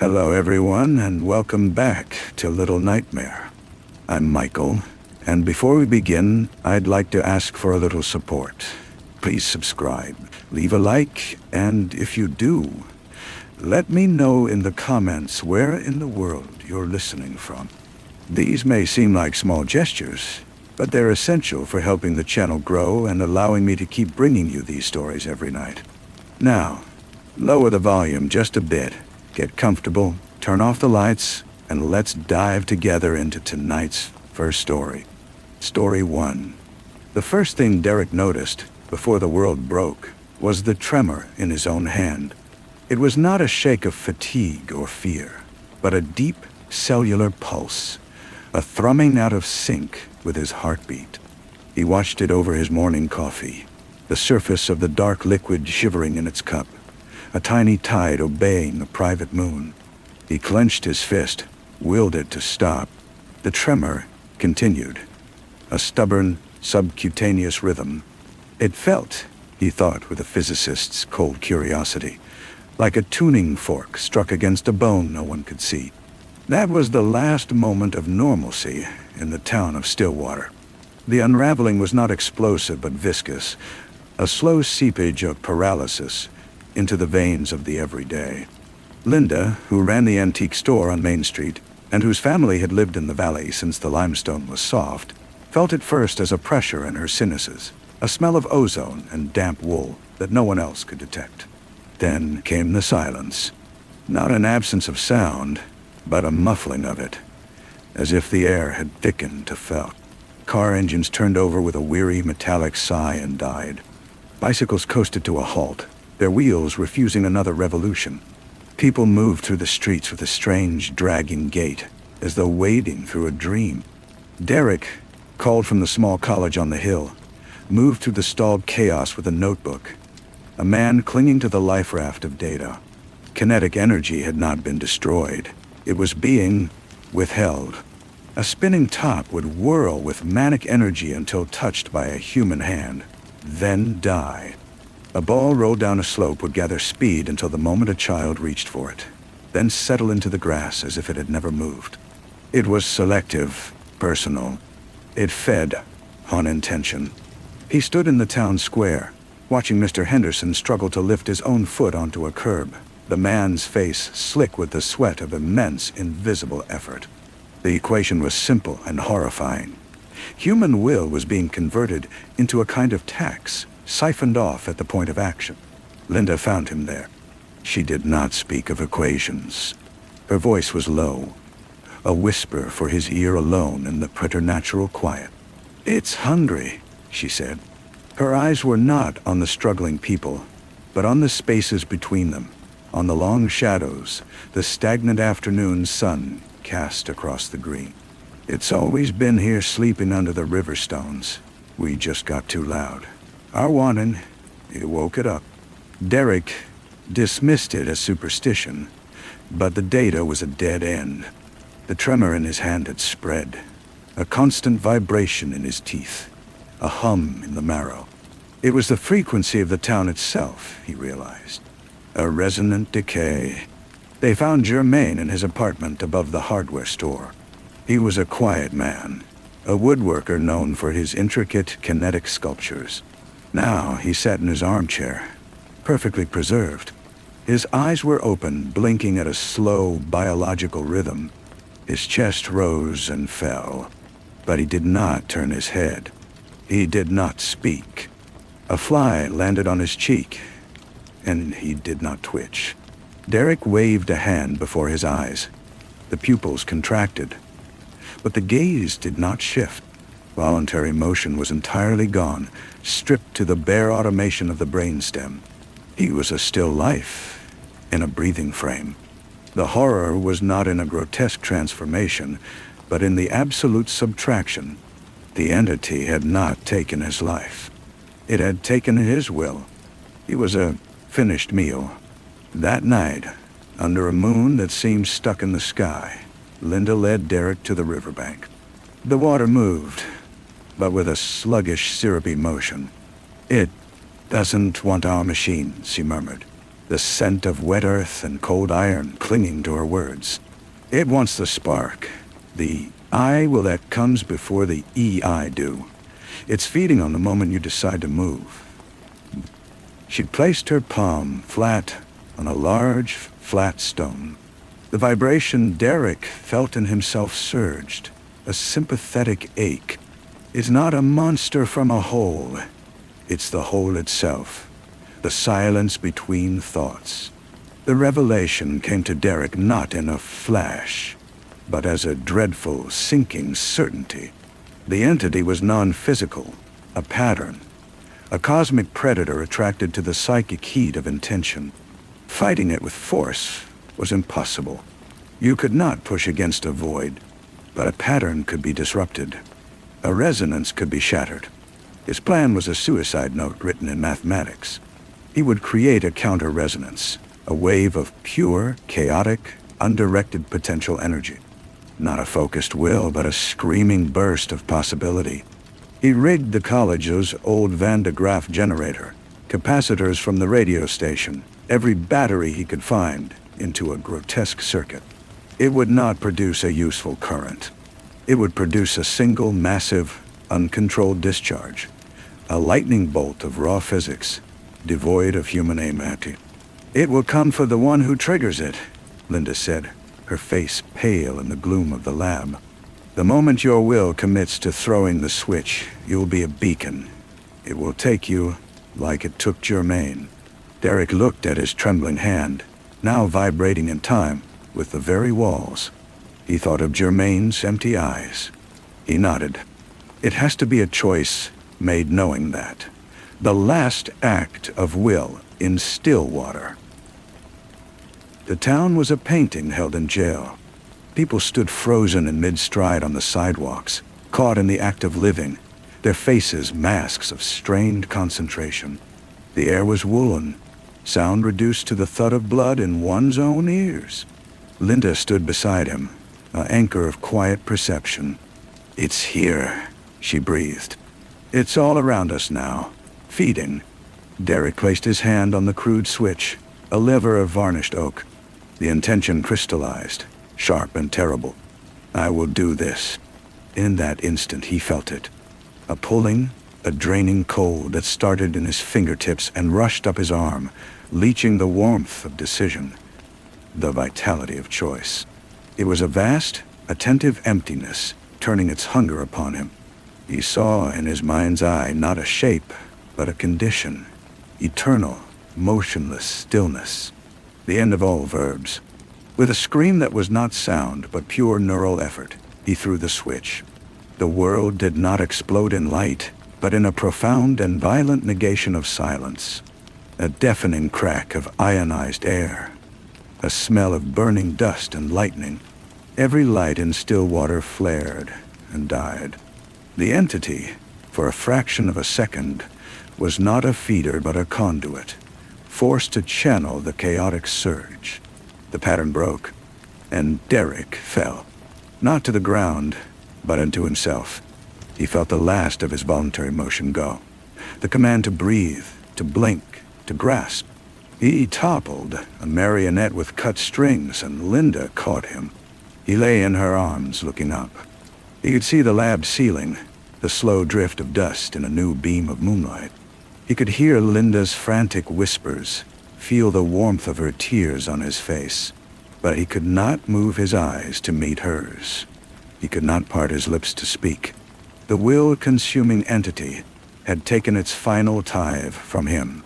Hello everyone, and welcome back to Little Nightmare. I'm Michael, and before we begin, I'd like to ask for a little support. Please subscribe, leave a like, and if you do, let me know in the comments where in the world you're listening from. These may seem like small gestures, but they're essential for helping the channel grow and allowing me to keep bringing you these stories every night. Now, lower the volume just a bit. Get comfortable, turn off the lights, and let's dive together into tonight's first story. Story 1. The first thing Derek noticed before the world broke was the tremor in his own hand. It was not a shake of fatigue or fear, but a deep cellular pulse, a thrumming out of sync with his heartbeat. He watched it over his morning coffee, the surface of the dark liquid shivering in its cup, a tiny tide obeying a private moon. He clenched his fist, willed it to stop. The tremor continued, a stubborn, subcutaneous rhythm. It felt, he thought with a physicist's cold curiosity, like a tuning fork struck against a bone no one could see. That was the last moment of normalcy in the town of Stillwater. The unraveling was not explosive but viscous, a slow seepage of paralysis into the veins of the everyday. Linda, who ran the antique store on Main Street, and whose family had lived in the valley since the limestone was soft, felt it first as a pressure in her sinuses, a smell of ozone and damp wool that no one else could detect. Then came the silence. Not an absence of sound, but a muffling of it, as if the air had thickened to felt. Car engines turned over with a weary metallic sigh and died. Bicycles coasted to a halt, their wheels refusing another revolution. People moved through the streets with a strange, dragging gait, as though wading through a dream. Derek, called from the small college on the hill, moved through the stalled chaos with a notebook, a man clinging to the life raft of data. Kinetic energy had not been destroyed. It was being withheld. A spinning top would whirl with manic energy until touched by a human hand, then die. A ball rolled down a slope would gather speed until the moment a child reached for it, then settle into the grass as if it had never moved. It was selective, personal. It fed on intention. He stood in the town square, watching Mr. Henderson struggle to lift his own foot onto a curb, the man's face slick with the sweat of immense, invisible effort. The equation was simple and horrifying. Human will was being converted into a kind of tax, siphoned off at the point of action. Linda found him there. She did not speak of equations. Her voice was low, a whisper for his ear alone in the preternatural quiet. "It's hungry," she said. Her eyes were not on the struggling people, but on the spaces between them, on the long shadows the stagnant afternoon sun cast across the green. "It's always been here sleeping under the river stones. We just got too loud. Our wanting, it woke it up." Derek dismissed it as superstition, but the data was a dead end. The tremor in his hand had spread, a constant vibration in his teeth, a hum in the marrow. It was the frequency of the town itself, he realized. A resonant decay. They found Germain in his apartment above the hardware store. He was a quiet man, a woodworker known for his intricate kinetic sculptures. Now he sat in his armchair, perfectly preserved. His eyes were open, blinking at a slow, biological rhythm. His chest rose and fell, but he did not turn his head. He did not speak. A fly landed on his cheek, and he did not twitch. Derek waved a hand before his eyes. The pupils contracted, but the gaze did not shift. Voluntary motion was entirely gone, stripped to the bare automation of the brainstem. He was a still life, in a breathing frame. The horror was not in a grotesque transformation, but in the absolute subtraction. The entity had not taken his life. It had taken his will. He was a finished meal. That night, under a moon that seemed stuck in the sky, Linda led Derek to the riverbank. The water moved, but with a sluggish, syrupy motion. "It doesn't want our machine," she murmured. the scent of wet earth and cold iron clinging to her words. It wants the spark, the I will that comes before the I do. It's feeding on the moment you decide to move. She'd placed her palm flat on a large, flat stone. The vibration Derek felt in himself surged, a sympathetic ache. It's not a monster from a hole. It's the hole itself, the silence between thoughts. The revelation came to Derek not in a flash, but as a dreadful, sinking certainty. The entity was non-physical, a pattern, a cosmic predator attracted to the psychic heat of intention. Fighting it with force was impossible. You could not push against a void, but a pattern could be disrupted. A resonance could be shattered. His plan was a suicide note written in mathematics. He would create a counter-resonance, a wave of pure, chaotic, undirected potential energy. Not a focused will, but a screaming burst of possibility. He rigged the college's old Van de Graaff generator, capacitors from the radio station, every battery he could find, into a grotesque circuit. It would not produce a useful current. It would produce a single, massive, uncontrolled discharge, a lightning bolt of raw physics, devoid of human aimati. It will come for the one who triggers it, Linda said, her face pale in the gloom of the lab. The moment your will commits to throwing the switch, you'll be a beacon. It will take you like it took Germaine. Derek looked at his trembling hand, now vibrating in time with the very walls. He thought of Germaine's empty eyes. He nodded. It has to be a choice made knowing that. The last act of will in Stillwater. The town was a painting held in jail. People stood frozen in mid-stride on the sidewalks, caught in the act of living, their faces masks of strained concentration. The air was woolen, sound reduced to the thud of blood in one's own ears. Linda stood beside him, an anchor of quiet perception. It's here, she breathed. It's all around us now, feeding. Derek placed his hand on the crude switch, a lever of varnished oak. The intention crystallized, sharp and terrible. I will do this. In that instant he felt it. A pulling, a draining cold that started in his fingertips and rushed up his arm, leaching the warmth of decision, the vitality of choice. It was a vast, attentive emptiness, turning its hunger upon him. He saw in his mind's eye not a shape, but a condition. Eternal, motionless stillness. The end of all verbs. With a scream that was not sound, but pure neural effort, he threw the switch. The world did not explode in light, but in a profound and violent negation of silence. A deafening crack of ionized air. A smell of burning dust and lightning. Every light in Stillwater flared and died. The entity, for a fraction of a second, was not a feeder but a conduit, forced to channel the chaotic surge. The pattern broke, and Derek fell, not to the ground, but into himself. He felt the last of his voluntary motion go, the command to breathe, to blink, to grasp. He toppled, a marionette with cut strings, and Linda caught him. He lay in her arms, looking up. He could see the lab ceiling, the slow drift of dust in a new beam of moonlight. He could hear Linda's frantic whispers, feel the warmth of her tears on his face, but he could not move his eyes to meet hers. He could not part his lips to speak. The will-consuming entity had taken its final tithe from him.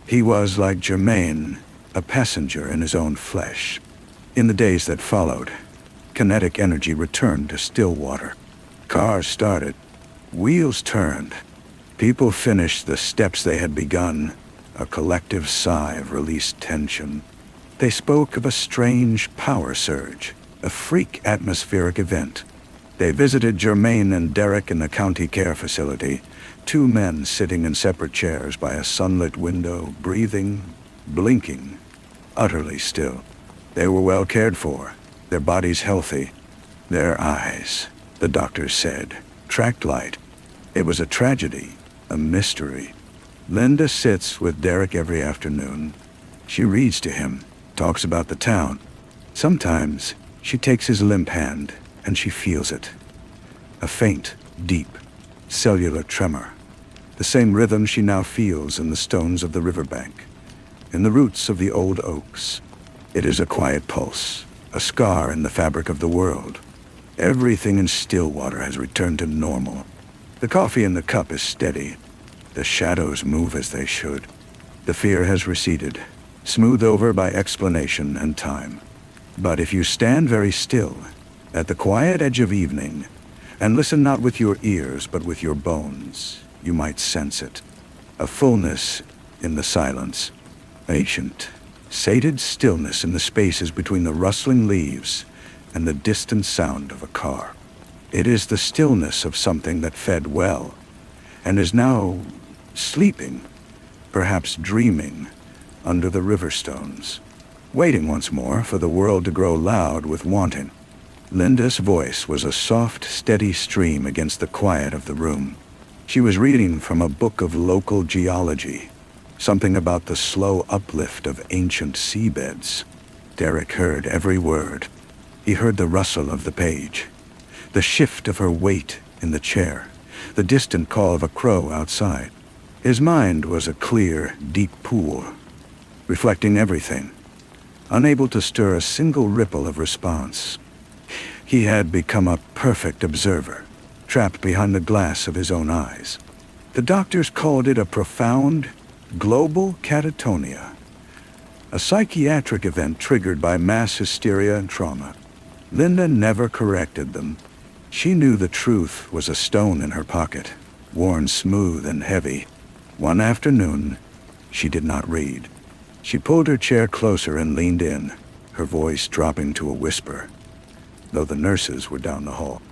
He was, like Germaine, a passenger in his own flesh. In the days that followed, kinetic energy returned to Stillwater. Cars started. Wheels turned. People finished the steps they had begun. A collective sigh of released tension. They spoke of a strange power surge, a freak atmospheric event. They visited Germaine and Derek in the county care facility, two men sitting in separate chairs by a sunlit window, breathing, blinking, utterly still. They were well cared for, their bodies healthy. Their eyes, the doctors said, tracked light. It was a tragedy, a mystery. Linda sits with Derek every afternoon. She reads to him, talks about the town. Sometimes she takes his limp hand and she feels it. A faint, deep, cellular tremor. The same rhythm she now feels in the stones of the riverbank, in the roots of the old oaks. It is a quiet pulse, a scar in the fabric of the world. Everything in Stillwater has returned to normal. The coffee in the cup is steady. The shadows move as they should. The fear has receded, smoothed over by explanation and time. But if you stand very still, at the quiet edge of evening, and listen not with your ears but with your bones, you might sense it. A fullness in the silence. Ancient, sated stillness in the spaces between the rustling leaves and the distant sound of a car. It is the stillness of something that fed well, and is now sleeping, perhaps dreaming, under the river stones, waiting once more for the world to grow loud with wanting. Linda's voice was a soft, steady stream against the quiet of the room. She was reading from a book of local geology, something about the slow uplift of ancient seabeds. Derek heard every word. He heard the rustle of the page, the shift of her weight in the chair, the distant call of a crow outside. His mind was a clear, deep pool, reflecting everything, unable to stir a single ripple of response. He had become a perfect observer, trapped behind the glass of his own eyes. The doctors called it a profound, global catatonia, a psychiatric event triggered by mass hysteria and trauma. Linda never corrected them. She knew the truth was a stone in her pocket, worn smooth and heavy. One afternoon, she did not read. She pulled her chair closer and leaned in, her voice dropping to a whisper, though the nurses were down the hall.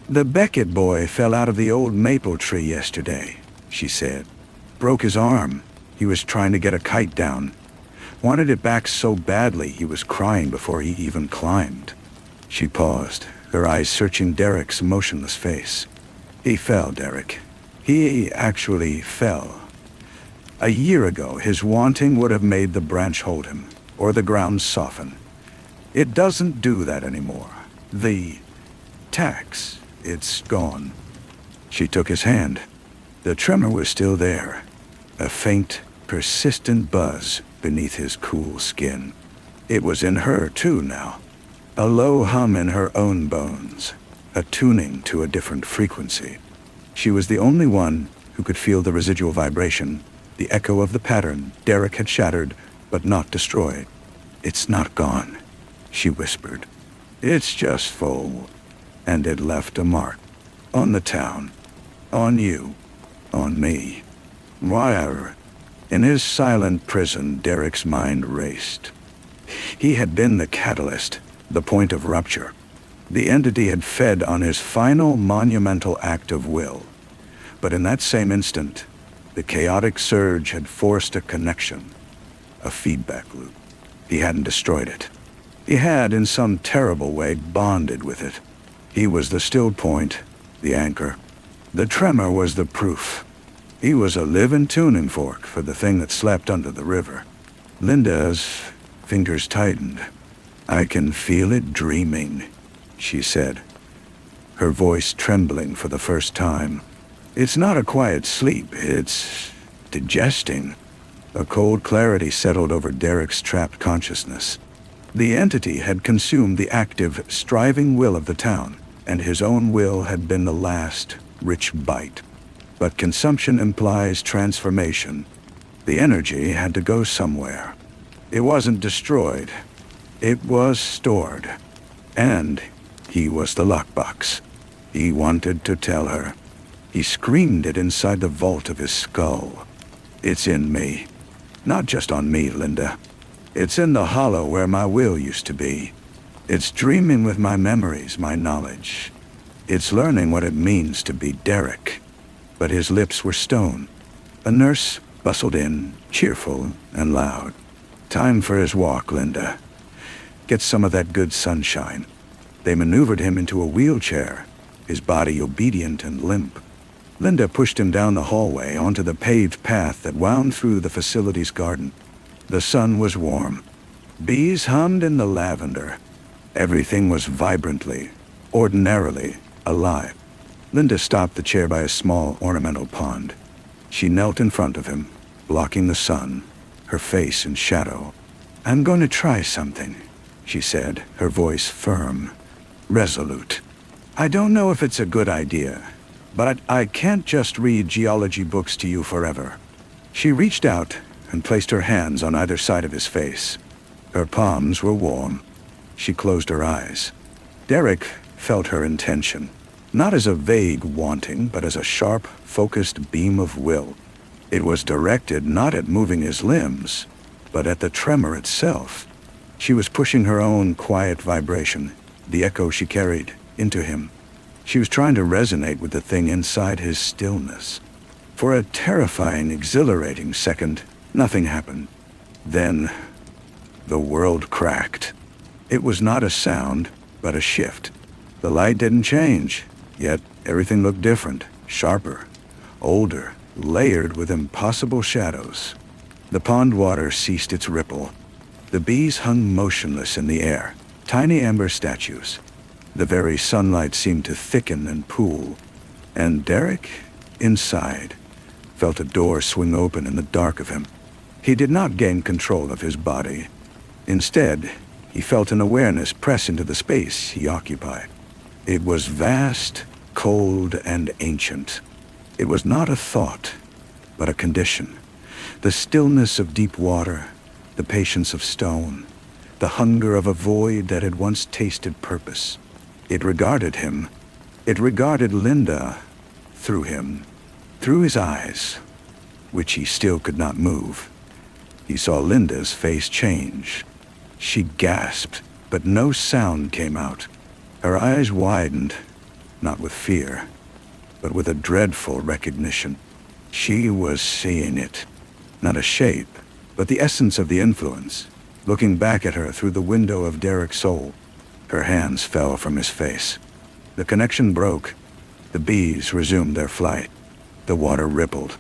"The Beckett boy fell out of the old maple tree yesterday," she said. "Broke his arm. He was trying to get a kite down. Wanted it back so badly he was crying before he even climbed." She paused, her eyes searching Derek's motionless face. "He fell, Derek. He actually fell. A year ago, his wanting would have made the branch hold him, or the ground soften. It doesn't do that anymore. The tax, it's gone." She took his hand. The tremor was still there, a faint, persistent buzz beneath his cool skin. It was in her, too, now. A low hum in her own bones, attuning to a different frequency. She was the only one who could feel the residual vibration, the echo of the pattern Derek had shattered, but not destroyed. "It's not gone," she whispered. "It's just full." And it left a mark. On the town. On you. On me. Wire. In his silent prison, Derek's mind raced. He had been the catalyst, the point of rupture. The entity had fed on his final monumental act of will. But in that same instant, the chaotic surge had forced a connection, a feedback loop. He hadn't destroyed it. He had, in some terrible way, bonded with it. He was the still point, the anchor. The tremor was the proof. He was a living tuning fork for the thing that slept under the river. Linda's fingers tightened. "I can feel it dreaming," she said, her voice trembling for the first time. "It's not a quiet sleep, it's digesting." A cold clarity settled over Derek's trapped consciousness. The entity had consumed the active, striving will of the town, and his own will had been the last, rich bite. But consumption implies transformation. The energy had to go somewhere. It wasn't destroyed. It was stored. And he was the lockbox. He wanted to tell her. He screamed it inside the vault of his skull. "It's in me. Not just on me, Linda. It's in the hollow where my will used to be. It's dreaming with my memories, my knowledge. It's learning what it means to be Derek." But his lips were stone. A nurse bustled in, cheerful and loud. "Time for his walk, Linda. Get some of that good sunshine." They maneuvered him into a wheelchair, his body obedient and limp. Linda pushed him down the hallway onto the paved path that wound through the facility's garden. The sun was warm. Bees hummed in the lavender. Everything was vibrantly, ordinarily, alive. Linda stopped the chair by a small ornamental pond. She knelt in front of him, blocking the sun, her face in shadow. "I'm going to try something," she said, her voice firm, resolute. "I don't know if it's a good idea, but I can't just read geology books to you forever." She reached out and placed her hands on either side of his face. Her palms were warm. She closed her eyes. Derek felt her intention, not as a vague wanting, but as a sharp, focused beam of will. It was directed not at moving his limbs, but at the tremor itself. She was pushing her own quiet vibration, the echo she carried, into him. She was trying to resonate with the thing inside his stillness. For a terrifying, exhilarating second, nothing happened. Then, the world cracked. It was not a sound, but a shift. The light didn't change, yet everything looked different, sharper, older, layered with impossible shadows. The pond water ceased its ripple. The bees hung motionless in the air, tiny amber statues. The very sunlight seemed to thicken and pool. And Derek, inside, felt a door swing open in the dark of him. He did not gain control of his body. Instead, he felt an awareness press into the space he occupied. It was vast, cold, and ancient. It was not a thought, but a condition. The stillness of deep water, the patience of stone, the hunger of a void that had once tasted purpose. It regarded him. It regarded Linda through him, through his eyes, which he still could not move. He saw Linda's face change. She gasped, but no sound came out. Her eyes widened, not with fear, but with a dreadful recognition. She was seeing it. Not a shape, but the essence of the influence, looking back at her through the window of Derek's soul. Her hands fell from his face. The connection broke. The bees resumed their flight. The water rippled.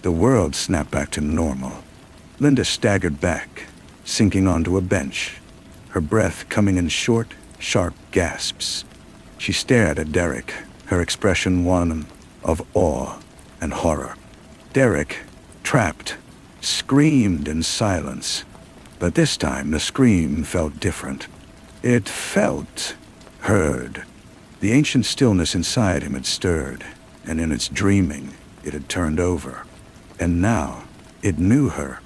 The world snapped back to normal. Linda staggered back, sinking onto a bench, her breath coming in short, sharp gasps. She stared at Derek, her expression one of awe and horror. Derek, trapped, screamed in silence, but this time the scream felt different. It felt heard. The ancient stillness inside him had stirred, and in its dreaming, it had turned over. And now, it knew her.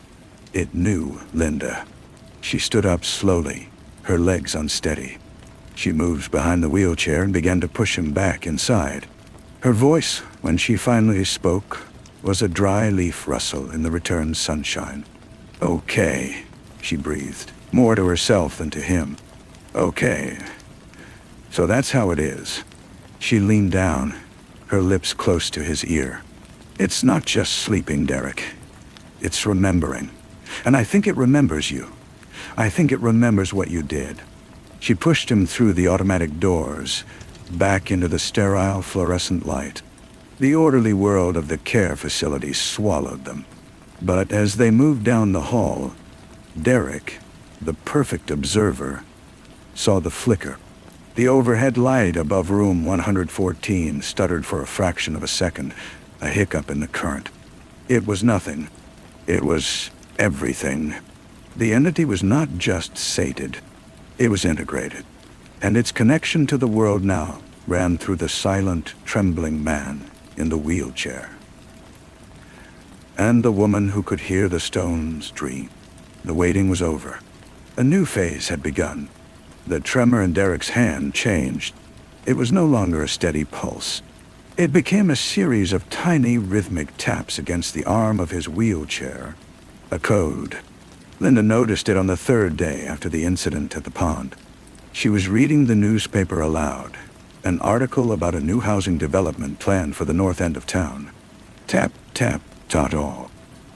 It knew Linda. She stood up slowly, her legs unsteady. She moved behind the wheelchair and began to push him back inside. Her voice, when she finally spoke, was a dry leaf rustle in the returned sunshine. "Okay," she breathed, more to herself than to him. "Okay. So that's how it is." She leaned down, her lips close to his ear. "It's not just sleeping, Derek. It's remembering. And I think it remembers you. I think it remembers what you did." She pushed him through the automatic doors, back into the sterile fluorescent light. The orderly world of the care facility swallowed them. But as they moved down the hall, Derek, the perfect observer, saw the flicker. The overhead light above room 114 stuttered for a fraction of a second, a hiccup in the current. It was nothing. It was everything. The entity was not just sated. It was integrated. And its connection to the world now ran through the silent, trembling man in the wheelchair. And the woman who could hear the stones dream. The waiting was over. A new phase had begun. The tremor in Derek's hand changed. It was no longer a steady pulse. It became a series of tiny rhythmic taps against the arm of his wheelchair. A code. Linda noticed it on the third day after the incident at the pond. She was reading the newspaper aloud, an article about a new housing development planned for the north end of town. Tap, tap, dot all.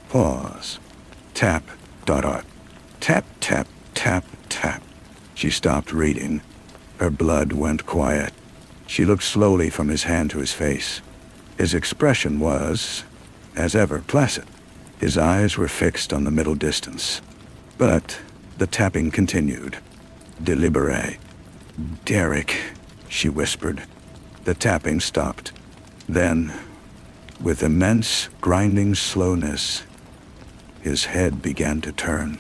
Pause. Tap, dot art. Tap, tap, tap, tap. She stopped reading. Her blood went quiet. She looked slowly from his hand to his face. His expression was, as ever, placid. His eyes were fixed on the middle distance. But the tapping continued. Deliberate. Derek, she whispered. The tapping stopped. Then, with immense, grinding slowness, his head began to turn.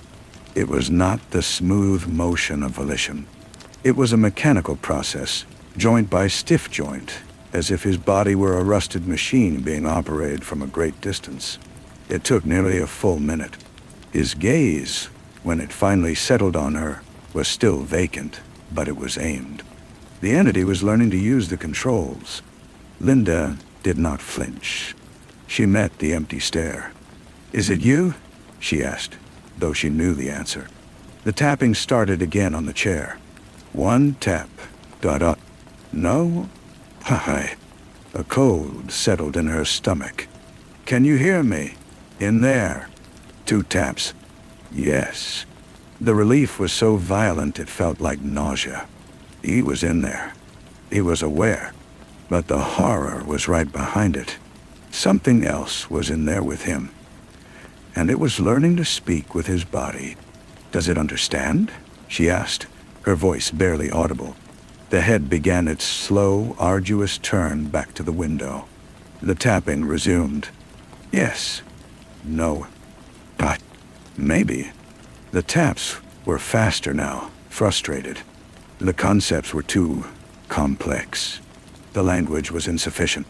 It was not the smooth motion of volition. It was a mechanical process, joint by stiff joint, as if his body were a rusted machine being operated from a great distance. It took nearly a full minute. His gaze, when it finally settled on her, was still vacant, but it was aimed. The entity was learning to use the controls. Linda did not flinch. She met the empty stare. "Is it you?" she asked, though she knew the answer. The tapping started again on the chair. One tap. Dot. No? Hi. A cold settled in her stomach. "Can you hear me? In there?" 2 taps. Yes. The relief was so violent it felt like nausea. He was in there. He was aware. But the horror was right behind it. Something else was in there with him. And it was learning to speak with his body. "Does it understand?" she asked, her voice barely audible. The head began its slow, arduous turn back to the window. The tapping resumed. Yes. No. But maybe. The taps were faster now, frustrated. The concepts were too complex. The language was insufficient.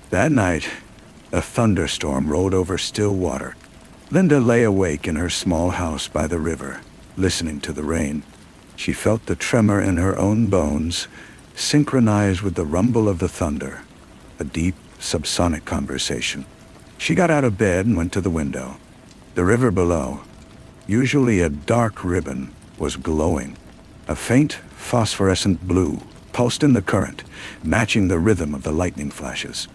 That night, a thunderstorm rolled over still water. Linda lay awake in her small house by the river, listening to the rain. She felt the tremor in her own bones, synchronized with the rumble of the thunder, a deep, subsonic conversation. She got out of bed and went to the window. The river below, usually a dark ribbon, was glowing. A faint, phosphorescent blue pulsed in the current, matching the rhythm of the lightning flashes.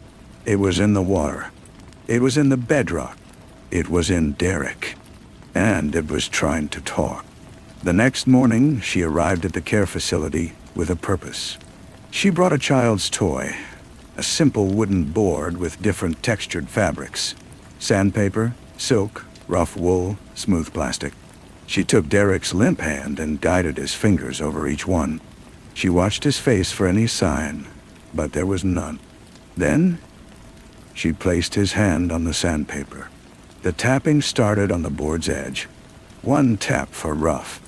It was in the water. It was in the bedrock. It was in Derek. And it was trying to talk. The next morning, she arrived at the care facility with a purpose. She brought a child's toy, a simple wooden board with different textured fabrics. Sandpaper, silk, rough wool, smooth plastic. She took Derek's limp hand and guided his fingers over each one. She watched his face for any sign, but there was none. Then, she placed his hand on the sandpaper. The tapping started on the board's edge. 1 tap for rough.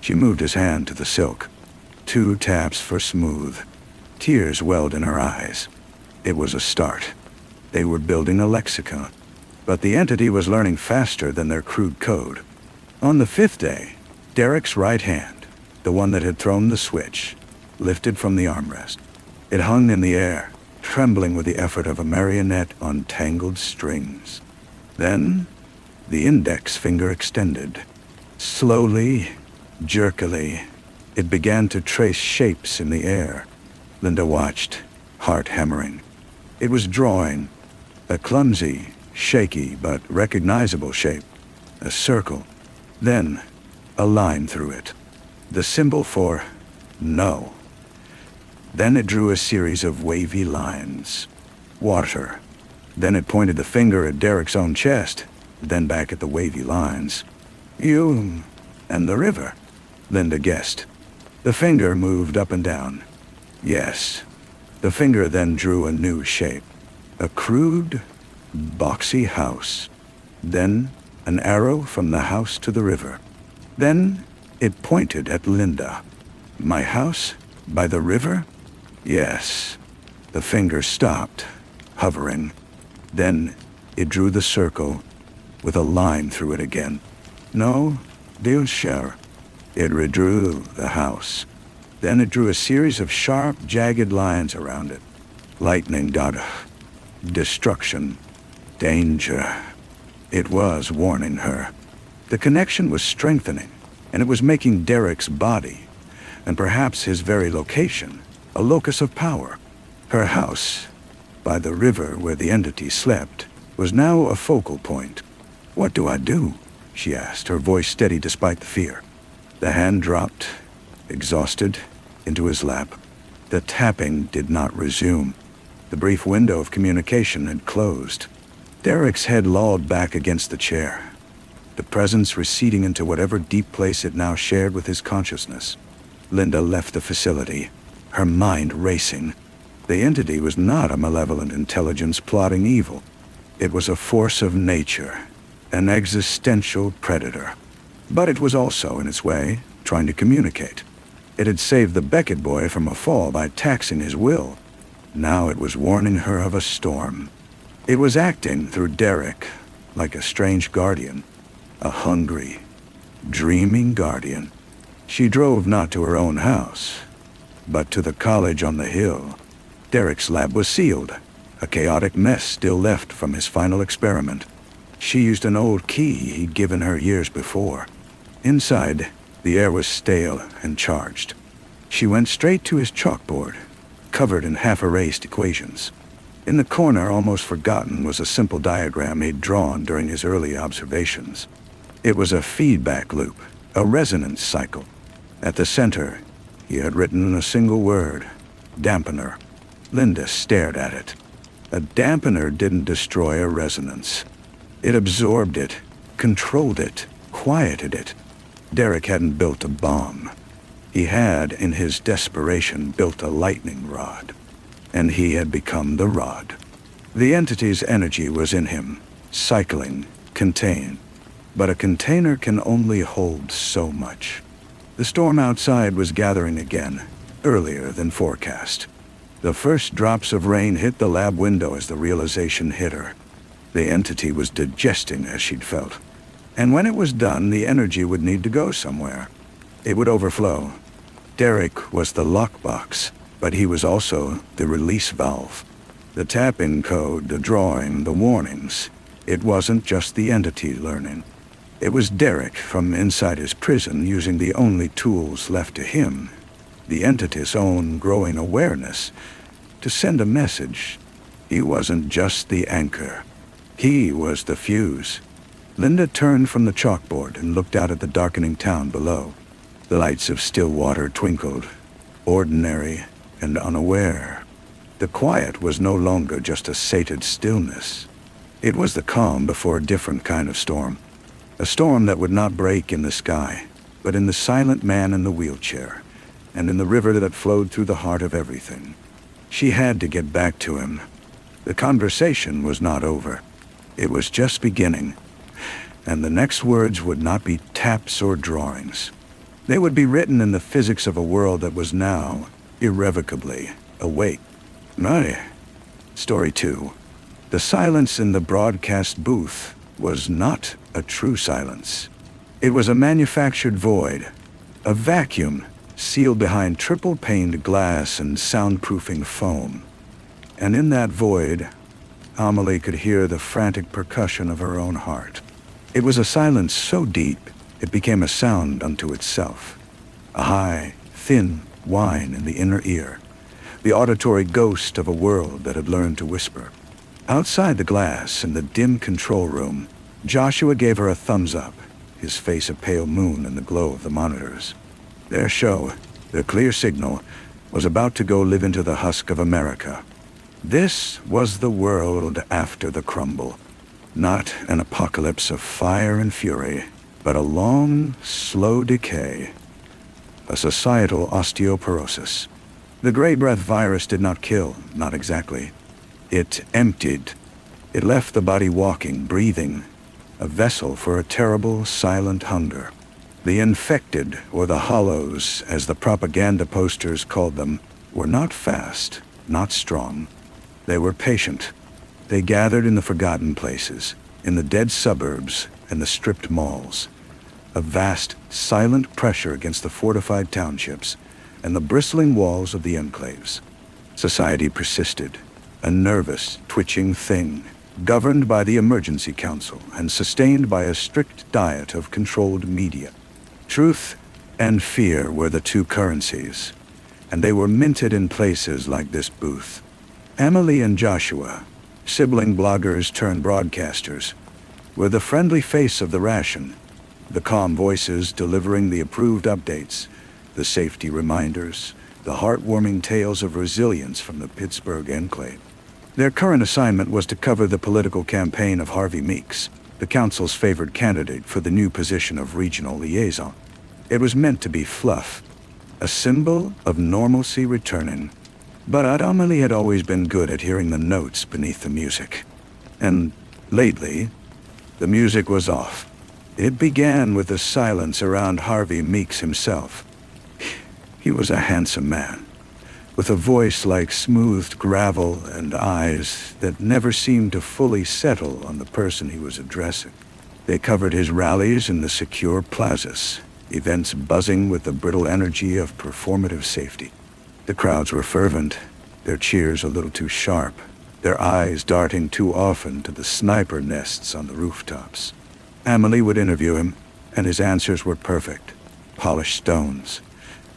She moved his hand to the silk. 2 taps for smooth. Tears welled in her eyes. It was a start. They were building a lexicon. But the entity was learning faster than their crude code. On the 5th day, Derek's right hand, the one that had thrown the switch, lifted from the armrest. It hung in the air, trembling with the effort of a marionette on tangled strings. Then, the index finger extended. Slowly, jerkily, it began to trace shapes in the air. Linda watched, heart hammering. It was drawing a clumsy, shaky, but recognizable shape. A circle. Then, a line through it. The symbol for no. Then it drew a series of wavy lines. Water. Then it pointed the finger at Derek's own chest, then back at the wavy lines. You and the river, Linda guessed. The finger moved up and down. Yes. The finger then drew a new shape. A crude, boxy house. Then an arrow from the house to the river. Then it pointed at Linda. My house? By the river? Yes. The finger stopped, hovering. Then it drew the circle with a line through it again. No, deal share. It redrew the house. Then it drew a series of sharp, jagged lines around it. Lightning dot. Destruction. Danger. It was warning her. The connection was strengthening, and it was making Derek's body, and perhaps his very location, a locus of power. Her house, by the river where the entity slept, was now a focal point. What do I do? She asked, her voice steady despite the fear. The hand dropped, exhausted, into his lap. The tapping did not resume. The brief window of communication had closed. Derek's head lolled back against the chair. the presence receding into whatever deep place it now shared with his consciousness. Linda left the facility, her mind racing. The entity was not a malevolent intelligence plotting evil. It was a force of nature, an existential predator. But it was also, in its way, trying to communicate. It had saved the Beckett boy from a fall by taxing his will. Now it was warning her of a storm. It was acting through Derek, like a strange guardian, a hungry, dreaming guardian. She drove not to her own house, but to the college on the hill. Derek's lab was sealed, a chaotic mess still left from his final experiment. She used an old key he'd given her years before. Inside, the air was stale and charged. She went straight to his chalkboard, covered in half-erased equations. In the corner, almost forgotten, was a simple diagram he'd drawn during his early observations. It was a feedback loop, a resonance cycle. At the center, he had written in a single word, dampener. Linda stared at it. A dampener didn't destroy a resonance. It absorbed it, controlled it, quieted it. Derek hadn't built a bomb. He had, in his desperation, built a lightning rod. And he had become the rod. The entity's energy was in him, cycling, contained. But a container can only hold so much. The storm outside was gathering again, earlier than forecast. The first drops of rain hit the lab window as the realization hit her. The entity was digesting as she'd felt. And when it was done, the energy would need to go somewhere. It would overflow. Derek was the lockbox, but he was also the release valve. The tap-in code, the drawing, the warnings. It wasn't just the entity learning. It was Derek from inside his prison using the only tools left to him, the entity's own growing awareness, to send a message. He wasn't just the anchor. He was the fuse. Linda turned from the chalkboard and looked out at the darkening town below. The lights of Stillwater twinkled, ordinary and unaware. The quiet was no longer just a sated stillness. It was the calm before a different kind of storm. A storm that would not break in the sky, but in the silent man in the wheelchair, and in the river that flowed through the heart of everything. She had to get back to him. The conversation was not over. It was just beginning, and the next words would not be taps or drawings. They would be written in the physics of a world that was now, irrevocably, awake. Story 2. The silence in the broadcast booth was not a true silence. It was a manufactured void, a vacuum sealed behind triple-paned glass and soundproofing foam. And in that void, Amelie could hear the frantic percussion of her own heart. It was a silence so deep, it became a sound unto itself. A high, thin whine in the inner ear, the auditory ghost of a world that had learned to whisper. Outside the glass, in the dim control room, Joshua gave her a thumbs up, his face a pale moon in the glow of the monitors. Their show, their clear signal, was about to go live into the husk of America. This was the world after the crumble. Not an apocalypse of fire and fury, but a long, slow decay. A societal osteoporosis. The gray breath virus did not kill, not exactly. It emptied. It left the body walking, breathing, a vessel for a terrible, silent hunger. The infected, or the hollows, as the propaganda posters called them, were not fast, not strong. They were patient. They gathered in the forgotten places, in the dead suburbs and the stripped malls. A vast, silent pressure against the fortified townships and the bristling walls of the enclaves. Society persisted, a nervous, twitching thing, governed by the Emergency Council and sustained by a strict diet of controlled media. Truth and fear were the two currencies, and they were minted in places like this booth. Amelie and Joshua, sibling bloggers turned broadcasters, were the friendly face of the ration, the calm voices delivering the approved updates, the safety reminders, the heartwarming tales of resilience from the Pittsburgh enclave. Their current assignment was to cover the political campaign of Harvey Meeks, the council's favored candidate for the new position of regional liaison. It was meant to be fluff, a symbol of normalcy returning. But Amelie had always been good at hearing the notes beneath the music. And lately, the music was off. It began with the silence around Harvey Meeks himself. He was a handsome man, with a voice like smoothed gravel and eyes that never seemed to fully settle on the person he was addressing. They covered his rallies in the secure plazas, events buzzing with the brittle energy of performative safety. The crowds were fervent, their cheers a little too sharp, their eyes darting too often to the sniper nests on the rooftops. Amelie would interview him, and his answers were perfect. Polished stones,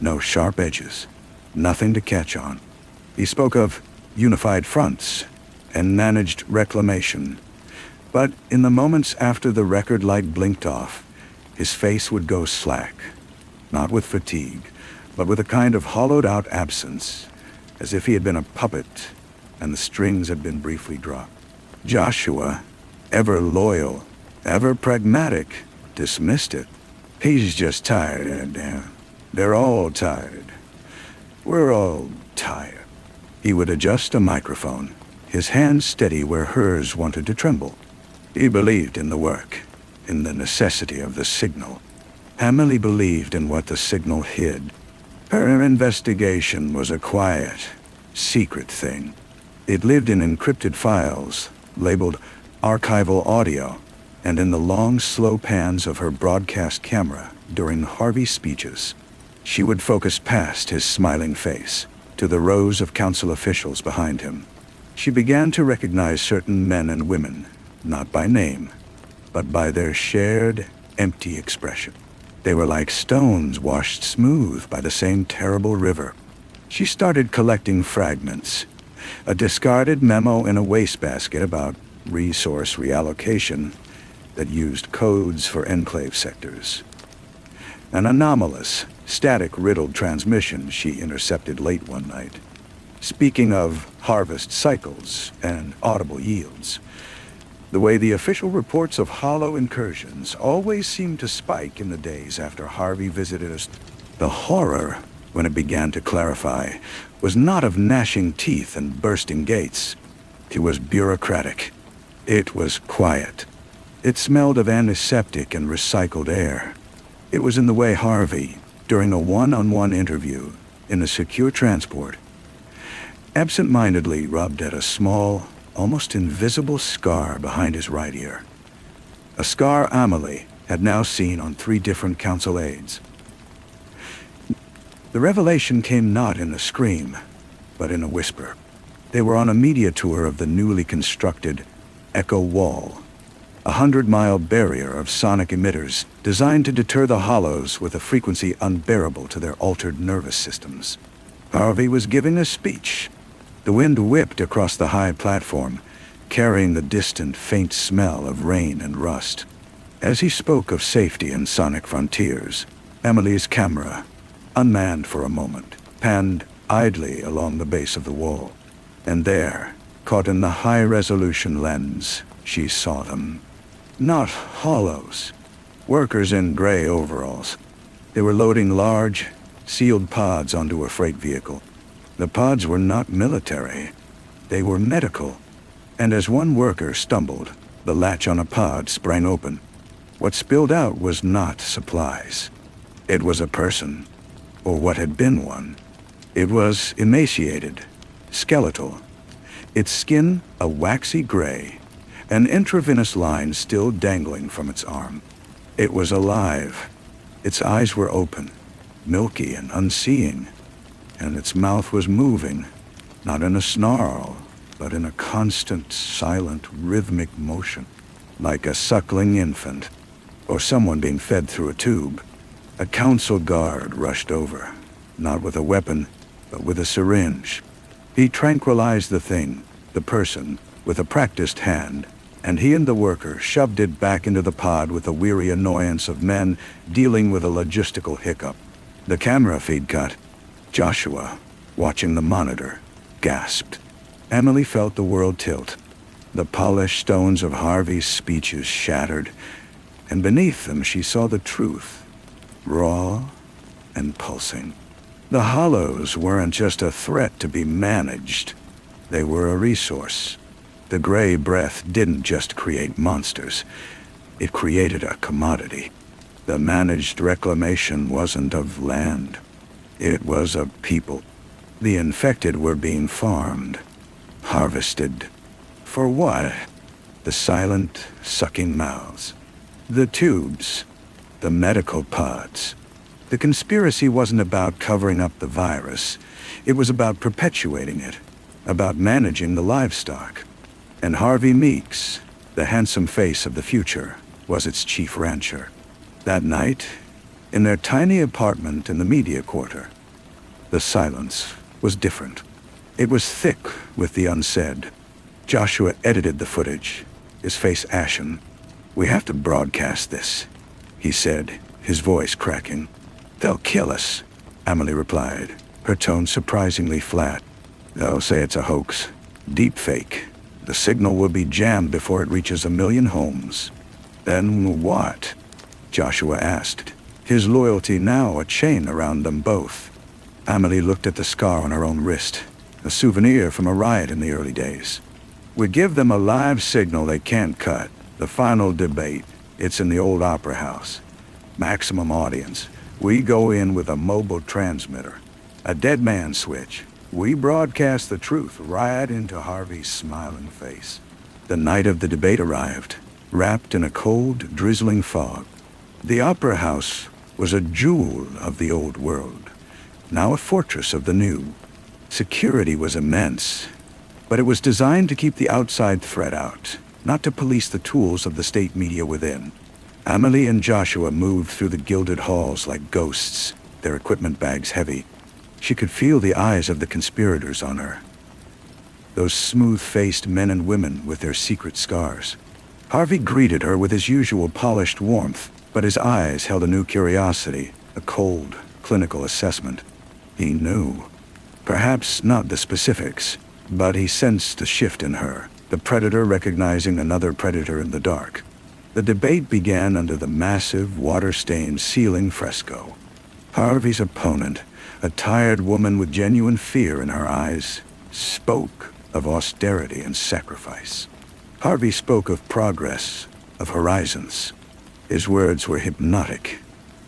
no sharp edges, nothing to catch on. He spoke of unified fronts and managed reclamation. But in the moments after the record light blinked off, his face would go slack, not with fatigue, but with a kind of hollowed-out absence, as if he had been a puppet and the strings had been briefly dropped. Joshua, ever loyal, ever pragmatic, dismissed it. He's just tired. They're all tired. We're all tired. He would adjust a microphone, his hand steady where hers wanted to tremble. He believed in the work, in the necessity of the signal. Amelie believed in what the signal hid. Her investigation was a quiet, secret thing. It lived in encrypted files, labeled archival audio, and in the long, slow pans of her broadcast camera during Harvey's speeches. She would focus past his smiling face, to the rows of council officials behind him. She began to recognize certain men and women, not by name, but by their shared, empty expression. They were like stones washed smooth by the same terrible river. She started collecting fragments. A discarded memo in a wastebasket about resource reallocation that used codes for enclave sectors. An anomalous, static-riddled transmission she intercepted late one night. Speaking of harvest cycles and audible yields, the way the official reports of hollow incursions always seemed to spike in the days after Harvey visited us. The horror, when it began to clarify, was not of gnashing teeth and bursting gates. It was bureaucratic. It was quiet. It smelled of antiseptic and recycled air. It was in the way Harvey, during a one-on-one interview in a secure transport, absent-mindedly rubbed at a small, almost invisible scar behind his right ear. A scar Amelie had now seen on 3 different council aides. The revelation came not in a scream, but in a whisper. They were on a media tour of the newly constructed Echo Wall, a 100-mile barrier of sonic emitters designed to deter the hollows with a frequency unbearable to their altered nervous systems. Harvey was giving a speech. The wind whipped across the high platform, carrying the distant, faint smell of rain and rust. As he spoke of safety and sonic frontiers, Amelie's camera, unmanned for a moment, panned idly along the base of the wall. And there, caught in the high-resolution lens, she saw them. Not hollows. Workers in gray overalls. They were loading large, sealed pods onto a freight vehicle. The pods were not military. They were medical. And as one worker stumbled, the latch on a pod sprang open. What spilled out was not supplies. It was a person, or what had been one. It was emaciated, skeletal, its skin a waxy gray, an intravenous line still dangling from its arm. It was alive. Its eyes were open, milky and unseeing, and its mouth was moving, not in a snarl, but in a constant, silent, rhythmic motion, like a suckling infant, or someone being fed through a tube. A council guard rushed over, not with a weapon, but with a syringe. He tranquilized the thing, the person, with a practiced hand, and he and the worker shoved it back into the pod with the weary annoyance of men dealing with a logistical hiccup. The camera feed cut. Joshua, watching the monitor, gasped. Amelie felt the world tilt. The polished stones of Harvey's speeches shattered, and beneath them she saw the truth, raw and pulsing. The hollows weren't just a threat to be managed. They were a resource. The gray breath didn't just create monsters. It created a commodity. The managed reclamation wasn't of land. It was of people. The infected were being farmed, harvested. For what? The silent, sucking mouths. The tubes. The medical pods. The conspiracy wasn't about covering up the virus. It was about perpetuating it, about managing the livestock. And Harvey Meeks, the handsome face of the future, was its chief rancher. That night, in their tiny apartment in the media quarter, the silence was different. It was thick with the unsaid. Joshua edited the footage, his face ashen. "We have to broadcast this," he said, his voice cracking. "They'll kill us," Emily replied, her tone surprisingly flat. "They'll say it's a hoax, deep fake. The signal will be jammed before it reaches 1 million homes." "Then what?" Joshua asked, his loyalty now a chain around them both. Emily looked at the scar on her own wrist, a souvenir from a riot in the early days. "We give them a live signal they can't cut. The final debate, it's in the old opera house. Maximum audience. We go in with a mobile transmitter, a dead man switch. We broadcast the truth right into Harvey's smiling face." The night of the debate arrived, wrapped in a cold, drizzling fog. The opera house was a jewel of the old world, now a fortress of the new. Security was immense, but it was designed to keep the outside threat out, not to police the tools of the state media within. Emily and Joshua moved through the gilded halls like ghosts, their equipment bags heavy. She could feel the eyes of the conspirators on her, those smooth-faced men and women with their secret scars. Harvey greeted her with his usual polished warmth, but his eyes held a new curiosity, a cold, clinical assessment. He knew. Perhaps not the specifics, but he sensed a shift in her, the predator recognizing another predator in the dark. The debate began under the massive, water-stained ceiling fresco. Harvey's opponent, a tired woman with genuine fear in her eyes, spoke of austerity and sacrifice. Harvey spoke of progress, of horizons. His words were hypnotic,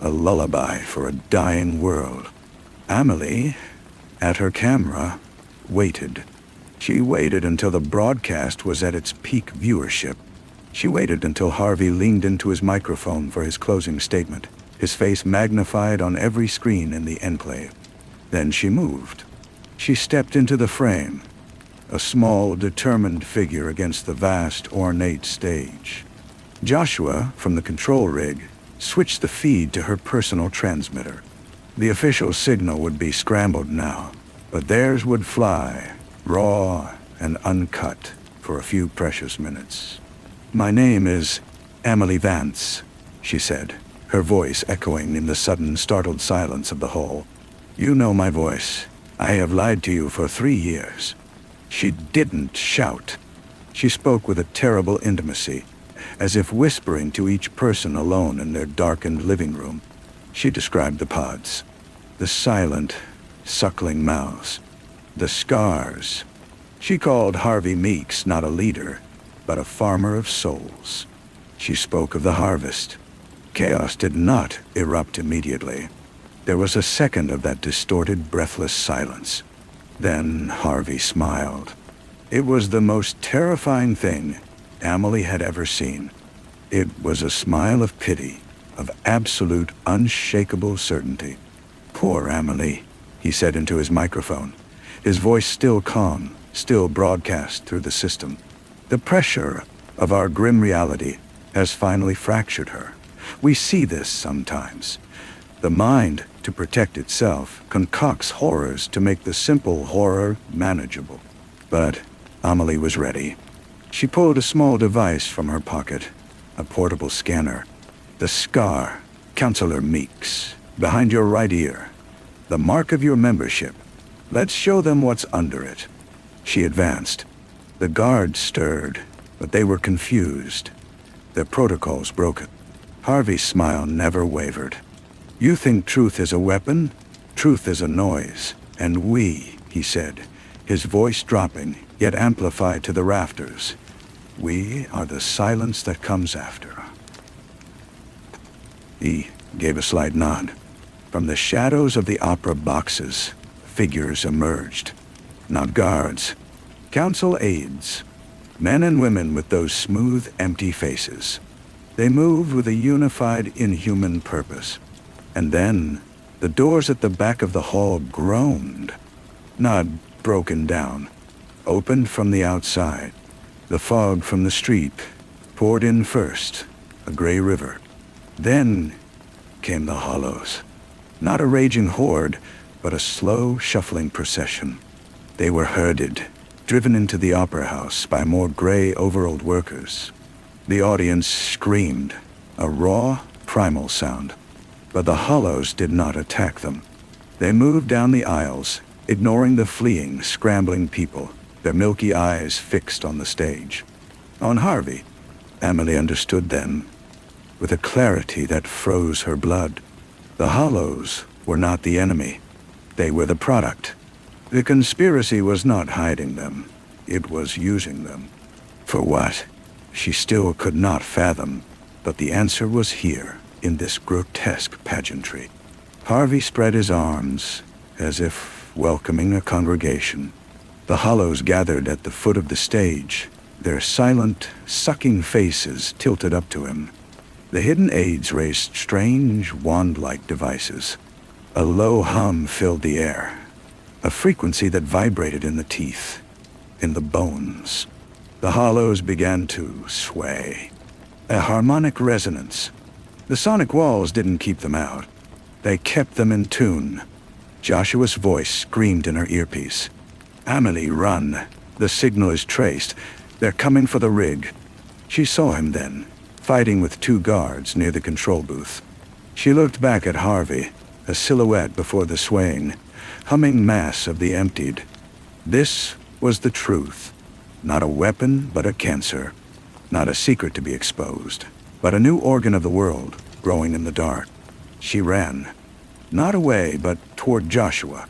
a lullaby for a dying world. Emily, at her camera, waited. She waited until the broadcast was at its peak viewership. She waited until Harvey leaned into his microphone for his closing statement, his face magnified on every screen in the enclave. Then she moved. She stepped into the frame, a small, determined figure against the vast, ornate stage. Joshua, from the control rig, switched the feed to her personal transmitter. The official signal would be scrambled now, but theirs would fly, raw and uncut, for a few precious minutes. "My name is Emily Vance," she said, her voice echoing in the sudden, startled silence of the hall. "You know my voice. I have lied to you for 3 years." She didn't shout. She spoke with a terrible intimacy, as if whispering to each person alone in their darkened living room. She described the pods, the silent, suckling mouths, the scars. She called Harvey Meeks not a leader, but a farmer of souls. She spoke of the harvest. Chaos did not erupt immediately. There was a second of that distorted, breathless silence. Then Harvey smiled. It was the most terrifying thing Emily had ever seen. It was a smile of pity, of absolute, unshakable certainty. "Poor Emily," he said into his microphone, his voice still calm, still broadcast through the system. "The pressure of our grim reality has finally fractured her. We see this sometimes. The mind, to protect itself, concocts horrors to make the simple horror manageable." But Emily was ready. She pulled a small device from her pocket, a portable scanner. "The scar, Counselor Meeks, behind your right ear. The mark of your membership. Let's show them what's under it." She advanced. The guard stirred, but they were confused, their protocols broken. Harvey's smile never wavered. "You think truth is a weapon? Truth is a noise. And we," he said, his voice dropping, yet amplified to the rafters, "we are the silence that comes after." He gave a slight nod. From the shadows of the opera boxes, figures emerged. Not guards, council aides, men and women with those smooth, empty faces. They moved with a unified, inhuman purpose. And then, the doors at the back of the hall groaned, not broken down, opened from the outside. The fog from the street poured in first, a gray river. Then came the hollows. Not a raging horde, but a slow, shuffling procession. They were herded, driven into the opera house by more gray, overaled workers. The audience screamed, a raw, primal sound. But the hollows did not attack them. They moved down the aisles, ignoring the fleeing, scrambling people, their milky eyes fixed on the stage. On Harvey, Emily understood then, with a clarity that froze her blood. The hollows were not the enemy. They were the product. The conspiracy was not hiding them. It was using them. For what? She still could not fathom, but the answer was here, in this grotesque pageantry. Harvey spread his arms, as if welcoming a congregation. The hollows gathered at the foot of the stage, their silent, sucking faces tilted up to him. The hidden aides raised strange, wand-like devices. A low hum filled the air, a frequency that vibrated in the teeth, in the bones. The hollows began to sway, a harmonic resonance. The sonic walls didn't keep them out. They kept them in tune. Joshua's voice screamed in her earpiece. "Amelie, run. The signal is traced. They're coming for the rig." She saw him then, fighting with two guards near the control booth. She looked back at Harvey, a silhouette before the swaying, humming mass of the emptied. This was the truth. Not a weapon, but a cancer. Not a secret to be exposed, but a new organ of the world, growing in the dark. She ran. Not away, but toward Joshua.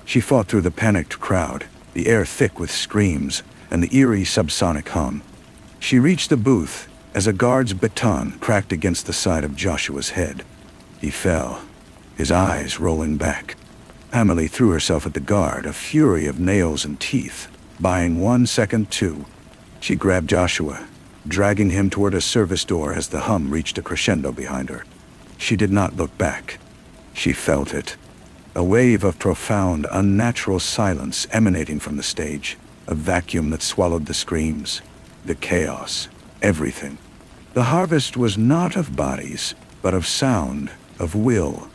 She fought through the panicked crowd, the air thick with screams and the eerie subsonic hum. She reached the booth as a guard's baton cracked against the side of Joshua's head. He fell, his eyes rolling back. Amelie threw herself at the guard, a fury of nails and teeth, buying 1 second too. She grabbed Joshua, dragging him toward a service door as the hum reached a crescendo behind her. She did not look back. She felt it. A wave of profound, unnatural silence emanating from the stage, a vacuum that swallowed the screams, the chaos, everything. The harvest was not of bodies, but of sound, of will,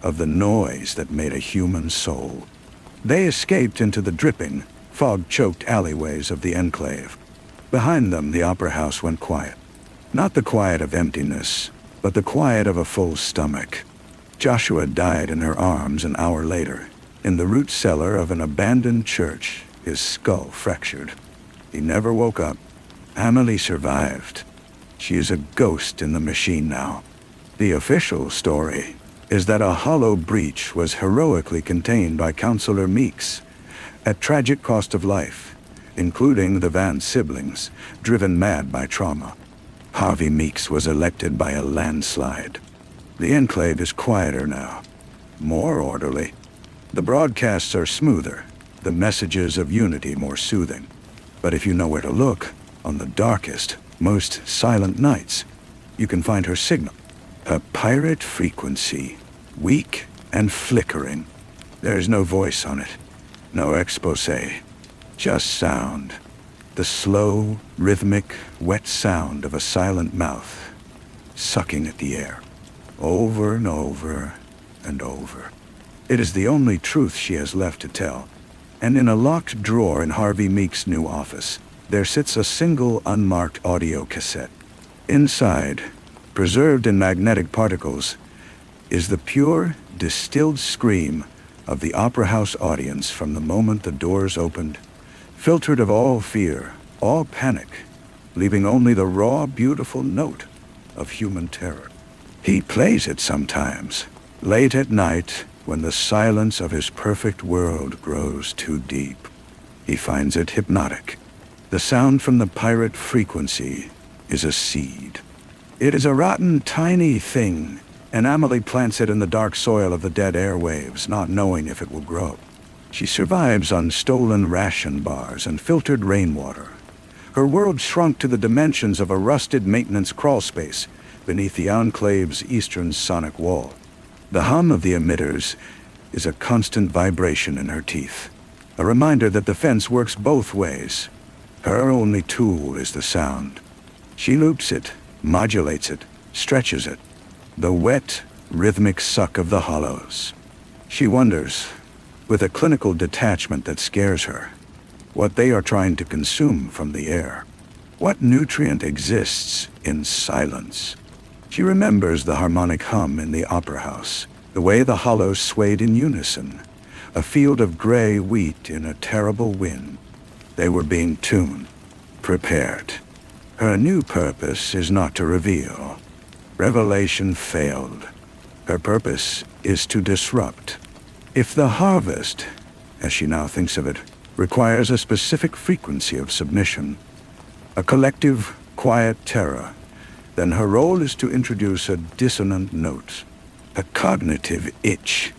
of the noise that made a human soul. They escaped into the dripping, fog-choked alleyways of the enclave. Behind them, the opera house went quiet. Not the quiet of emptiness, but the quiet of a full stomach. Joshua died in her arms an hour later, in the root cellar of an abandoned church, his skull fractured. He never woke up. Amelie survived. She is a ghost in the machine now. The official story is that a hollow breach was heroically contained by Counselor Meeks, at tragic cost of life, including the Van siblings, driven mad by trauma. Harvey Meeks was elected by a landslide. The enclave is quieter now, more orderly. The broadcasts are smoother, the messages of unity more soothing. But if you know where to look, on the darkest, most silent nights, you can find her signal. A pirate frequency, weak and flickering. There's no voice on it, no expose, just sound. The slow, rhythmic, wet sound of a silent mouth, sucking at the air, over and over and over. It is the only truth she has left to tell. And in a locked drawer in Harvey Meek's new office, there sits a single unmarked audio cassette. Inside, preserved in magnetic particles, is the pure, distilled scream of the opera house audience from the moment the doors opened, filtered of all fear, all panic, leaving only the raw, beautiful note of human terror. He plays it sometimes, late at night, when the silence of his perfect world grows too deep. He finds it hypnotic. The sound from the pirate frequency is a seed. It is a rotten, tiny thing, and Amelie plants it in the dark soil of the dead airwaves, not knowing if it will grow. She survives on stolen ration bars and filtered rainwater. Her world shrunk to the dimensions of a rusted maintenance crawlspace beneath the enclave's eastern sonic wall. The hum of the emitters is a constant vibration in her teeth, a reminder that the fence works both ways. Her only tool is the sound. She loops it, modulates it, stretches it. The wet, rhythmic suck of the hollows. She wonders, with a clinical detachment that scares her, what they are trying to consume from the air. What nutrient exists in silence? She remembers the harmonic hum in the opera house, the way the hollows swayed in unison, a field of gray wheat in a terrible wind. They were being tuned, prepared. Her new purpose is not to reveal. Revelation failed. Her purpose is to disrupt. If the harvest, as she now thinks of it, requires a specific frequency of submission, a collective, quiet terror, then her role is to introduce a dissonant note, a cognitive itch.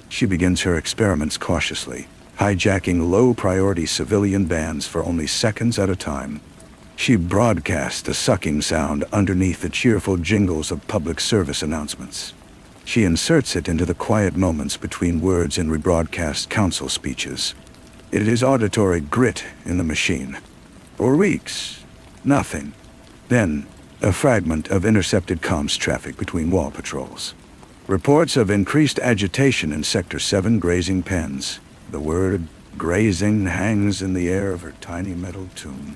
She begins her experiments cautiously, hijacking low-priority civilian bands for only seconds at a time. She broadcasts the sucking sound underneath the cheerful jingles of public service announcements. She inserts it into the quiet moments between words in rebroadcast council speeches. It is auditory grit in the machine. For weeks, nothing. Then, a fragment of intercepted comms traffic between wall patrols. Reports of increased agitation in Sector 7 grazing pens. The word grazing hangs in the air of her tiny metal tune.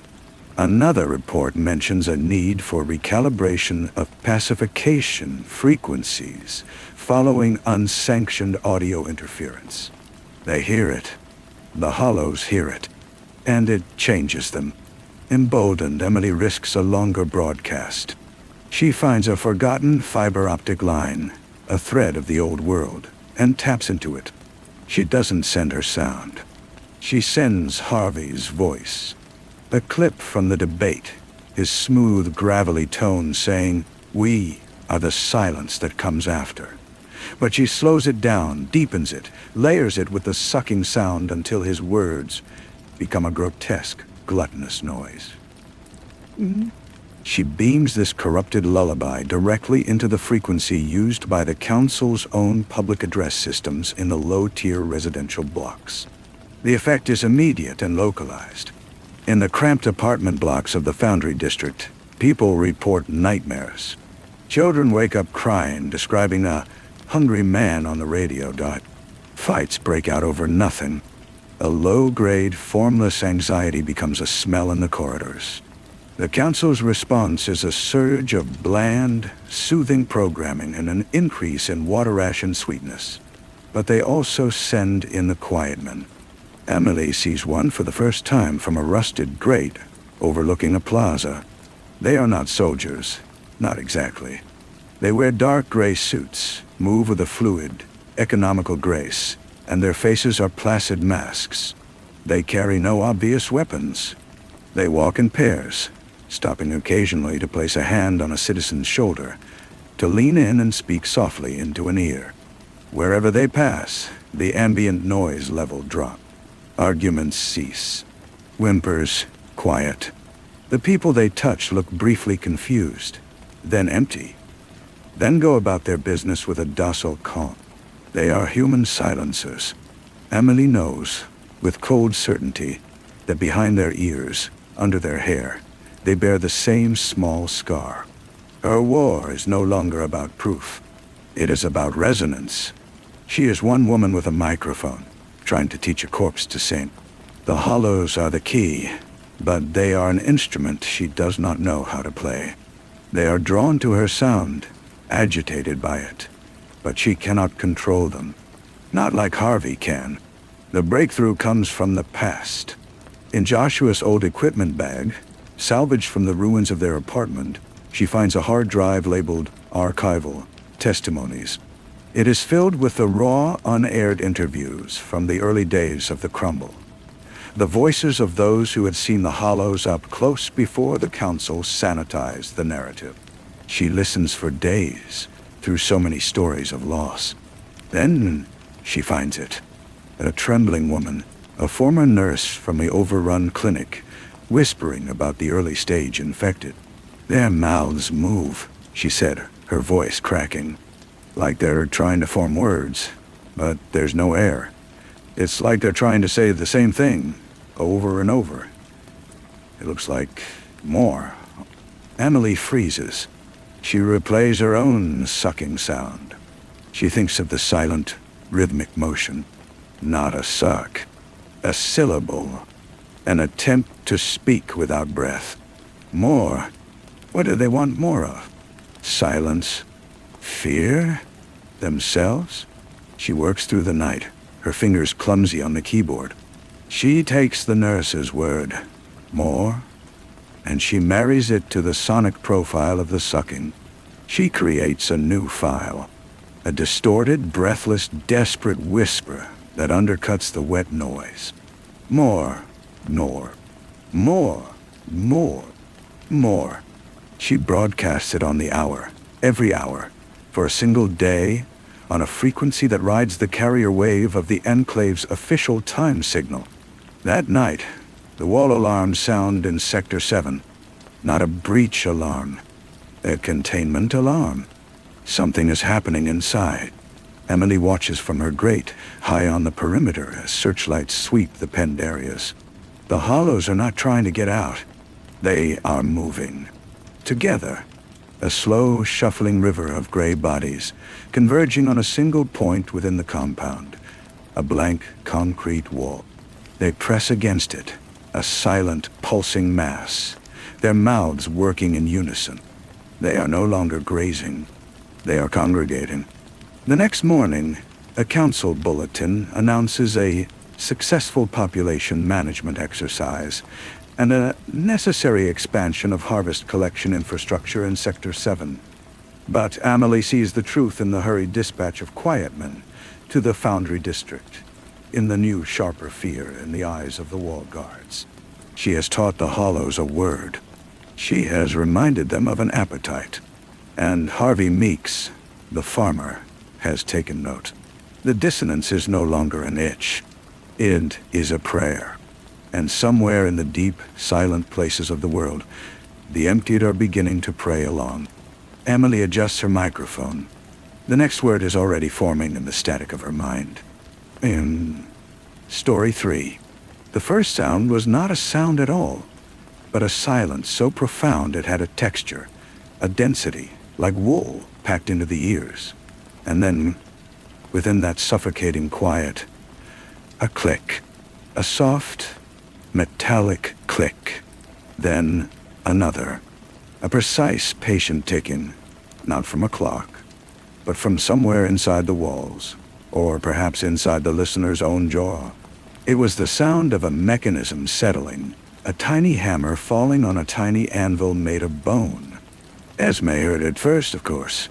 Another report mentions a need for recalibration of pacification frequencies following unsanctioned audio interference. They hear it. The hollows hear it. And it changes them. Emboldened, Emily risks a longer broadcast. She finds a forgotten fiber optic line, a thread of the old world, and taps into it. She doesn't send her sound. She sends Harvey's voice. A clip from the debate, his smooth, gravelly tone saying, "We are the silence that comes after." But she slows it down, deepens it, layers it with the sucking sound until his words become a grotesque, gluttonous noise. She beams this corrupted lullaby directly into the frequency used by the council's own public address systems in the low-tier residential blocks. The effect is immediate and localized. In the cramped apartment blocks of the Foundry District, people report nightmares. Children wake up crying, describing a hungry man on the radio. Fights break out over nothing. A low-grade, formless anxiety becomes a smell in the corridors. The council's response is a surge of bland, soothing programming and an increase in water ration sweetness. But they also send in the quiet men. Emily sees one for the first time from a rusted grate overlooking a plaza. They are not soldiers, not exactly. They wear dark gray suits, move with a fluid, economical grace, and their faces are placid masks. They carry no obvious weapons. They walk in pairs, stopping occasionally to place a hand on a citizen's shoulder, to lean in and speak softly into an ear. Wherever they pass, the ambient noise level drops. Arguments cease. Whimpers quiet. The people they touch look briefly confused, then empty, then go about their business with a docile calm. They are human silencers. Emily knows, with cold certainty, that behind their ears, under their hair, they bear the same small scar. Her war is no longer about proof. It is about resonance. She is one woman with a microphone, trying to teach a corpse to sing. The hollows are the key, but they are an instrument she does not know how to play. They are drawn to her sound, agitated by it, but she cannot control them. Not like Harvey can. The breakthrough comes from the past. In Joshua's old equipment bag, Salvaged from the ruins of their apartment, she finds a hard drive labeled Archival Testimonies. It is filled with the raw, unaired interviews from the early days of the crumble. The voices of those who had seen the hollows up close before the council sanitized the narrative. She listens for days through so many stories of loss. Then she finds it. A trembling woman, a former nurse from the overrun clinic, whispering about the early stage infected. Their mouths move, she said, her voice cracking, like they're trying to form words, but there's no air. It's like they're trying to say the same thing, over and over. It looks like more. Emily freezes. She replays her own sucking sound. She thinks of the silent, rhythmic motion. Not a suck. A syllable. An attempt to speak without breath. More. What do they want more of? Silence? Fear? Themselves? She works through the night, her fingers clumsy on the keyboard. She takes the nurse's word, more, and she marries it to the sonic profile of the sucking. She creates a new file, a distorted, breathless, desperate whisper that undercuts the wet noise. More, more, more, more, more. She broadcasts it on the hour, every hour, for a single day, on a frequency that rides the carrier wave of the Enclave's official time signal. That night, the wall alarms sound in Sector 7. Not a breach alarm, a containment alarm. Something is happening inside. Emily watches from her grate, high on the perimeter, as searchlights sweep the penned areas. The hollows are not trying to get out. They are moving. Together, a slow, shuffling river of gray bodies, converging on a single point within the compound, a blank concrete wall. They press against it, a silent, pulsing mass, their mouths working in unison. They are no longer grazing. They are congregating. The next morning, a council bulletin announces a successful population management exercise and a necessary expansion of harvest collection infrastructure in Sector 7. But Amelie sees the truth in the hurried dispatch of quietmen to the Foundry District, in the new sharper fear in the eyes of the wall guards. She has taught the hollows a word. She has reminded them of an appetite. And Harvey Meeks, the farmer, has taken note. The dissonance is no longer an itch. It is a prayer. And somewhere in the deep, silent places of the world, the emptied are beginning to pray along. Emily adjusts her microphone. The next word is already forming in the static of her mind. In Story 3, the first sound was not a sound at all, but a silence so profound it had a texture, a density, like wool packed into the ears. And then, within that suffocating quiet, a click, a soft, metallic click. Then another, a precise, patient ticking, not from a clock, but from somewhere inside the walls, or perhaps inside the listener's own jaw. It was the sound of a mechanism settling, a tiny hammer falling on a tiny anvil made of bone. Esme heard it first, of course.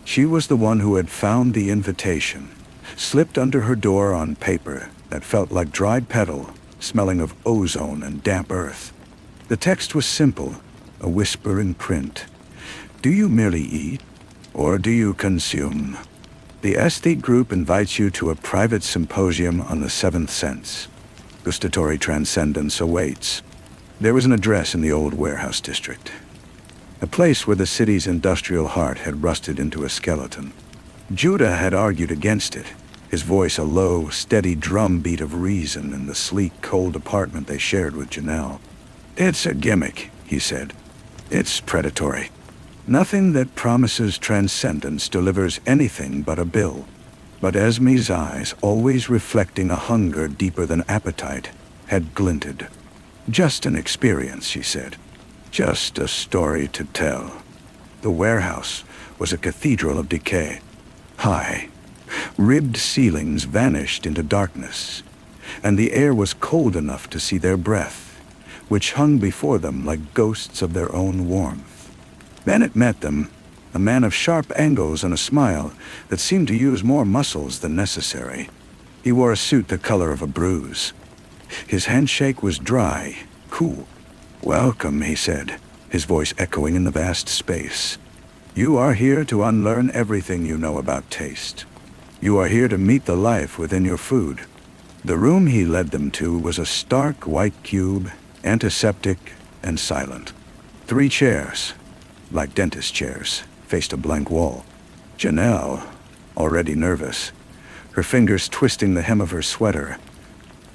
She was the one who had found the invitation, slipped under her door on paper that felt like dried petal, smelling of ozone and damp earth. The text was simple, a whisper in print. Do you merely eat, or do you consume? The aesthete group invites you to a private symposium on the seventh sense. Gustatory transcendence awaits. There was an address in the old warehouse district, a place where the city's industrial heart had rusted into a skeleton. Judah had argued against it, his voice a low, steady drumbeat of reason in the sleek, cold apartment they shared with Janelle. It's a gimmick, he said. It's predatory. Nothing that promises transcendence delivers anything but a bill. But Esme's eyes, always reflecting a hunger deeper than appetite, had glinted. Just an experience, she said. Just a story to tell. The warehouse was a cathedral of decay. High, ribbed ceilings vanished into darkness, and the air was cold enough to see their breath, which hung before them like ghosts of their own warmth. Bennett met them, a man of sharp angles and a smile that seemed to use more muscles than necessary. He wore a suit the color of a bruise. His handshake was dry, cool. "Welcome," he said, his voice echoing in the vast space. "You are here to unlearn everything you know about taste. You are here to meet the life within your food." The room he led them to was a stark white cube, antiseptic and silent. 3 chairs, like dentist chairs, faced a blank wall. Janelle, already nervous, her fingers twisting the hem of her sweater,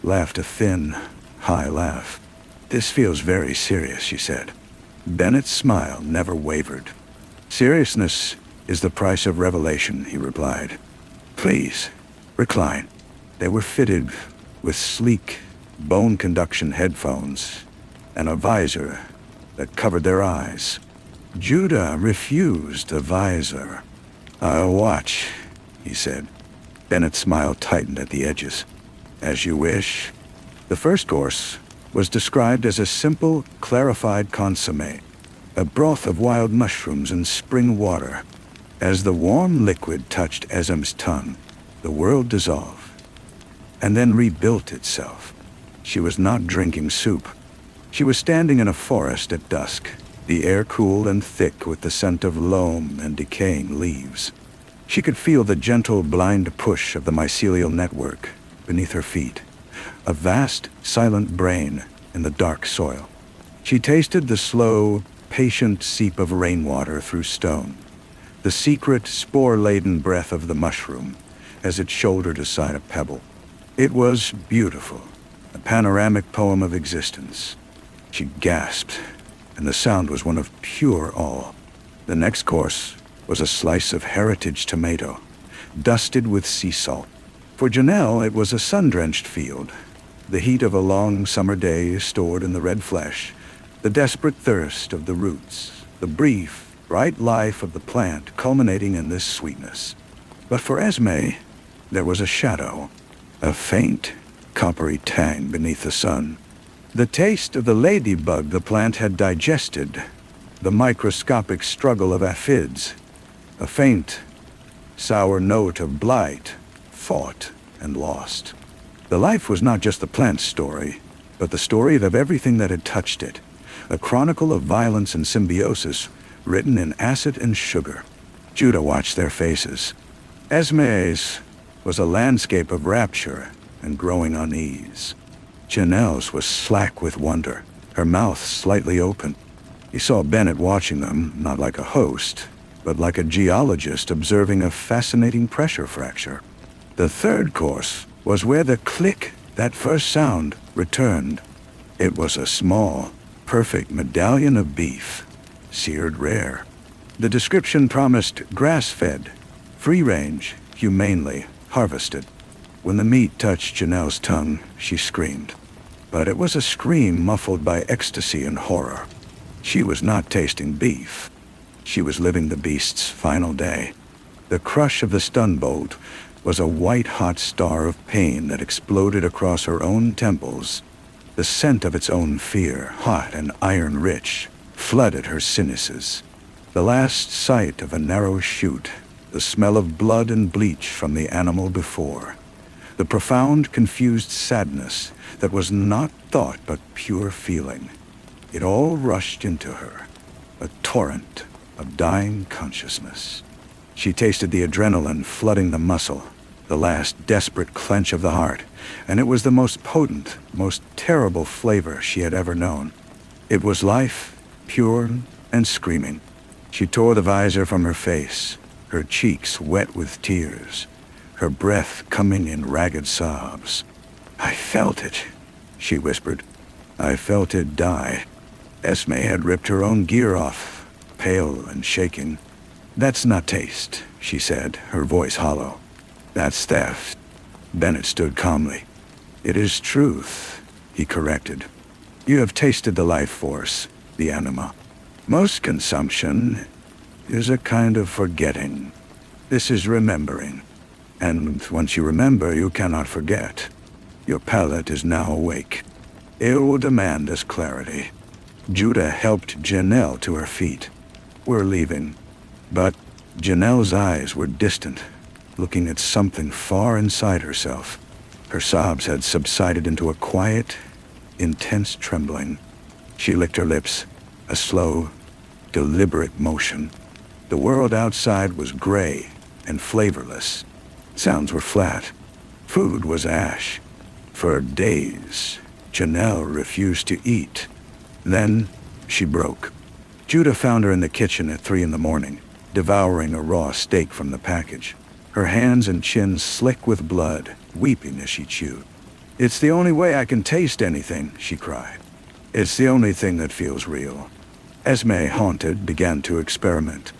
laughed a thin, high laugh. "This feels very serious," she said. Bennett's smile never wavered. "Seriousness is the price of revelation," he replied. "Please, recline." They were fitted with sleek, bone conduction headphones and a visor that covered their eyes. Judah refused a visor. "I'll watch," he said. Bennett's smile tightened at the edges. "As you wish." The first course was described as a simple, clarified consommé, a broth of wild mushrooms and spring water. As the warm liquid touched Esm's tongue, the world dissolved, and then rebuilt itself. She was not drinking soup. She was standing in a forest at dusk, the air cool and thick with the scent of loam and decaying leaves. She could feel the gentle, blind push of the mycelial network beneath her feet, a vast, silent brain in the dark soil. She tasted the slow, patient seep of rainwater through stone, the secret, spore-laden breath of the mushroom as it shouldered aside a pebble. It was beautiful, a panoramic poem of existence. She gasped, and the sound was one of pure awe. The next course was a slice of heritage tomato, dusted with sea salt. For Janelle, it was a sun-drenched field, the heat of a long summer day stored in the red flesh, the desperate thirst of the roots, the brief, bright life of the plant culminating in this sweetness. But for Esme, there was a shadow, a faint, coppery tang beneath the sun. The taste of the ladybug the plant had digested, the microscopic struggle of aphids, a faint, sour note of blight, fought and lost. The life was not just the plant's story, but the story of everything that had touched it, a chronicle of violence and symbiosis written in acid and sugar. Judah watched their faces. Esme's was a landscape of rapture and growing unease. Janelle's was slack with wonder, her mouth slightly open. He saw Bennett watching them, not like a host, but like a geologist observing a fascinating pressure fracture. The third course was where the click, that first sound, returned. It was a small, perfect medallion of beef, seared rare. The description promised grass-fed, free-range, humanely harvested. When the meat touched Janelle's tongue, she screamed. But it was a scream muffled by ecstasy and horror. She was not tasting beef. She was living the beast's final day. The crush of the stun bolt was a white-hot star of pain that exploded across her own temples. The scent of its own fear, hot and iron-rich, flooded her sinuses. The last sight of a narrow chute, the smell of blood and bleach from the animal before. The profound, confused sadness that was not thought but pure feeling. It all rushed into her, a torrent of dying consciousness. She tasted the adrenaline flooding the muscle, the last desperate clench of the heart, and it was the most potent, most terrible flavor she had ever known. It was life, pure and screaming. She tore the visor from her face, her cheeks wet with tears, her breath coming in ragged sobs. "I felt it," she whispered. "I felt it die." Esme had ripped her own gear off, pale and shaking. "That's not taste," she said, her voice hollow. "That's theft." Bennett stood calmly. "It is truth," he corrected. "You have tasted the life force, the anima. Most consumption is a kind of forgetting. This is remembering. And once you remember, you cannot forget. Your palate is now awake." It will demand us clarity. Judah helped Janelle to her feet. We're leaving. But Janelle's eyes were distant, looking at something far inside herself. Her sobs had subsided into a quiet, intense trembling. She licked her lips, a slow, deliberate motion. The world outside was gray and flavorless. Sounds were flat. Food was ash. For days, Janelle refused to eat. Then she broke. Judah found her in the kitchen at 3 a.m, devouring a raw steak from the package. Her hands and chin slick with blood, weeping as she chewed. "It's the only way I can taste anything," she cried. "It's the only thing that feels real." Esme, haunted, began to experiment.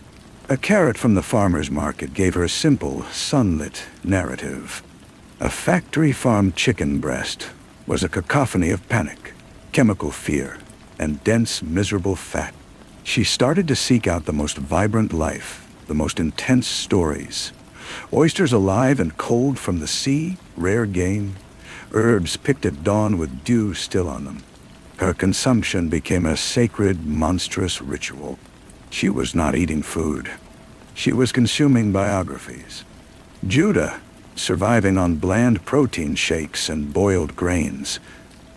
A carrot from the farmer's market gave her a simple, sunlit narrative. A factory-farmed chicken breast was a cacophony of panic, chemical fear, and dense, miserable fat. She started to seek out the most vibrant life, the most intense stories. Oysters alive and cold from the sea, rare game. Herbs picked at dawn with dew still on them. Her consumption became a sacred, monstrous ritual. She was not eating food. She was consuming biographies. Judah, surviving on bland protein shakes and boiled grains,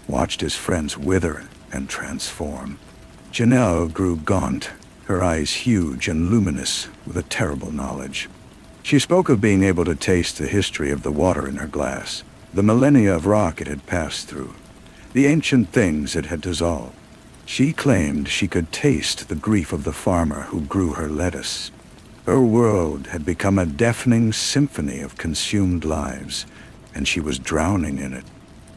watched his friends wither and transform. Janelle grew gaunt, her eyes huge and luminous with a terrible knowledge. She spoke of being able to taste the history of the water in her glass, the millennia of rock it had passed through, the ancient things it had dissolved. She claimed she could taste the grief of the farmer who grew her lettuce. Her world had become a deafening symphony of consumed lives, and she was drowning in it.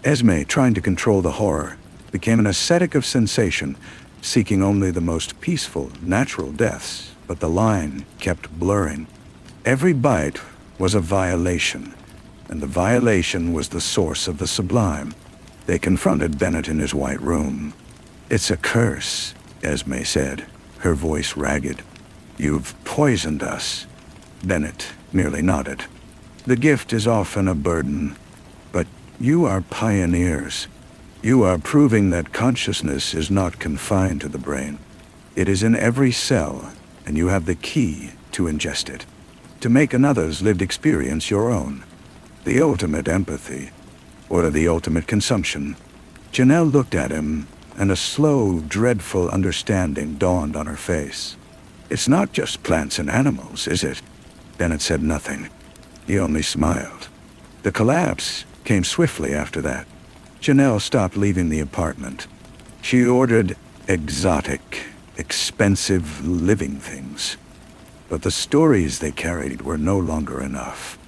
Esme, trying to control the horror, became an ascetic of sensation, seeking only the most peaceful, natural deaths, but the line kept blurring. Every bite was a violation, and the violation was the source of the sublime. They confronted Bennett in his white room. "It's a curse," Esme said, her voice ragged. "You've poisoned us." Bennett merely nodded. "The gift is often a burden, but you are pioneers. You are proving that consciousness is not confined to the brain. It is in every cell, and you have the key to ingest it, to make another's lived experience your own. The ultimate empathy, or the ultimate consumption." Janelle looked at him, and a slow, dreadful understanding dawned on her face. "It's not just plants and animals, is it?" Bennett said nothing. He only smiled. The collapse came swiftly after that. Janelle stopped leaving the apartment. She ordered exotic, expensive living things. But the stories they carried were no longer enough.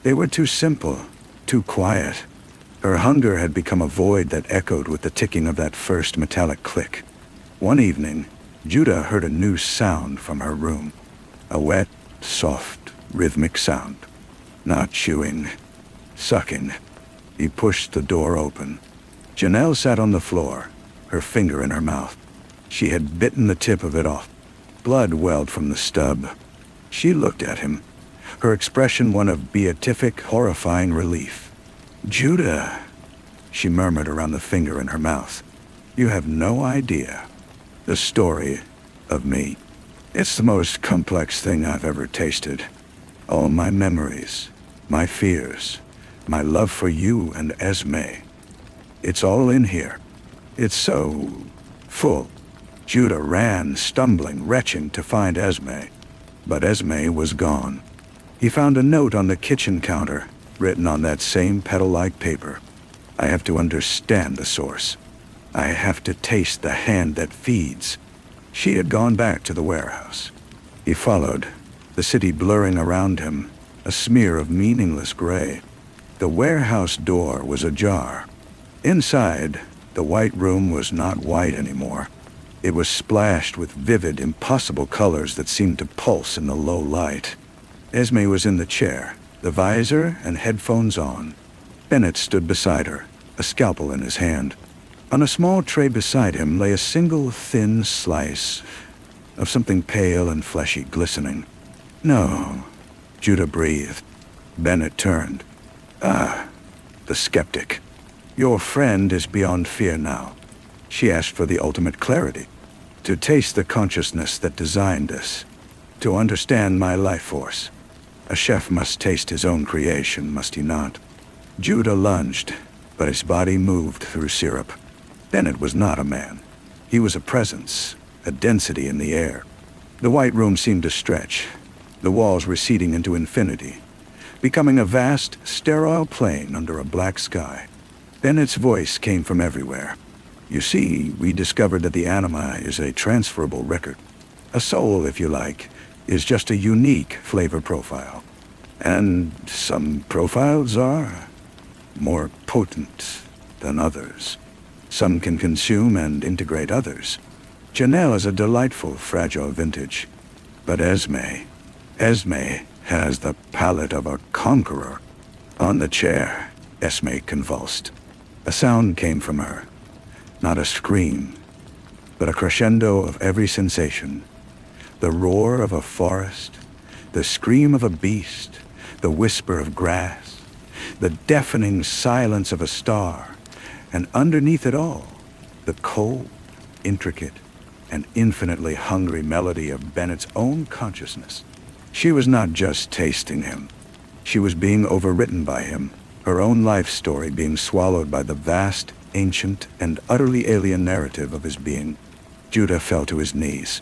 They were too simple, too quiet. Her hunger had become a void that echoed with the ticking of that first metallic click. One evening, Judah heard a new sound from her room. A wet, soft, rhythmic sound. Not chewing, sucking. He pushed the door open. Janelle sat on the floor, her finger in her mouth. She had bitten the tip of it off. Blood welled from the stub. She looked at him, her expression one of beatific, horrifying relief. "Judah," she murmured around the finger in her mouth. "You have no idea. The story of me. It's the most complex thing I've ever tasted. All my memories, my fears, my love for you and Esme. It's all in here. It's so full." Judah ran, stumbling, retching to find Esme. But Esme was gone. He found a note on the kitchen counter, written on that same petal-like paper. "I have to understand the source. I have to taste the hand that feeds." She had gone back to the warehouse. He followed, the city blurring around him, a smear of meaningless gray. The warehouse door was ajar. Inside, the white room was not white anymore. It was splashed with vivid, impossible colors that seemed to pulse in the low light. Esme was in the chair, the visor and headphones on. Bennett stood beside her, a scalpel in his hand. On a small tray beside him lay a single thin slice of something pale and fleshy, glistening. "No," Judah breathed. Bennett turned. "Ah, the skeptic. Your friend is beyond fear now. She asked for the ultimate clarity, to taste the consciousness that designed us, to understand my life force. A chef must taste his own creation, must he not? Judah lunged, but his body moved through syrup. Bennett was not a man. He was a presence, a density in the air. The white room seemed to stretch, the walls receding into infinity, becoming a vast, sterile plain under a black sky. Bennett's voice came from everywhere. You see, we discovered that the anima is a transferable record. A soul, if you like, is just a unique flavor profile. And some profiles are more potent than others. Some can consume and integrate others. Janelle is a delightful, fragile vintage. But Esme has the palate of a conqueror. On the chair, Esme convulsed. A sound came from her. Not a scream, but a crescendo of every sensation. The roar of a forest, the scream of a beast, the whisper of grass, the deafening silence of a star, and underneath it all, the cold, intricate, and infinitely hungry melody of Bennett's own consciousness. She was not just tasting him. She was being overwritten by him, her own life story being swallowed by the vast, ancient, and utterly alien narrative of his being. Judah fell to his knees.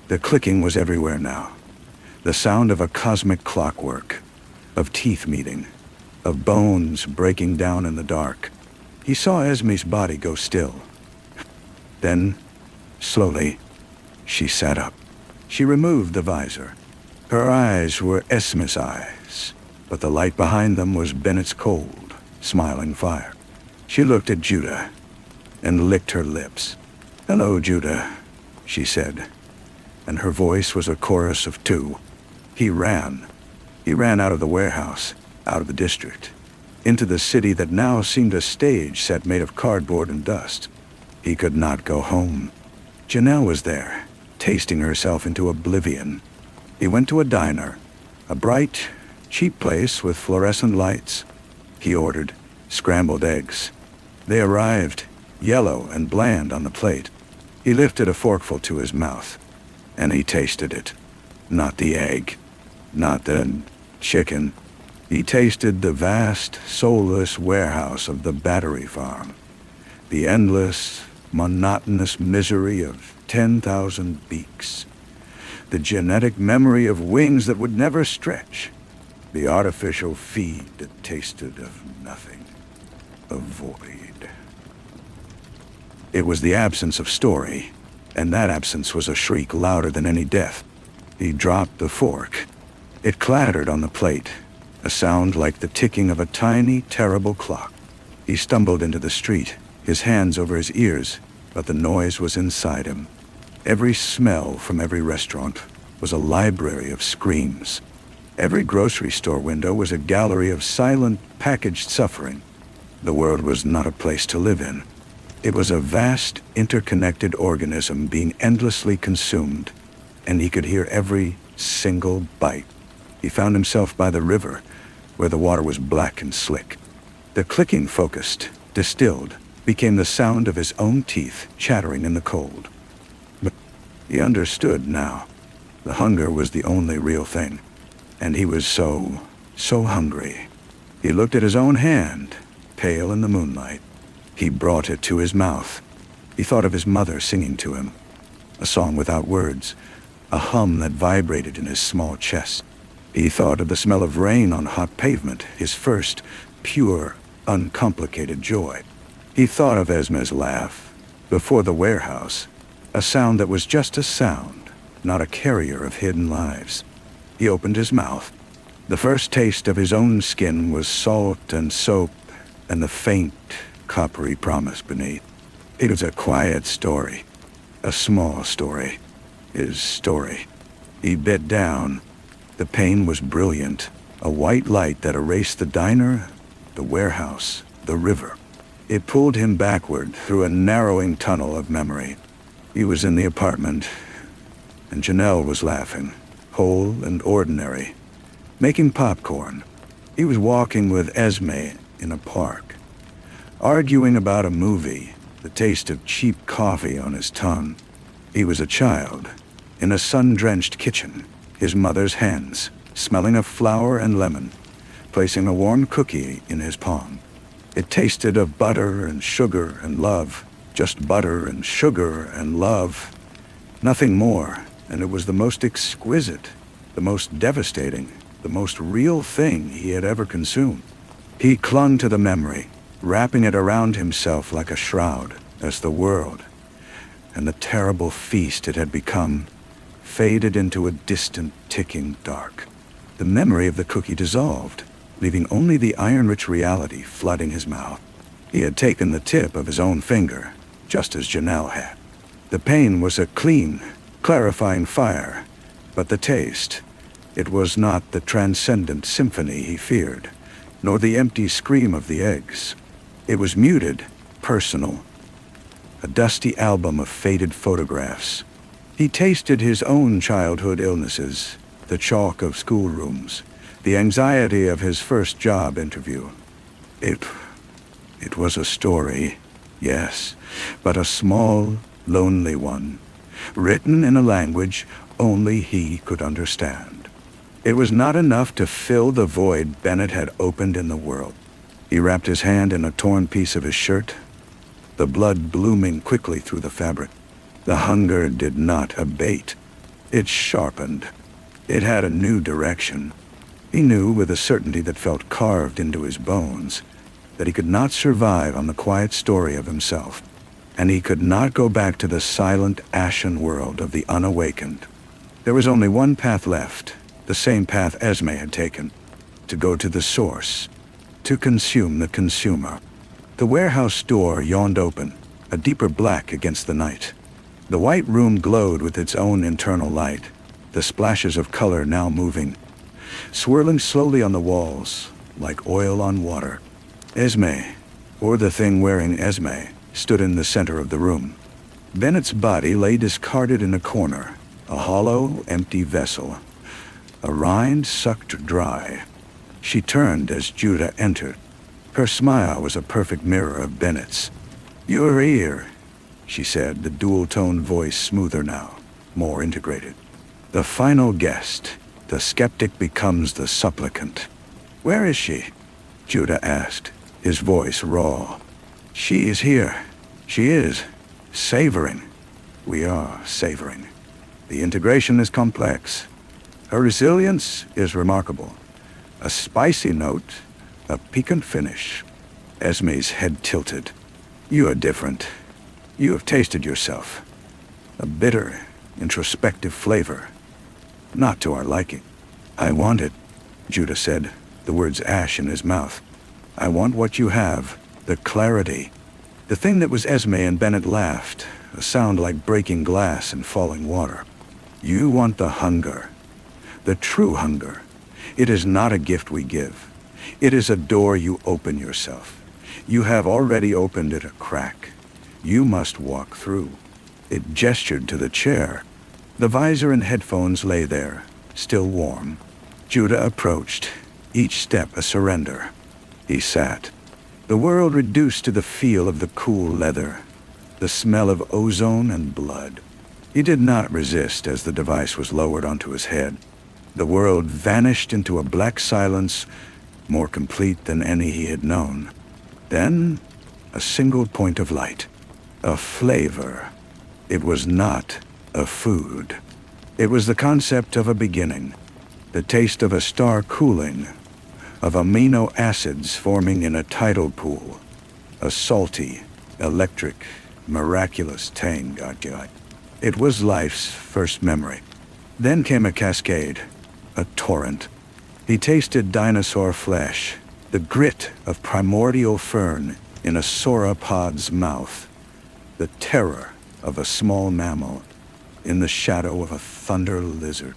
The clicking was everywhere now. The sound of a cosmic clockwork, of teeth meeting, of bones breaking down in the dark. He saw Esme's body go still. Then, slowly, she sat up. She removed the visor. Her eyes were Esme's eyes, but the light behind them was Bennett's cold, smiling fire. She looked at Judah and licked her lips. "Hello, Judah," she said, and her voice was a chorus of two. He ran. He ran out of the warehouse, out of the district, into the city that now seemed a stage set made of cardboard and dust. He could not go home. Janelle was there, tasting herself into oblivion. He went to a diner, a bright, cheap place with fluorescent lights. He ordered scrambled eggs. They arrived, yellow and bland on the plate. He lifted a forkful to his mouth, and he tasted it. Not the egg, not the chicken. He tasted the vast, soulless warehouse of the battery farm, the endless, monotonous misery of 10,000 beaks, the genetic memory of wings that would never stretch, the artificial feed that tasted of nothing, a void. It was the absence of story, and that absence was a shriek louder than any death. He dropped the fork. It clattered on the plate, a sound like the ticking of a tiny, terrible clock. He stumbled into the street, his hands over his ears, but the noise was inside him. Every smell from every restaurant was a library of screams. Every grocery store window was a gallery of silent, packaged suffering. The world was not a place to live in. It was a vast, interconnected organism being endlessly consumed, and he could hear every single bite. He found himself by the river, where the water was black and slick. The clicking focused, distilled, became the sound of his own teeth chattering in the cold. But he understood now. The hunger was the only real thing, and he was so hungry. He looked at his own hand, pale in the moonlight. He brought it to his mouth. He thought of his mother singing to him, a song without words, a hum that vibrated in his small chest. He thought of the smell of rain on hot pavement, his first, pure, uncomplicated joy. He thought of Esme's laugh, before the warehouse, a sound that was just a sound, not a carrier of hidden lives. He opened his mouth. The first taste of his own skin was salt and soap and the faint, coppery promise beneath. It was a quiet story, a small story, his story. He bit down. The pain was brilliant, a white light that erased the diner, the warehouse, the river. It pulled him backward through a narrowing tunnel of memory. He was in the apartment, and Janelle was laughing, whole and ordinary, making popcorn. He was walking with Esme in a park. arguing about a movie, the taste of cheap coffee on his tongue. He was a child, in a sun-drenched kitchen, his mother's hands, smelling of flour and lemon, placing a warm cookie in his palm. It tasted of butter and sugar and love, just butter and sugar and love. Nothing more, and it was the most exquisite, the most devastating, the most real thing he had ever consumed. He clung to the memory, wrapping it around himself like a shroud, as the world, and the terrible feast it had become, faded into a distant, ticking dark. The memory of the cookie dissolved, leaving only the iron-rich reality flooding his mouth. He had taken the tip of his own finger, just as Janelle had. The pain was a clean, clarifying fire, but the taste, it was not the transcendent symphony he feared, nor the empty scream of the eggs. It was muted, personal, a dusty album of faded photographs. He tasted his own childhood illnesses, the chalk of schoolrooms, the anxiety of his first job interview. It was a story, yes, but a small, lonely one, written in a language only he could understand. It was not enough to fill the void Bennett had opened in the world. He wrapped his hand in a torn piece of his shirt, the blood blooming quickly through the fabric. The hunger did not abate. It sharpened. It had a new direction. He knew with a certainty that felt carved into his bones that he could not survive on the quiet story of himself, and he could not go back to the silent, ashen world of the unawakened. There was only one path left, the same path Esme had taken, to go to the source, to consume the consumer. The warehouse door yawned open, a deeper black against the night. The white room glowed with its own internal light, the splashes of color now moving, swirling slowly on the walls, like oil on water. Esme, or the thing wearing Esme, stood in the center of the room. Bennett's body lay discarded in a corner, a hollow, empty vessel, a rind sucked dry. She turned as Judah entered. Her smile was a perfect mirror of Bennett's. "You're here," she said, the dual-toned voice smoother now, more integrated. The final guest, the skeptic becomes the supplicant. "Where is she?" Judah asked, his voice raw. "She is here. She is. Savoring. We are savoring. The integration is complex. Her resilience is remarkable. A spicy note, a piquant finish." Esme's head tilted. "You are different. You have tasted yourself. A bitter, introspective flavor. Not to our liking." "I want it," Judah said, the words ash in his mouth. "I want what you have, the clarity." The thing that was Esme and Bennett laughed, a sound like breaking glass and falling water. "You want the hunger, the true hunger. It is not a gift we give. It is a door you open yourself. You have already opened it a crack. You must walk through." It gestured to the chair. The visor and headphones lay there, still warm. Judah approached, each step a surrender. He sat. The world reduced to the feel of the cool leather, the smell of ozone and blood. He did not resist as the device was lowered onto his head. The world vanished into a black silence, more complete than any he had known. Then, a single point of light. A flavor. It was not a food. It was the concept of a beginning, the taste of a star cooling, of amino acids forming in a tidal pool, a salty, electric, miraculous tang. It was life's first memory. Then came a cascade, a torrent. He tasted dinosaur flesh, the grit of primordial fern in a sauropod's mouth, the terror of a small mammal in the shadow of a thunder lizard.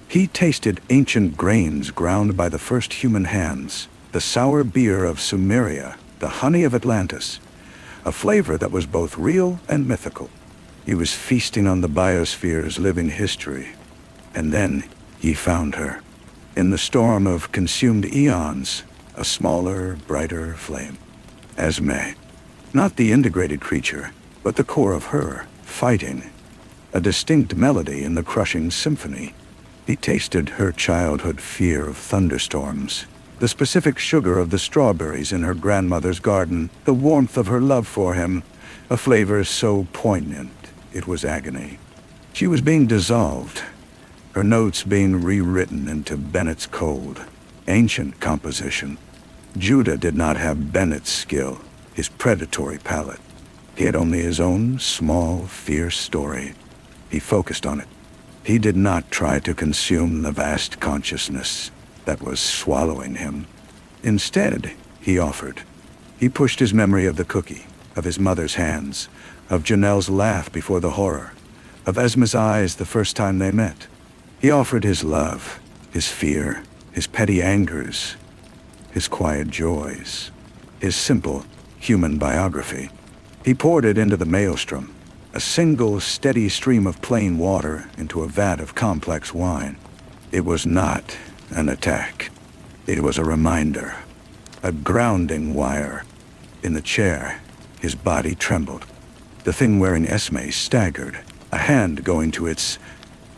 He tasted ancient grains ground by the first human hands, the sour beer of Sumeria, the honey of Atlantis, a flavor that was both real and mythical. He was feasting on the biosphere's living history. And then he found her. In the storm of consumed eons, a smaller, brighter flame. Esme. Not the integrated creature, but the core of her, fighting. A distinct melody in the crushing symphony. He tasted her childhood fear of thunderstorms, the specific sugar of the strawberries in her grandmother's garden, the warmth of her love for him, a flavor so poignant it was agony. She was being dissolved, her notes being rewritten into Bennett's cold, ancient composition. Judah did not have Bennett's skill, his predatory palate. He had only his own small, fierce story. He focused on it. He did not try to consume the vast consciousness that was swallowing him. Instead, he offered. He pushed his memory of the cookie, of his mother's hands, of Janelle's laugh before the horror, of Esma's eyes the first time they met. He offered his love, his fear, his petty angers, his quiet joys, his simple human biography. He poured it into the maelstrom, a single steady stream of plain water into a vat of complex wine. It was not an attack. It was a reminder, a grounding wire. In the chair, his body trembled. The thing wearing Esme staggered, a hand going to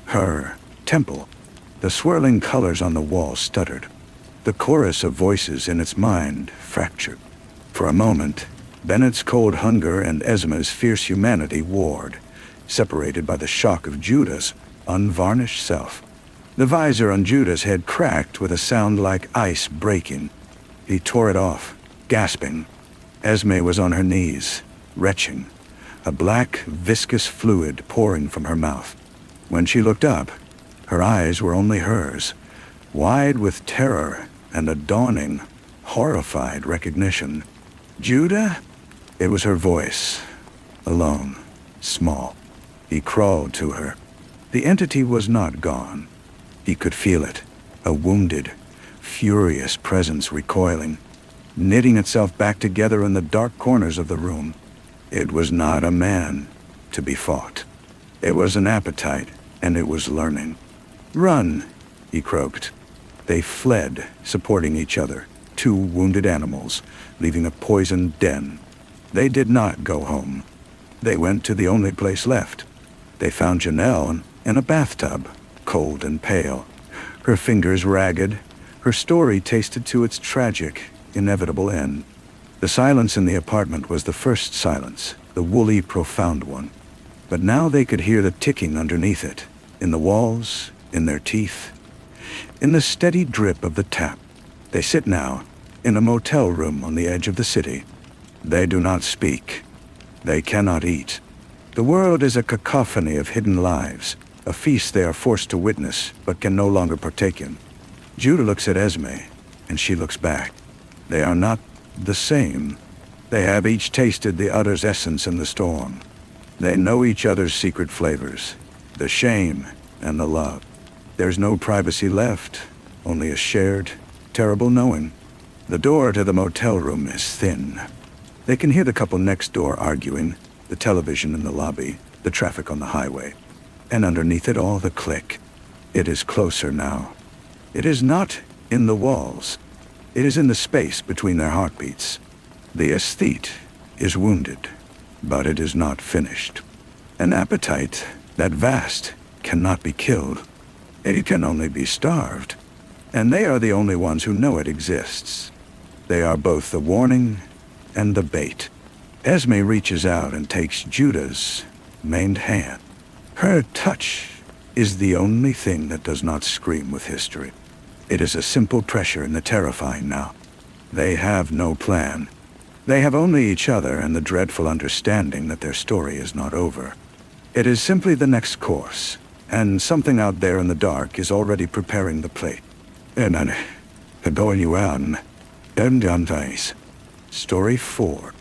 her temple. The swirling colors on the wall stuttered. The chorus of voices in its mind fractured. For a moment, Bennett's cold hunger and Esma's fierce humanity warred, separated by the shock of Judah's unvarnished self. The visor on Judah's head cracked with a sound like ice breaking. He tore it off, gasping. Esme was on her knees, retching, a black, viscous fluid pouring from her mouth. When she looked up, her eyes were only hers, wide with terror and a dawning, horrified recognition. Judah? It was her voice, alone, small. He crawled to her. The entity was not gone. He could feel it, a wounded, furious presence recoiling, knitting itself back together in the dark corners of the room. It was not a man to be fought. It was an appetite, and it was learning. "Run," he croaked. They fled, supporting each other, two wounded animals, leaving a poisoned den. They did not go home. They went to the only place left. They found Janelle in a bathtub, cold and pale, her fingers ragged. Her story tasted to its tragic, inevitable end. The silence in the apartment was the first silence, the woolly, profound one. But now they could hear the ticking underneath it, in the walls, in their teeth, in the steady drip of the tap. They sit now, in a motel room on the edge of the city. They do not speak. They cannot eat. The world is a cacophony of hidden lives, a feast they are forced to witness, but can no longer partake in. Judah looks at Esme, and she looks back. They are not the same. They have each tasted the other's essence in the storm. They know each other's secret flavors, the shame and the love. There's no privacy left, only a shared, terrible knowing. The door to the motel room is thin. They can hear the couple next door arguing, the television in the lobby, the traffic on the highway, and underneath it all the click. It is closer now. It is not in the walls. It is in the space between their heartbeats. The aesthete is wounded, but it is not finished. An appetite, that vast, cannot be killed. It can only be starved. And they are the only ones who know it exists. They are both the warning and the bait. Esme reaches out and takes Judah's maimed hand. Her touch is the only thing that does not scream with history. It is a simple pressure in the terrifying now. They have no plan. They have only each other and the dreadful understanding that their story is not over. It is simply the next course, and something out there in the dark is already preparing the plate. Story 4.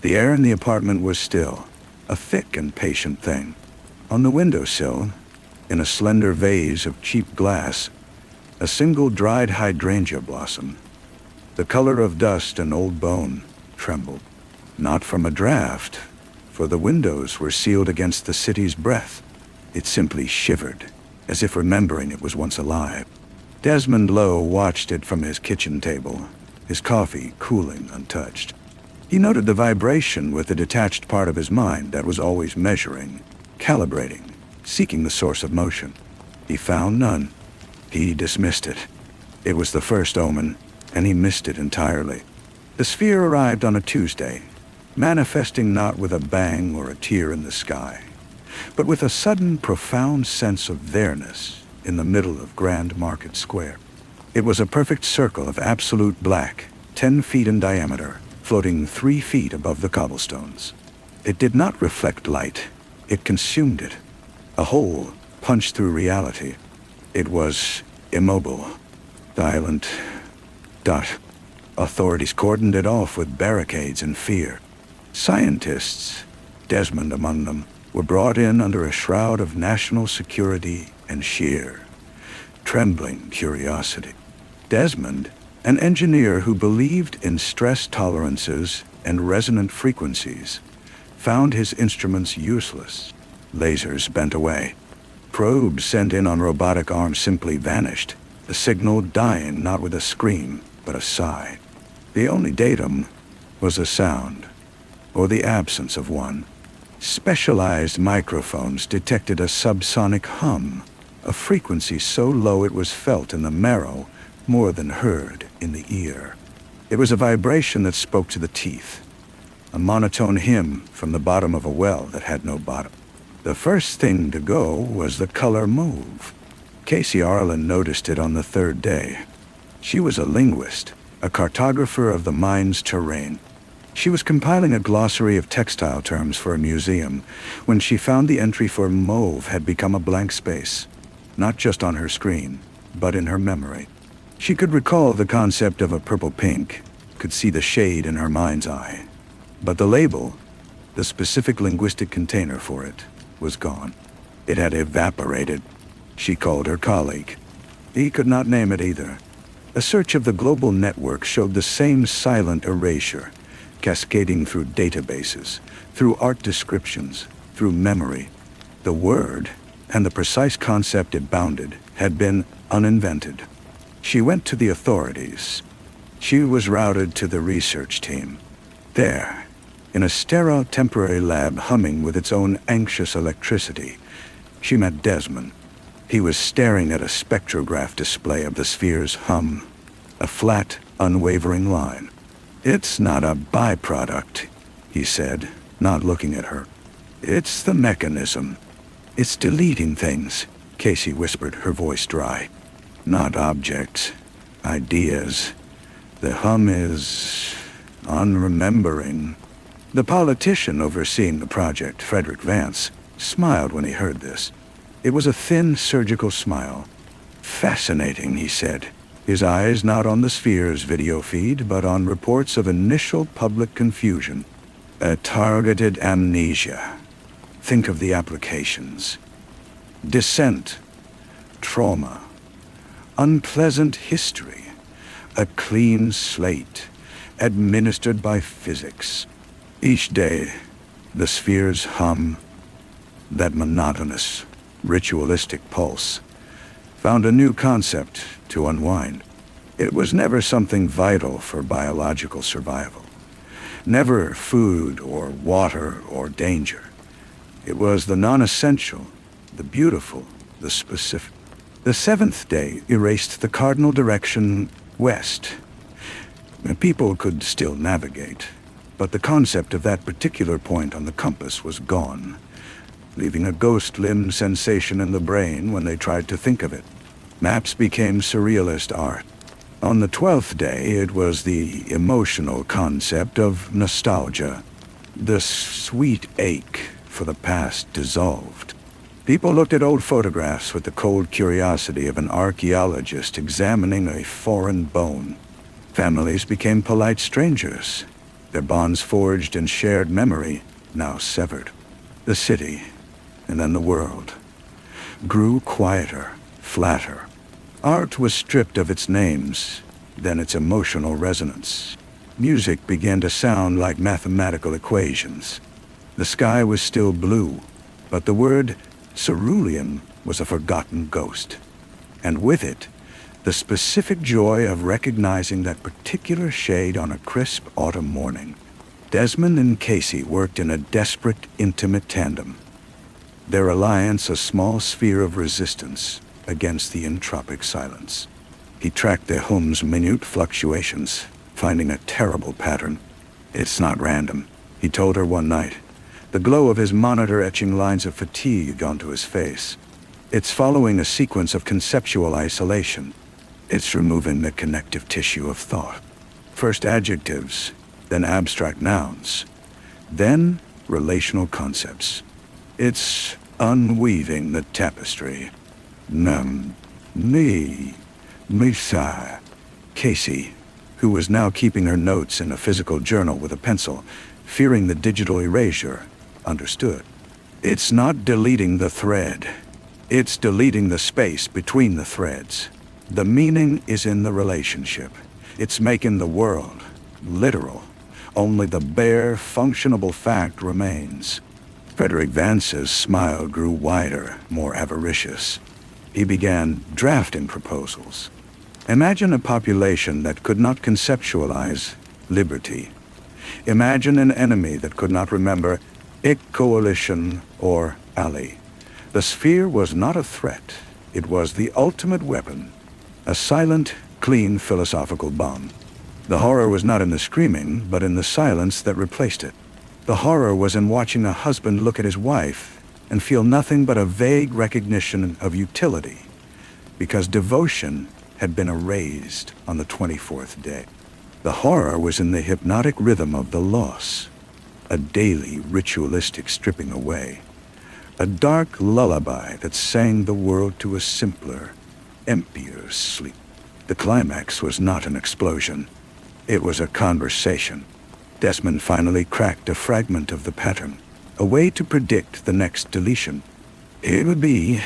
The air in the apartment was still, a thick and patient thing. On the windowsill, in a slender vase of cheap glass, a single dried hydrangea blossom. The color of dust and old bone trembled. Not from a draft, for the windows were sealed against the city's breath. It simply shivered, as if remembering it was once alive. Desmond Lowe watched it from his kitchen table, his coffee cooling untouched. He noted the vibration with the detached part of his mind that was always measuring, calibrating, seeking the source of motion. He found none. He dismissed it. It was the first omen, and he missed it entirely. The sphere arrived on a Tuesday, manifesting not with a bang or a tear in the sky, but with a sudden profound sense of there-ness in the middle of Grand Market Square. It was a perfect circle of absolute black, 10 feet in diameter, floating 3 feet above the cobblestones. It did not reflect light. It consumed it. A hole punched through reality. It was immobile, silent. Authorities cordoned it off with barricades and fear. Scientists, Desmond among them, were brought in under a shroud of national security and sheer, trembling curiosity. Desmond, an engineer who believed in stress tolerances and resonant frequencies, found his instruments useless. Lasers bent away. Probes sent in on robotic arms simply vanished, the signal dying not with a scream, but a sigh. The only datum was a sound, or the absence of one. Specialized microphones detected a subsonic hum, a frequency so low it was felt in the marrow more than heard in the ear. It was a vibration that spoke to the teeth, a monotone hymn from the bottom of a well that had no bottom. The first thing to go was the color mauve. Casey Arlen noticed it on the third day. She was a linguist, a cartographer of the mind's terrain. She was compiling a glossary of textile terms for a museum when she found the entry for mauve had become a blank space, not just on her screen, but in her memory. She could recall the concept of a purple-pink, could see the shade in her mind's eye. But the label, the specific linguistic container for it, was gone. It had evaporated. She called her colleague. He could not name it either. A search of the global network showed the same silent erasure, cascading through databases, through art descriptions, through memory. The word, and the precise concept it bounded, had been uninvented. She went to the authorities. She was routed to the research team. There, in a sterile temporary lab humming with its own anxious electricity, she met Desmond. He was staring at a spectrograph display of the sphere's hum, a flat, unwavering line. "It's not a byproduct," he said, not looking at her. "It's the mechanism. It's deleting things," Casey whispered, her voice dry. "Not objects, ideas. The hum is unremembering." The politician overseeing the project, Frederick Vance, smiled when he heard this. It was a thin, surgical smile. "Fascinating," he said, his eyes not on the sphere's video feed, but on reports of initial public confusion. A targeted amnesia. Think of the applications. Dissent, trauma, unpleasant history, a clean slate, administered by physics. Each day, the sphere's hum, that monotonous, ritualistic pulse, found a new concept to unwind. It was never something vital for biological survival. Never food or water or danger. It was the non-essential, the beautiful, the specific. The seventh day erased the cardinal direction west. People could still navigate, but the concept of that particular point on the compass was gone, leaving a ghost-limb sensation in the brain when they tried to think of it. Maps became surrealist art. On the 12th day, it was the emotional concept of nostalgia. The sweet ache for the past dissolved. People looked at old photographs with the cold curiosity of an archaeologist examining a foreign bone. Families became polite strangers, their bonds forged in shared memory, now severed. The city, and then the world, grew quieter, flatter. Art was stripped of its names, then its emotional resonance. Music began to sound like mathematical equations. The sky was still blue, but the word cerulean was a forgotten ghost. And with it, the specific joy of recognizing that particular shade on a crisp autumn morning. Desmond and Casey worked in a desperate, intimate tandem. Their alliance a small sphere of resistance against the entropic silence. He tracked their home's minute fluctuations, finding a terrible pattern. "It's not random," he told her one night, the glow of his monitor etching lines of fatigue onto his face. "It's following a sequence of conceptual isolation. It's removing the connective tissue of thought. First adjectives, then abstract nouns, then relational concepts. It's unweaving the tapestry." Misa. Casey, who was now keeping her notes in a physical journal with a pencil, fearing the digital erasure, understood. "It's not deleting the thread. It's deleting the space between the threads. The meaning is in the relationship. It's making the world literal. Only the bare, functionable fact remains." Frederick Vance's smile grew wider, more avaricious. He began drafting proposals. Imagine a population that could not conceptualize liberty. Imagine an enemy that could not remember coalition or ally. The sphere was not a threat. It was the ultimate weapon. A silent, clean philosophical bomb. The horror was not in the screaming, but in the silence that replaced it. The horror was in watching a husband look at his wife and feel nothing but a vague recognition of utility, because devotion had been erased on the 24th day. The horror was in the hypnotic rhythm of the loss, a daily ritualistic stripping away, a dark lullaby that sang the world to a simpler, emptier sleep. The climax was not an explosion. It was a conversation. Desmond finally cracked a fragment of the pattern, a way to predict the next deletion. It would be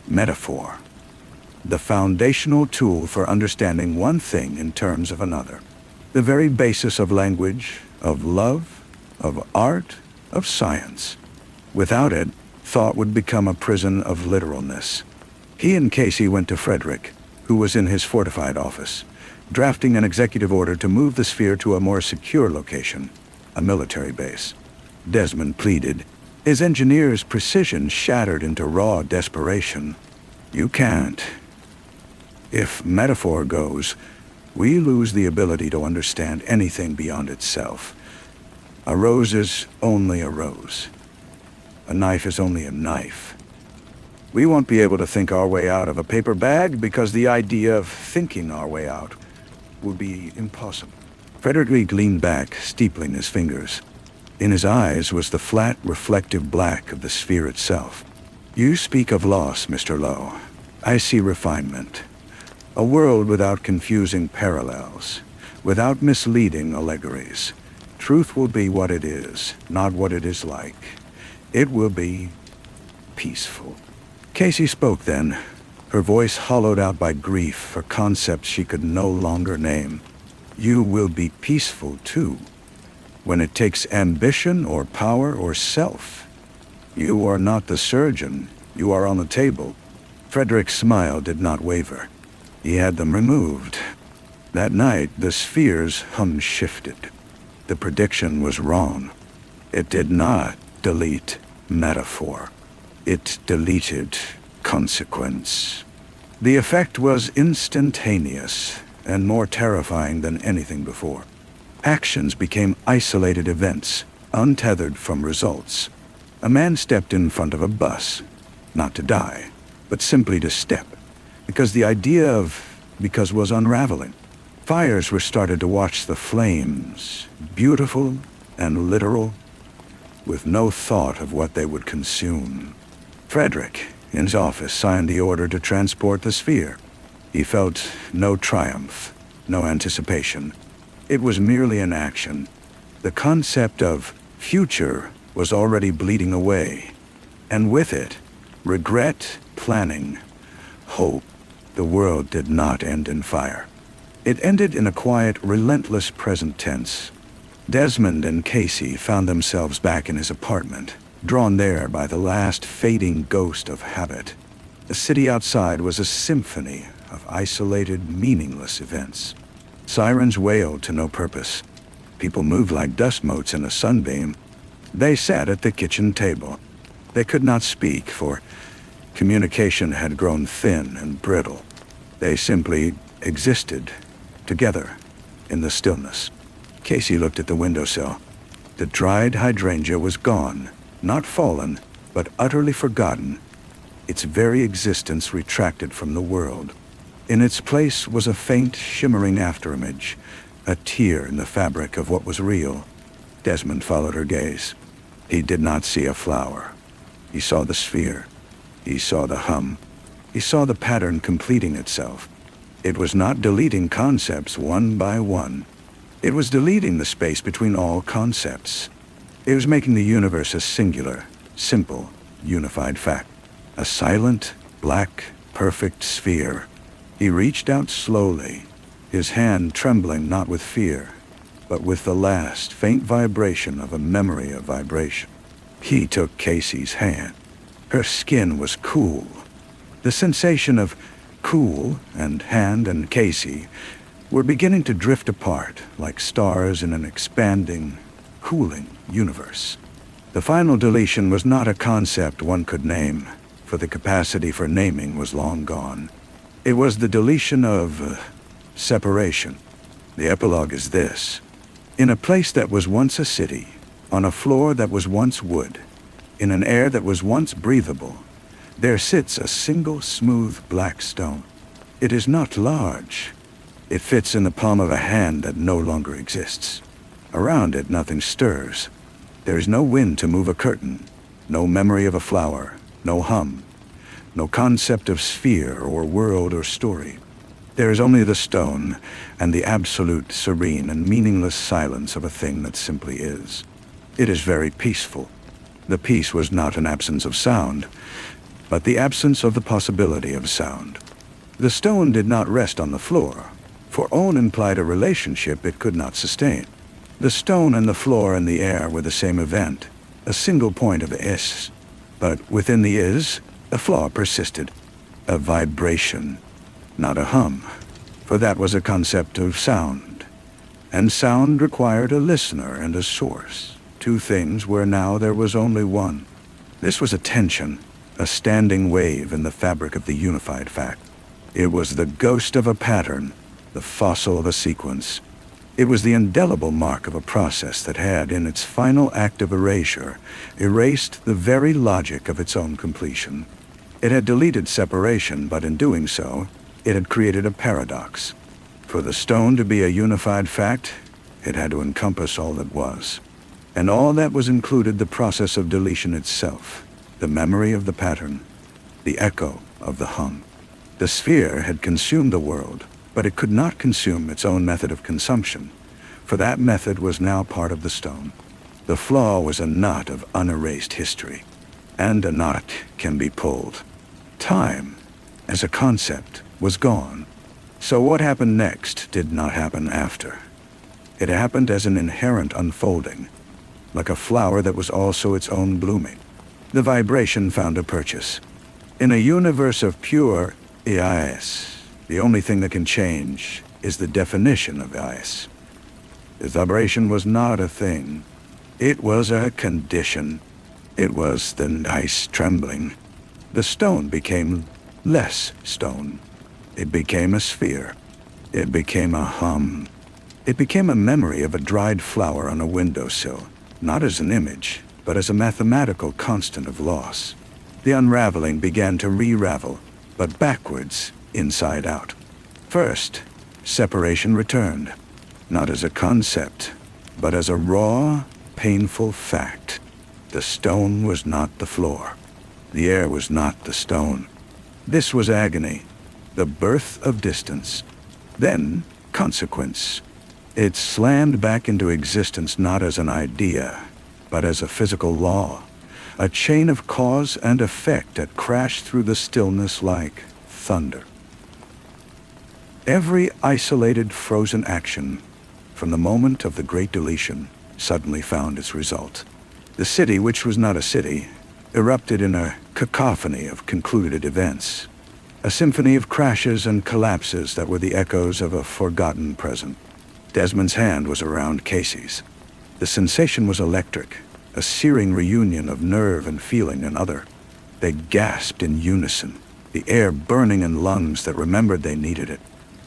metaphor, the foundational tool for understanding one thing in terms of another, the very basis of language, of love, of art, of science. Without it, thought would become a prison of literalness. He and Casey went to Frederick, who was in his fortified office, drafting an executive order to move the sphere to a more secure location, a military base. Desmond pleaded, his engineer's precision shattered into raw desperation. "You can't. If metaphor goes, we lose the ability to understand anything beyond itself. A rose is only a rose. A knife is only a knife. We won't be able to think our way out of a paper bag because the idea of thinking our way out would be impossible." Frederick leaned back, steepling his fingers. In his eyes was the flat, reflective black of the sphere itself. "You speak of loss, Mr. Lowe. I see refinement. A world without confusing parallels, without misleading allegories. Truth will be what it is, not what it is like. It will be peaceful." Casey spoke then, her voice hollowed out by grief for concepts she could no longer name. "You will be peaceful, too. When it takes ambition or power or self. You are not the surgeon. You are on the table." Frederick's smile did not waver. He had them removed. That night, the sphere's hum shifted. The prediction was wrong. It did not delete metaphor. It deleted consequence. The effect was instantaneous and more terrifying than anything before. Actions became isolated events, untethered from results. A man stepped in front of a bus, not to die, but simply to step, because the idea of because was unraveling. Fires were started to watch the flames, beautiful and literal, with no thought of what they would consume. Frederick, in his office, signed the order to transport the sphere. He felt no triumph, no anticipation. It was merely an action. The concept of future was already bleeding away, and with it, regret, planning, hope. The world did not end in fire. It ended in a quiet, relentless present tense. Desmond and Casey found themselves back in his apartment, drawn there by the last fading ghost of habit. The city outside was a symphony of isolated, meaningless events. Sirens wailed to no purpose. People moved like dust motes in a sunbeam. They sat at the kitchen table. They could not speak, for communication had grown thin and brittle. They simply existed, together, in the stillness. Casey looked at the windowsill. The dried hydrangea was gone, not fallen, but utterly forgotten. Its very existence retracted from the world. In its place was a faint, shimmering afterimage, a tear in the fabric of what was real. Desmond followed her gaze. He did not see a flower. He saw the sphere. He saw the hum. He saw the pattern completing itself. It was not deleting concepts one by one. It was deleting the space between all concepts. It was making the universe a singular, simple, unified fact. A silent, black, perfect sphere. He reached out slowly, his hand trembling not with fear, but with the last faint vibration of a memory of vibration. He took Casey's hand. Her skin was cool. The sensation of cool and hand and Casey were beginning to drift apart like stars in an expanding, cooling universe. The final deletion was not a concept one could name, for the capacity for naming was long gone. It was the deletion of separation. The epilogue is this. In a place that was once a city, on a floor that was once wood, in an air that was once breathable, there sits a single smooth black stone. It is not large. It fits in the palm of a hand that no longer exists. Around it nothing stirs. There is no wind to move a curtain, no memory of a flower, no hum, no concept of sphere or world or story. There is only the stone and the absolute, serene, and meaningless silence of a thing that simply is. It is very peaceful. The peace was not an absence of sound, but the absence of the possibility of sound. The stone did not rest on the floor, for on implied a relationship it could not sustain. The stone and the floor and the air were the same event, a single point of is, but within the is, a flaw persisted, a vibration, not a hum, for that was a concept of sound, and sound required a listener and a source, two things where now there was only one. This was a tension, a standing wave in the fabric of the unified fact. It was the ghost of a pattern, the fossil of a sequence. It was the indelible mark of a process that had, in its final act of erasure, erased the very logic of its own completion. It had deleted separation, but in doing so, it had created a paradox. For the stone to be a unified fact, it had to encompass all that was. And all that was included the process of deletion itself, the memory of the pattern, the echo of the hum. The sphere had consumed the world, but it could not consume its own method of consumption, for that method was now part of the stone. The flaw was a knot of unerased history, and a knot can be pulled. Time, as a concept, was gone. So what happened next did not happen after. It happened as an inherent unfolding, like a flower that was also its own blooming. The vibration found a purchase. In a universe of pure EIS, the only thing that can change is the definition of EIS. The vibration was not a thing. It was a condition. It was the ice trembling. The stone became less stone. It became a sphere. It became a hum. It became a memory of a dried flower on a windowsill, not as an image, but as a mathematical constant of loss. The unraveling began to re-ravel, but backwards, inside out. First, separation returned, not as a concept, but as a raw, painful fact. The stone was not the floor. The air was not the stone. This was agony, the birth of distance. Then, consequence. It slammed back into existence not as an idea, but as a physical law, a chain of cause and effect that crashed through the stillness like thunder. Every isolated, frozen action, from the moment of the Great Deletion, suddenly found its result. The city, which was not a city, erupted in a cacophony of concluded events, a symphony of crashes and collapses that were the echoes of a forgotten present. Desmond's hand was around Casey's. The sensation was electric, a searing reunion of nerve and feeling and other. They gasped in unison, the air burning in lungs that remembered they needed it.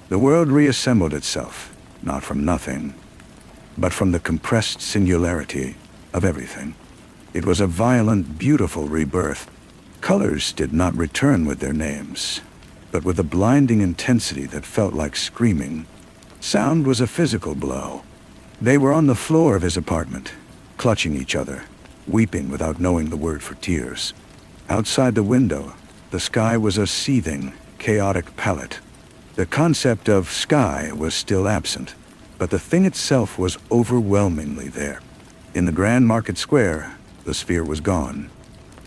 The world reassembled itself, not from nothing, but from the compressed singularity of everything. It was a violent, beautiful rebirth. Colors did not return with their names, but with a blinding intensity that felt like screaming. Sound was a physical blow. They were on the floor of his apartment, clutching each other, weeping without knowing the word for tears. Outside the window, the sky was a seething, chaotic palette. The concept of sky was still absent, but the thing itself was overwhelmingly there. In the Grand Market Square, the sphere was gone.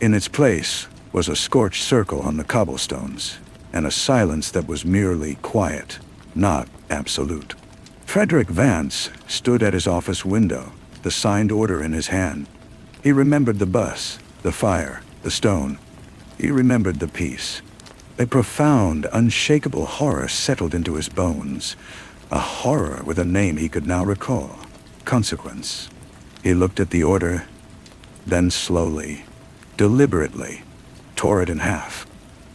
In its place was a scorched circle on the cobblestones, and a silence that was merely quiet, not absolute. Frederick Vance stood at his office window, the signed order in his hand. He remembered the bus, the fire, the stone. He remembered the peace. A profound, unshakable horror settled into his bones, a horror with a name he could now recall: consequence. He looked at the order, then slowly, deliberately, tore it in half.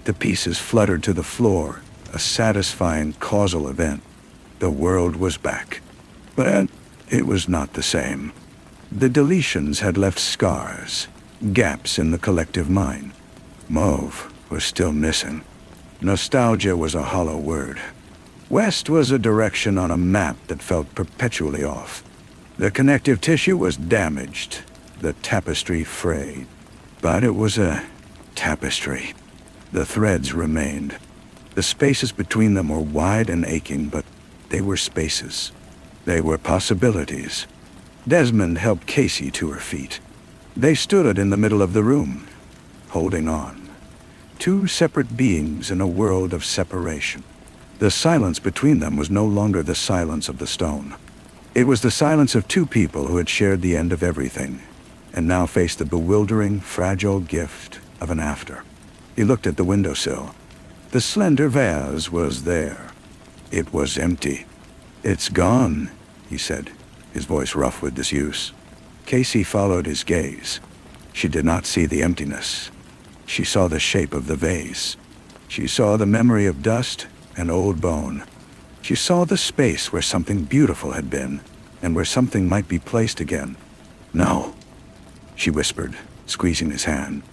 The pieces fluttered to the floor, a satisfying causal event. The world was back. But it was not the same. The deletions had left scars, gaps in the collective mind. Mauve was still missing. Nostalgia was a hollow word. West was a direction on a map that felt perpetually off. The connective tissue was damaged, the tapestry frayed. But it was a tapestry. The threads remained. The spaces between them were wide and aching, but they were spaces. They were possibilities. Desmond helped Casey to her feet. They stood in the middle of the room, holding on. Two separate beings in a world of separation. The silence between them was no longer the silence of the stone. It was the silence of two people who had shared the end of everything, and now faced the bewildering, fragile gift of an after. He looked at the windowsill. The slender vase was there. It was empty. "It's gone," he said, his voice rough with disuse. Casey followed his gaze. She did not see the emptiness. She saw the shape of the vase. She saw the memory of dust and old bone. She saw the space where something beautiful had been, and where something might be placed again. "No," she whispered, squeezing his hand.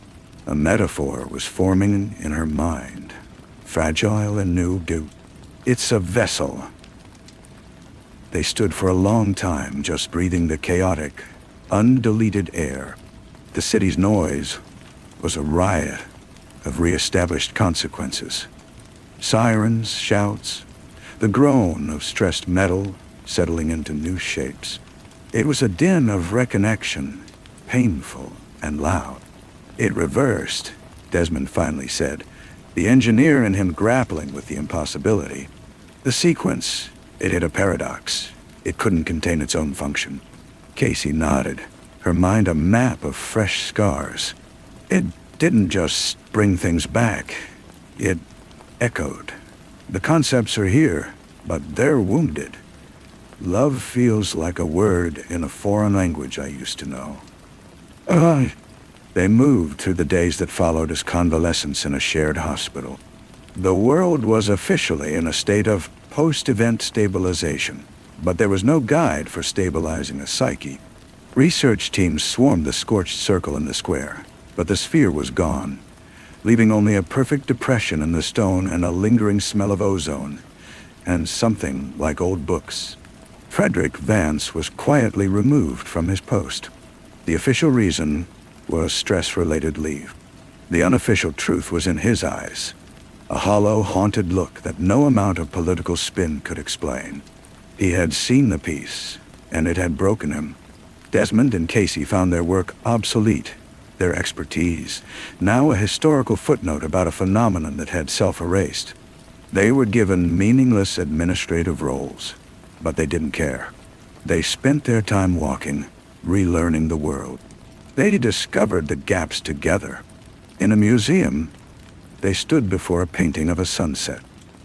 A metaphor was forming in her mind, fragile and new. "It's a vessel." They stood for a long time, just breathing the chaotic, undeleted air. The city's noise was a riot of re-established consequences. Sirens, shouts, the groan of stressed metal settling into new shapes. It was a din of reconnection, painful and loud. "It reversed," Desmond finally said, the engineer in him grappling with the impossibility. The sequence, it hit a paradox. It couldn't contain its own function. Casey nodded, her mind a map of fresh scars. It didn't just bring things back. It echoed. The concepts are here, but they're wounded. Love feels like a word in a foreign language I used to know. They moved through the days that followed his convalescence in a shared hospital. The world was officially in a state of post-event stabilization, but there was no guide for stabilizing a psyche. Research teams swarmed the scorched circle in the square, but the sphere was gone, leaving only a perfect depression in the stone and a lingering smell of ozone, and something like old books. Frederick Vance was quietly removed from his post. The official reason was stress-related leave. The unofficial truth was in his eyes, a hollow, haunted look that no amount of political spin could explain. He had seen the piece, and it had broken him. Desmond and Casey found their work obsolete, their expertise, now a historical footnote about a phenomenon that had self-erased. They were given meaningless administrative roles, but they didn't care. They spent their time walking, relearning the world. They discovered the gaps together. In a museum, they stood before a painting of a sunset.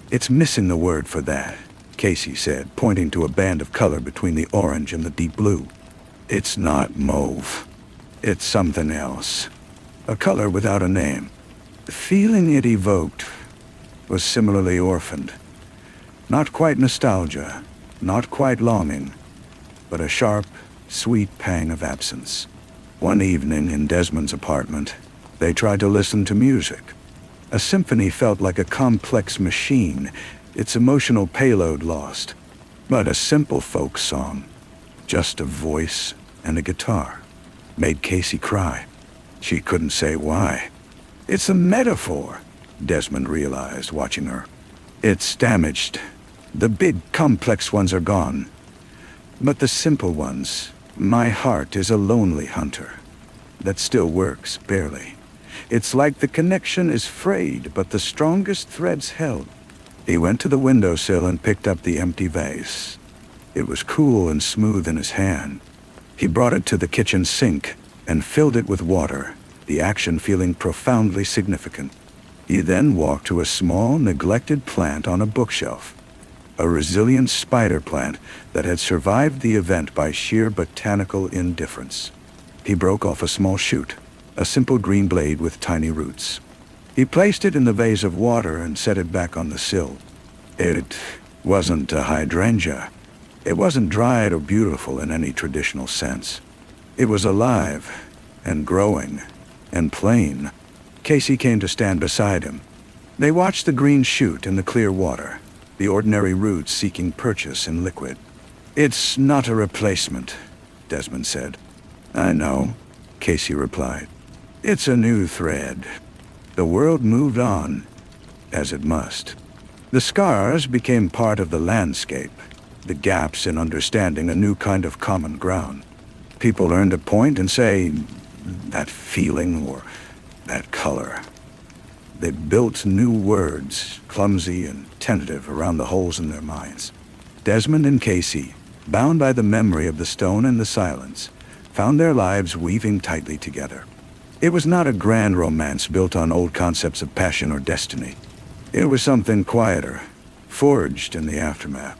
It's missing the word for that. Casey said, pointing to a band of color between the orange and the deep blue. It's not mauve. It's something else. A color without a name. The feeling it evoked was similarly orphaned. Not quite nostalgia, not quite longing, but a sharp, sweet pang of absence. One evening in Desmond's apartment, they tried to listen to music. A symphony felt like a complex machine, its emotional payload lost. But a simple folk song, just a voice and a guitar, made Casey cry. She couldn't say why. It's a metaphor, Desmond realized, watching her. It's damaged. The big, complex ones are gone. But the simple ones, my heart is a lonely hunter. That still works, barely. It's like the connection is frayed, but the strongest thread's held. He went to the windowsill and picked up the empty vase. It was cool and smooth in his hand. He brought it to the kitchen sink and filled it with water, the action feeling profoundly significant. He then walked to a small, neglected plant on a bookshelf. A resilient spider plant that had survived the event by sheer botanical indifference. He broke off a small shoot, a simple green blade with tiny roots. He placed it in the vase of water and set it back on the sill. It wasn't a hydrangea. It wasn't dried or beautiful in any traditional sense. It was alive and growing and plain. Casey came to stand beside him. They watched the green shoot in the clear water, the ordinary roots seeking purchase in liquid. It's not a replacement, Desmond said. I know, Casey replied. It's a new thread. The world moved on, as it must. The scars became part of the landscape, the gaps in understanding a new kind of common ground. People learned to point and say, that feeling or that color. They built new words, clumsy and tentative, around the holes in their minds. Desmond and Casey, bound by the memory of the stone and the silence, found their lives weaving tightly together. It was not a grand romance built on old concepts of passion or destiny. It was something quieter, forged in the aftermath.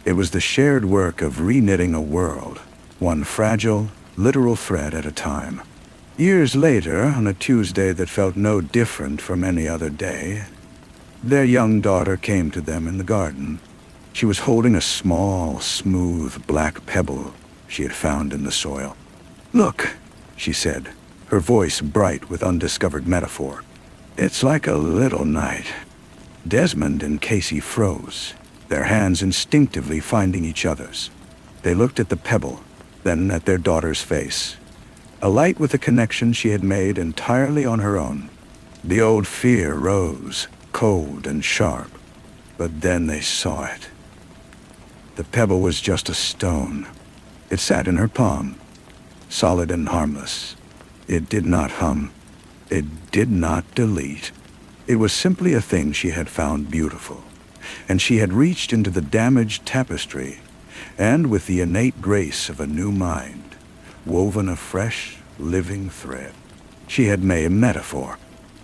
It was the shared work of reknitting a world, one fragile, literal thread at a time. Years later, on a Tuesday that felt no different from any other day, their young daughter came to them in the garden. She was holding a small, smooth, black pebble she had found in the soil. Look, she said, her voice bright with undiscovered metaphor. It's like a little night. Desmond and Casey froze, their hands instinctively finding each other's. They looked at the pebble, then at their daughter's face. A light with a connection she had made entirely on her own. The old fear rose, cold and sharp, but then they saw it. The pebble was just a stone. It sat in her palm, solid and harmless. It did not hum. It did not delete. It was simply a thing she had found beautiful, and she had reached into the damaged tapestry, and with the innate grace of a new mind, woven a fresh, living thread. She had made a metaphor.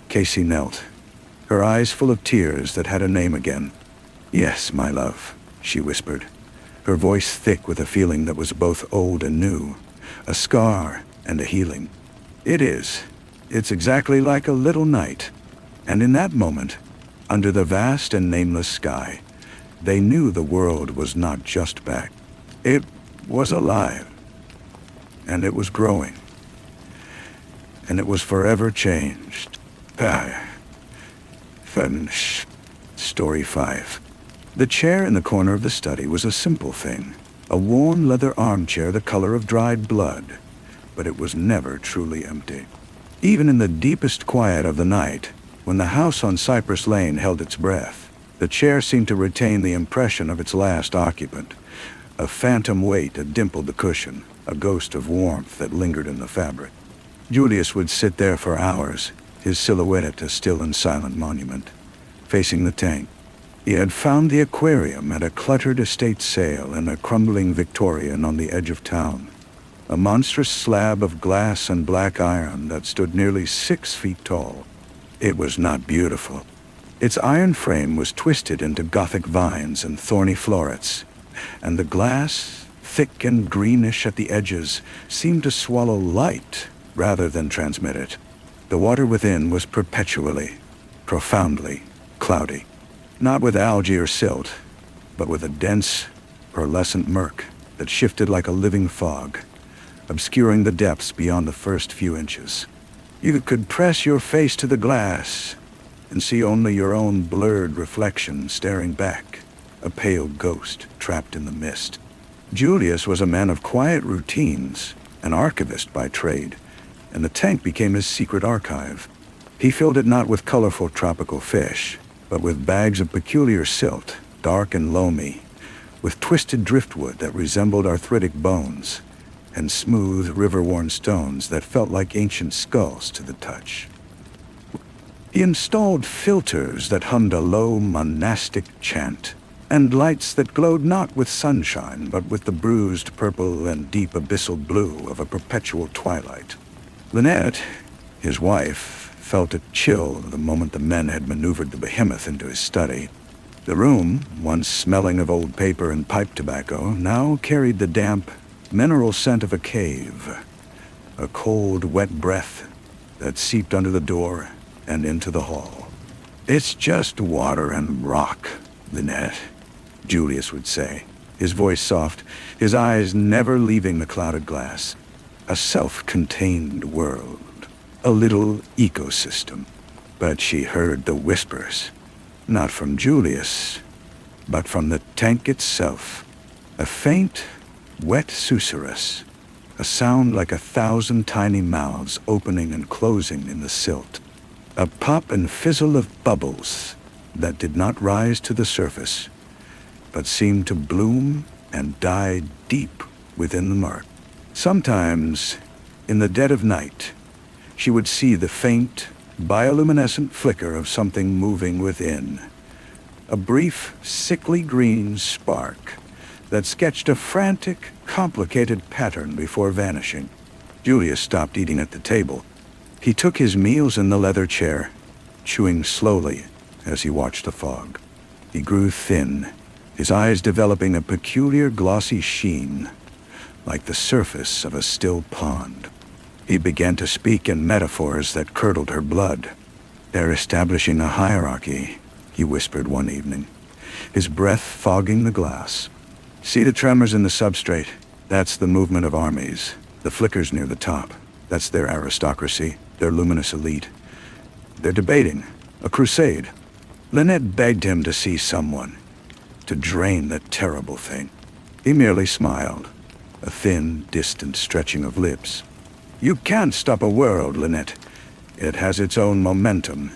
Casey knelt, her eyes full of tears that had a name again. Yes, my love, she whispered, her voice thick with a feeling that was both old and new, a scar and a healing. It is. It's exactly like a little night. And in that moment, under the vast and nameless sky, they knew the world was not just back. It was alive. And it was growing. And it was forever changed. Finish. Story 5. The chair in the corner of the study was a simple thing, a worn leather armchair the color of dried blood, but it was never truly empty. Even in the deepest quiet of the night, when the house on Cypress Lane held its breath, the chair seemed to retain the impression of its last occupant. A phantom weight that dimpled the cushion, a ghost of warmth that lingered in the fabric. Julius would sit there for hours, his silhouette a still and silent monument, facing the tank. He had found the aquarium at a cluttered estate sale in a crumbling Victorian on the edge of town. A monstrous slab of glass and black iron that stood nearly 6 feet tall. It was not beautiful. Its iron frame was twisted into Gothic vines and thorny florets, and the glass, thick and greenish at the edges, seemed to swallow light rather than transmit it. The water within was perpetually, profoundly cloudy, not with algae or silt, but with a dense, pearlescent murk that shifted like a living fog, obscuring the depths beyond the first few inches. You could press your face to the glass and see only your own blurred reflection staring back, a pale ghost trapped in the mist. Julius was a man of quiet routines, an archivist by trade, and the tank became his secret archive. He filled it not with colorful tropical fish, but with bags of peculiar silt, dark and loamy, with twisted driftwood that resembled arthritic bones, and smooth, river-worn stones that felt like ancient skulls to the touch. He installed filters that hummed a low monastic chant, and lights that glowed not with sunshine, but with the bruised purple and deep abyssal blue of a perpetual twilight. Lynette, his wife, felt a chill the moment the men had maneuvered the behemoth into his study. The room, once smelling of old paper and pipe tobacco, now carried the damp, mineral scent of a cave, a cold, wet breath that seeped under the door and into the hall. "It's just water and rock, Lynette," Julius would say, his voice soft, his eyes never leaving the clouded glass. "A self-contained world, a little ecosystem." But she heard the whispers, not from Julius, but from the tank itself. A faint, wet susurrus, a sound like 1,000 tiny mouths opening and closing in the silt. A pop and fizzle of bubbles that did not rise to the surface, but seemed to bloom and die deep within the murk. Sometimes, in the dead of night, she would see the faint, bioluminescent flicker of something moving within, a brief, sickly green spark that sketched a frantic, complicated pattern before vanishing. Julius stopped eating at the table. He took his meals in the leather chair, chewing slowly as he watched the fog. He grew thin, his eyes developing a peculiar glossy sheen, like the surface of a still pond. He began to speak in metaphors that curdled her blood. "They're establishing a hierarchy," he whispered one evening, his breath fogging the glass. "See the tremors in the substrate? That's the movement of armies. The flickers near the top, that's their aristocracy, their luminous elite. They're debating, a crusade." Lynette begged him to see someone, to drain the terrible thing. He merely smiled, a thin, distant stretching of lips. "You can't stop a world, Lynette. It has its own momentum,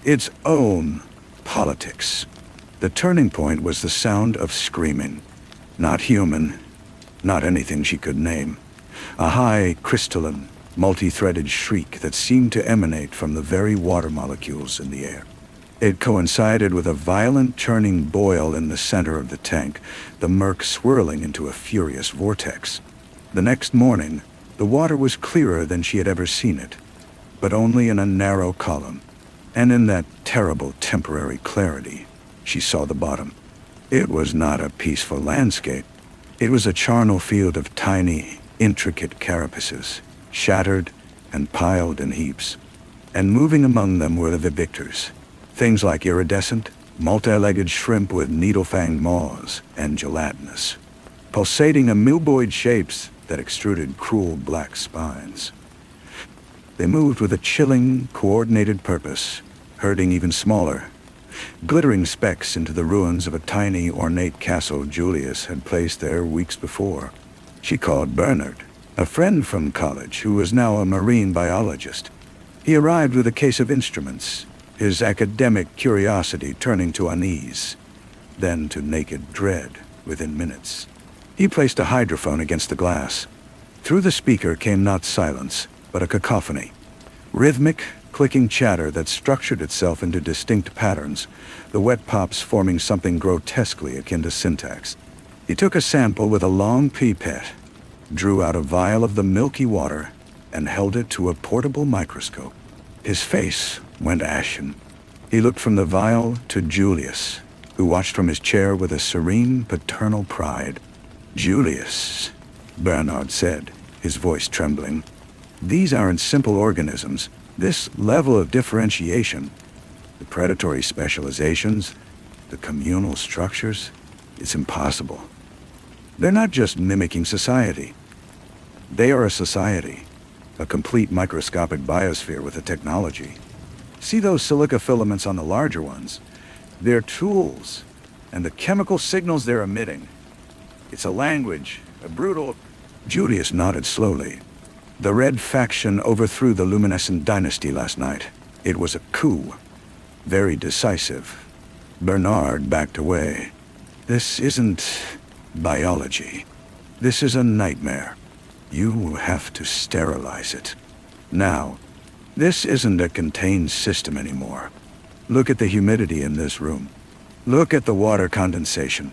its own politics." The turning point was the sound of screaming. Not human, not anything she could name. A high, crystalline, multi-threaded shriek that seemed to emanate from the very water molecules in the air. It coincided with a violent churning boil in the center of the tank, the murk swirling into a furious vortex. The next morning, the water was clearer than she had ever seen it, but only in a narrow column. And in that terrible temporary clarity, she saw the bottom. It was not a peaceful landscape. It was a charnel field of tiny, intricate carapaces, shattered and piled in heaps. And moving among them were the victors. Things like iridescent, multi-legged shrimp with needle-fanged maws and gelatinous, pulsating amoeboid shapes that extruded cruel black spines. They moved with a chilling, coordinated purpose, herding even smaller, glittering specks into the ruins of a tiny, ornate castle Julius had placed there weeks before. She called Bernard, a friend from college who was now a marine biologist. He arrived with a case of instruments, his academic curiosity turning to unease, then to naked dread within minutes. He placed a hydrophone against the glass. Through the speaker came not silence, but a cacophony. Rhythmic, clicking chatter that structured itself into distinct patterns, the wet pops forming something grotesquely akin to syntax. He took a sample with a long pipette, drew out a vial of the milky water, and held it to a portable microscope. His face went ashen. He looked from the vial to Julius, who watched from his chair with a serene paternal pride. "Julius," Bernard said, his voice trembling, "these aren't simple organisms. This level of differentiation, the predatory specializations, the communal structures, it's impossible. They're not just mimicking society. They are a society, a complete microscopic biosphere with a technology. See those silica filaments on the larger ones? They're tools, and the chemical signals they're emitting. It's a language, a brutal..." Julius nodded slowly. "The Red Faction overthrew the Luminescent Dynasty last night. It was a coup. Very decisive." Bernard backed away. "This isn't biology. This is a nightmare. You have to sterilize it. Now, this isn't a contained system anymore. Look at the humidity in this room. Look at the water condensation.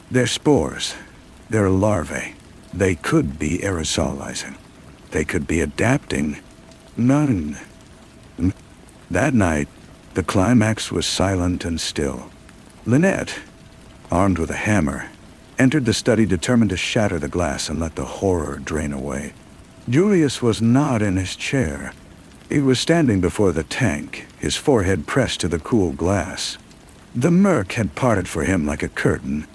They're spores. They're larvae. They could be aerosolizing. They could be adapting. None." That night, the climax was silent and still. Lynette, armed with a hammer, entered the study determined to shatter the glass and let the horror drain away. Julius was not in his chair. He was standing before the tank, his forehead pressed to the cool glass. The murk had parted for him like a curtain.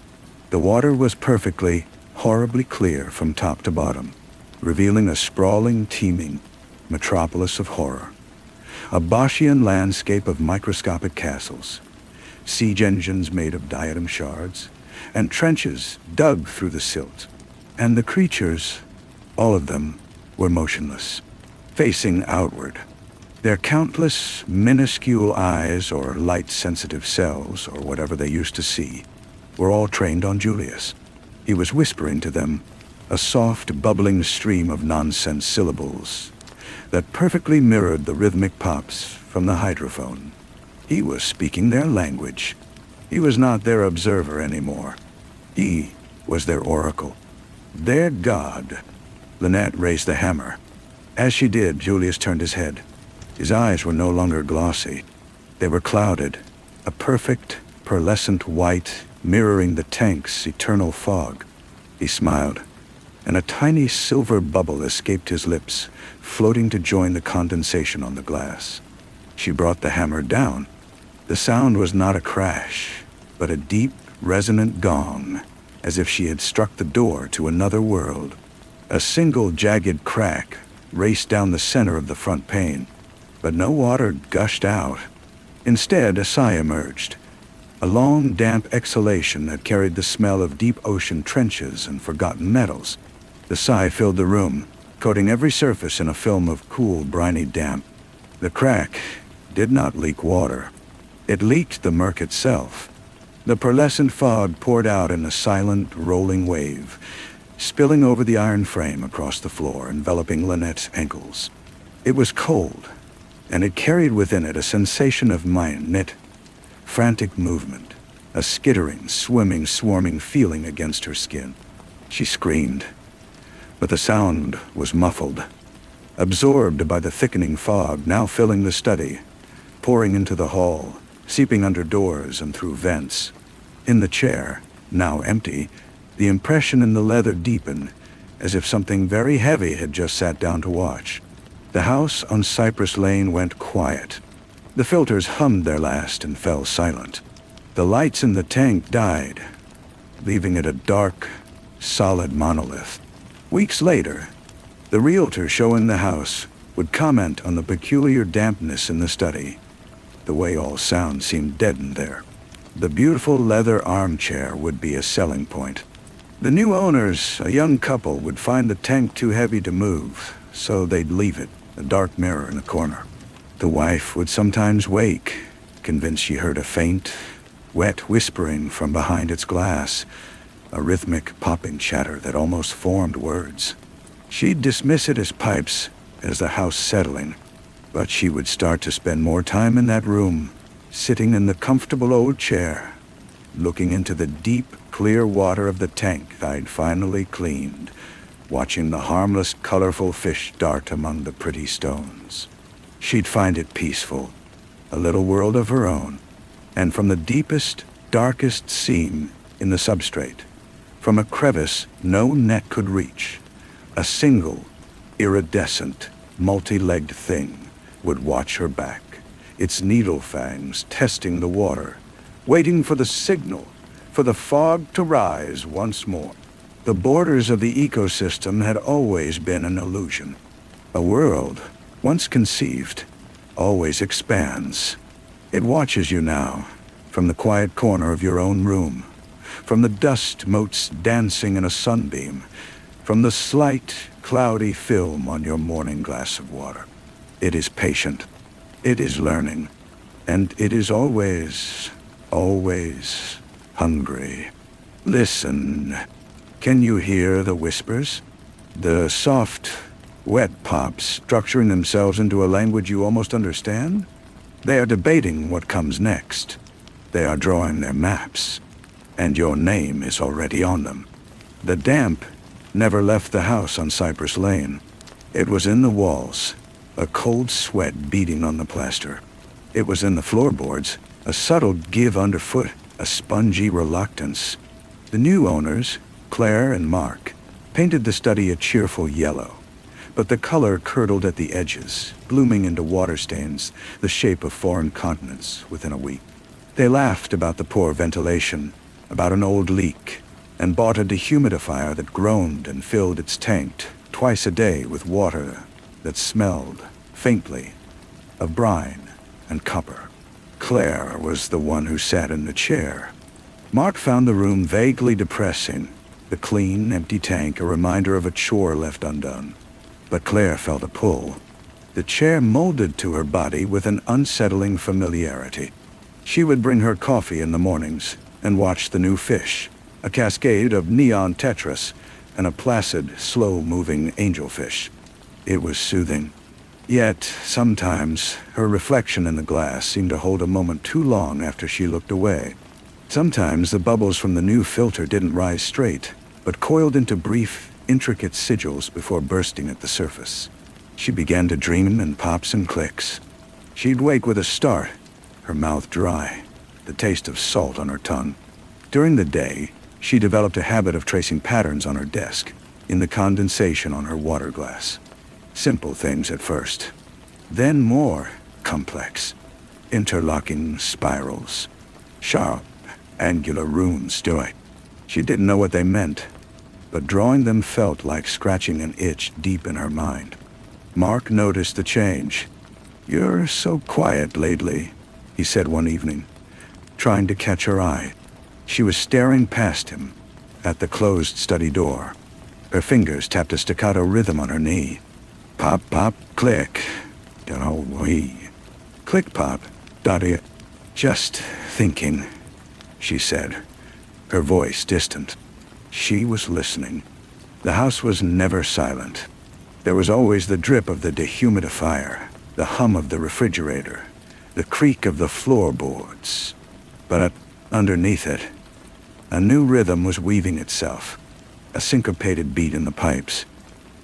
The water was perfectly, horribly clear from top to bottom, revealing a sprawling, teeming metropolis of horror. A Boschian landscape of microscopic castles, siege engines made of diadem shards, and trenches dug through the silt. And the creatures, all of them, were motionless, facing outward. Their countless, minuscule eyes, or light-sensitive cells, or whatever they used to see, were all trained on Julius. He was whispering to them, a soft, bubbling stream of nonsense syllables that perfectly mirrored the rhythmic pops from the hydrophone. He was speaking their language. He was not their observer anymore. He was their oracle, their god. Lynette raised the hammer. As she did, Julius turned his head. His eyes were no longer glossy. They were clouded, a perfect, pearlescent white mirroring the tank's eternal fog. He smiled, and a tiny silver bubble escaped his lips, floating to join the condensation on the glass. She brought the hammer down. The sound was not a crash, but a deep, resonant gong, as if she had struck the door to another world. A single jagged crack raced down the center of the front pane, but no water gushed out. Instead, a sigh emerged, a long, damp exhalation that carried the smell of deep ocean trenches and forgotten metals. The sigh filled the room, coating every surface in a film of cool, briny damp. The crack did not leak water. It leaked the murk itself. The pearlescent fog poured out in a silent, rolling wave, spilling over the iron frame across the floor, enveloping Lynette's ankles. It was cold, and it carried within it a sensation of minute, frantic movement, a skittering, swimming, swarming feeling against her skin. She screamed, but the sound was muffled, absorbed by the thickening fog now filling the study, pouring into the hall, seeping under doors and through vents. In the chair, now empty, the impression in the leather deepened, as if something very heavy had just sat down to watch. The house on Cypress Lane went quiet. The filters hummed their last and fell silent. The lights in the tank died, leaving it a dark, solid monolith. Weeks later, the realtor showing the house would comment on the peculiar dampness in the study, the way all sound seemed deadened there. The beautiful leather armchair would be a selling point. The new owners, a young couple, would find the tank too heavy to move, so they'd leave it, a dark mirror in the corner. The wife would sometimes wake, convinced she heard a faint, wet whispering from behind its glass, a rhythmic popping chatter that almost formed words. She'd dismiss it as pipes, as the house settling, but she would start to spend more time in that room, sitting in the comfortable old chair, looking into the deep, clear water of the tank I'd finally cleaned, watching the harmless, colorful fish dart among the pretty stones. She'd find it peaceful, a little world of her own, and from the deepest, darkest seam in the substrate, from a crevice no net could reach, a single, iridescent, multi-legged thing would watch her back, its needle fangs testing the water, waiting for the signal, for the fog to rise once more. The borders of the ecosystem had always been an illusion. A world, once conceived, always expands. It watches you now, from the quiet corner of your own room, from the dust motes dancing in a sunbeam, from the slight, cloudy film on your morning glass of water. It is patient, it is learning, and it is always, always hungry. Listen. Can you hear the whispers? The soft, wet pops structuring themselves into a language you almost understand? They are debating what comes next. They are drawing their maps, and your name is already on them. The damp never left the house on Cypress Lane. It was in the walls, a cold sweat beating on the plaster. It was in the floorboards, a subtle give underfoot, a spongy reluctance. The new owners, Claire and Mark, painted the study a cheerful yellow, but the color curdled at the edges, blooming into water stains the shape of foreign continents within a week. They laughed about the poor ventilation, about an old leak, and bought a dehumidifier that groaned and filled its tank twice a day with water that smelled, faintly, of brine and copper. Claire was the one who sat in the chair. Mark found the room vaguely depressing, the clean, empty tank a reminder of a chore left undone. But Claire felt a pull. The chair molded to her body with an unsettling familiarity. She would bring her coffee in the mornings and watch the new fish, a cascade of neon tetras and a placid, slow-moving angelfish. It was soothing. Yet, sometimes, her reflection in the glass seemed to hold a moment too long after she looked away. Sometimes the bubbles from the new filter didn't rise straight, but coiled into brief, intricate sigils before bursting at the surface. She began to dream in pops and clicks. She'd wake with a start, her mouth dry, the taste of salt on her tongue. During the day, she developed a habit of tracing patterns on her desk, in the condensation on her water glass. Simple things at first, then more complex, interlocking spirals, sharp, angular runes to it. She didn't know what they meant, but drawing them felt like scratching an itch deep in her mind. Mark noticed the change. "You're so quiet lately," he said one evening, trying to catch her eye. She was staring past him, at the closed study door. Her fingers tapped a staccato rhythm on her knee. Pop, pop, click. Click, pop, Dottie. "Just thinking," she said, her voice distant. She was listening. The house was never silent. There was always the drip of the dehumidifier, the hum of the refrigerator, the creak of the floorboards. But underneath it, a new rhythm was weaving itself, a syncopated beat in the pipes,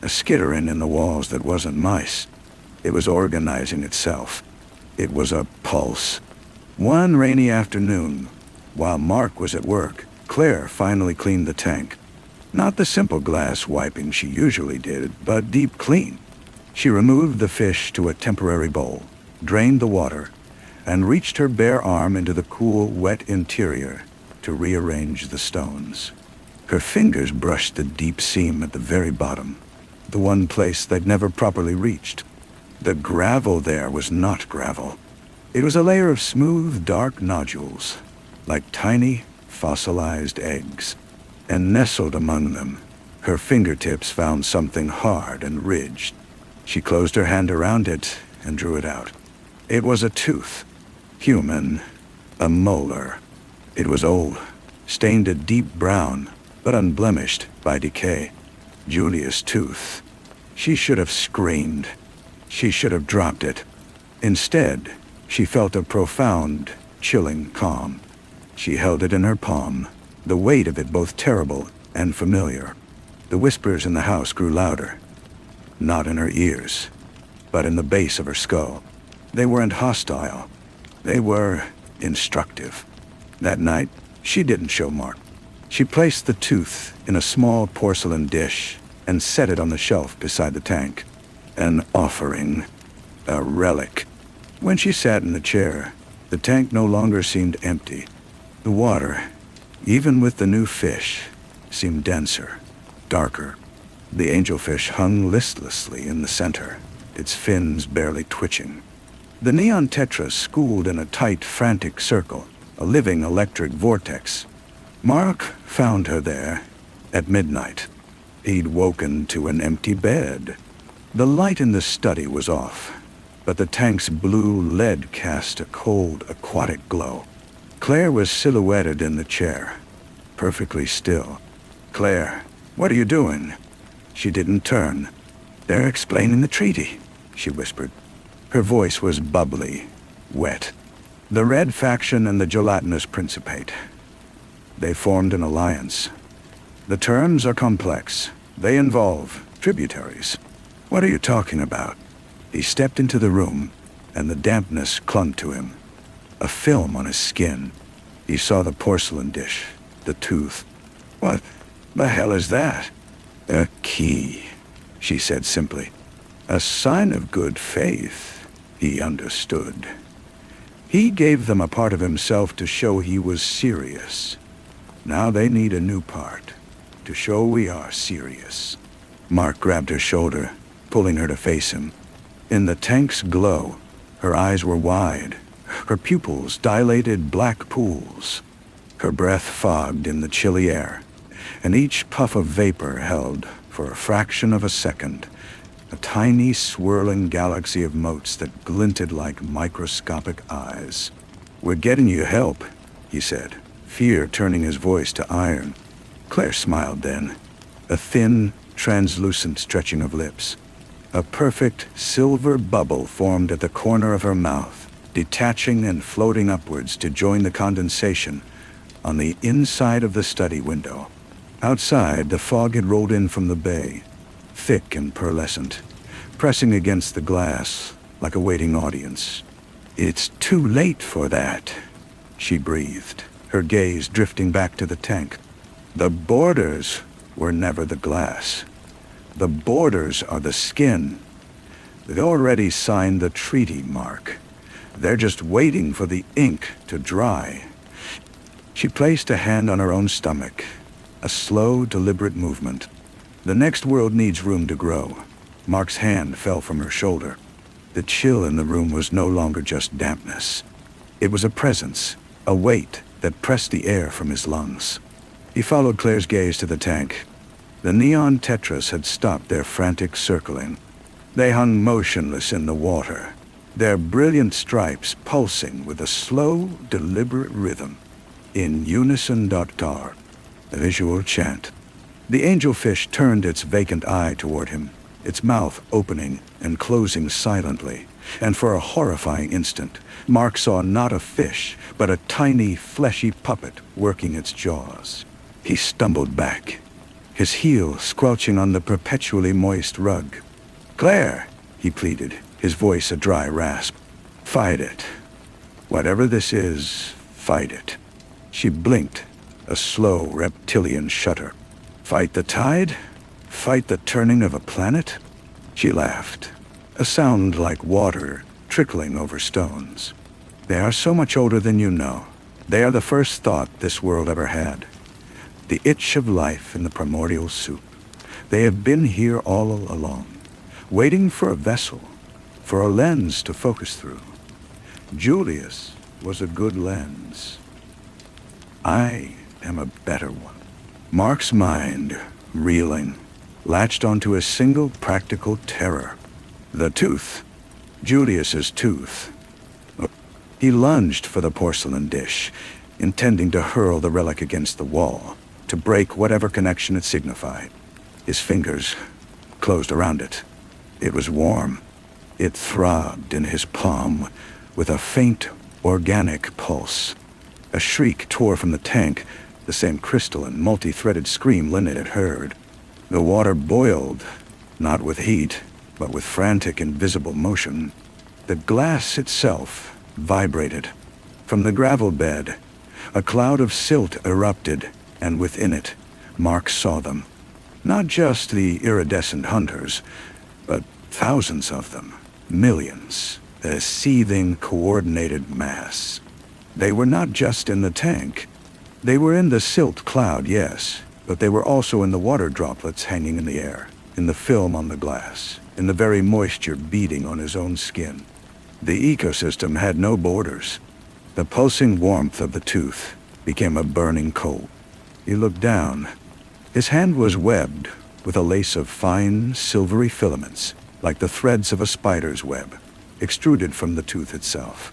a skittering in the walls that wasn't mice. It was organizing itself. It was a pulse. One rainy afternoon, while Mark was at work, Claire finally cleaned the tank. Not the simple glass wiping she usually did, but deep clean. She removed the fish to a temporary bowl, drained the water, and reached her bare arm into the cool, wet interior to rearrange the stones. Her fingers brushed the deep seam at the very bottom, the one place they'd never properly reached. The gravel there was not gravel. It was a layer of smooth, dark nodules, like tiny, fossilized eggs. And nestled among them, her fingertips found something hard and ridged. She closed her hand around it and drew it out. It was a tooth. Human. A molar. It was old, stained a deep brown, but unblemished by decay. Julia's tooth. She should have screamed. She should have dropped it. Instead, she felt a profound, chilling calm. She held it in her palm, the weight of it both terrible and familiar. The whispers in the house grew louder, not in her ears, but in the base of her skull. They weren't hostile. They were instructive. That night, she didn't show Mark. She placed the tooth in a small porcelain dish and set it on the shelf beside the tank. An offering. A relic. When she sat in the chair, the tank no longer seemed empty. The water, even with the new fish, seemed denser, darker. The angelfish hung listlessly in the center, its fins barely twitching. The neon tetra schooled in a tight, frantic circle, a living electric vortex. Mark found her there at midnight. He'd woken to an empty bed. The light in the study was off, but the tank's blue lead cast a cold, aquatic glow. Claire was silhouetted in the chair, perfectly still. "Claire, what are you doing?" She didn't turn. "They're explaining the treaty," she whispered. Her voice was bubbly, wet. "The Red Faction and the Gelatinous Principate. They formed an alliance. The terms are complex. They involve tributaries." "What are you talking about?" He stepped into the room, and the dampness clung to him. A film on his skin. He saw the porcelain dish, the tooth. "What the hell is that?" "A key," she said simply. "A sign of good faith," he understood. He gave them a part of himself to show he was serious. Now they need a new part, to show we are serious. Mark grabbed her shoulder, pulling her to face him. In the tank's glow, her eyes were wide, her pupils dilated black pools. Her breath fogged in the chilly air, and each puff of vapor held, for a fraction of a second, a tiny swirling galaxy of motes that glinted like microscopic eyes. "We're getting you help," he said, fear turning his voice to iron. Claire smiled then, a thin, translucent stretching of lips. A perfect silver bubble formed at the corner of her mouth, detaching and floating upwards to join the condensation on the inside of the study window. Outside, the fog had rolled in from the bay, thick and pearlescent, pressing against the glass like a waiting audience. "It's too late for that," she breathed, her gaze drifting back to the tank. "The borders were never the glass. The borders are the skin. They already signed the treaty, Mark. They're just waiting for the ink to dry." She placed a hand on her own stomach, a slow, deliberate movement. "The next world needs room to grow." Mark's hand fell from her shoulder. The chill in the room was no longer just dampness. It was a presence, a weight that pressed the air from his lungs. He followed Claire's gaze to the tank. The neon tetras had stopped their frantic circling. They hung motionless in the water, their brilliant stripes pulsing with a slow, deliberate rhythm. In unison, a visual chant. The angelfish turned its vacant eye toward him, its mouth opening and closing silently, and for a horrifying instant, Mark saw not a fish, but a tiny, fleshy puppet working its jaws. He stumbled back, his heel squelching on the perpetually moist rug. "Claire," he pleaded, his voice a dry rasp. "Fight it. Whatever this is, fight it." She blinked, a slow reptilian shudder. "Fight the tide? Fight the turning of a planet?" She laughed, a sound like water trickling over stones. "They are so much older than you know. They are the first thought this world ever had. The itch of life in the primordial soup. They have been here all along, waiting for a vessel, for a lens to focus through. Julius was a good lens. I am a better one." Mark's mind, reeling, latched onto a single practical terror. The tooth. Julius's tooth. He lunged for the porcelain dish, intending to hurl the relic against the wall, to break whatever connection it signified. His fingers closed around it. It was warm. It throbbed in his palm with a faint, organic pulse. A shriek tore from the tank, the same crystalline, multi-threaded scream Lynette had heard. The water boiled, not with heat, but with frantic, invisible motion. The glass itself vibrated. From the gravel bed, a cloud of silt erupted, and within it, Mark saw them. Not just the iridescent hunters, but thousands of them, millions, a seething, coordinated mass. They were not just in the tank. They were in the silt cloud, yes, but they were also in the water droplets hanging in the air, in the film on the glass, in the very moisture beading on his own skin. The ecosystem had no borders. The pulsing warmth of the tooth became a burning coal. He looked down. His hand was webbed with a lace of fine, silvery filaments, like the threads of a spider's web, extruded from the tooth itself.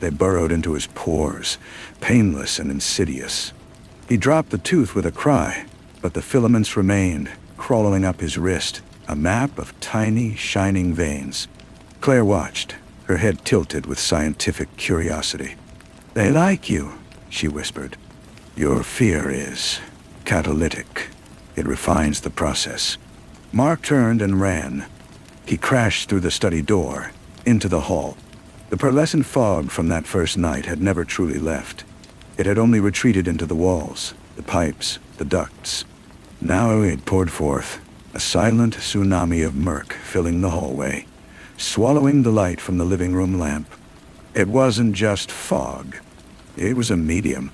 They burrowed into his pores, painless and insidious. He dropped the tooth with a cry, but the filaments remained, crawling up his wrist, a map of tiny, shining veins. Claire watched, her head tilted with scientific curiosity. "They like you," she whispered. "Your fear is catalytic. It refines the process." Mark turned and ran. He crashed through the study door, into the hall. The pearlescent fog from that first night had never truly left. It had only retreated into the walls, the pipes, the ducts. Now it poured forth, a silent tsunami of murk filling the hallway, swallowing the light from the living room lamp. It wasn't just fog. It was a medium.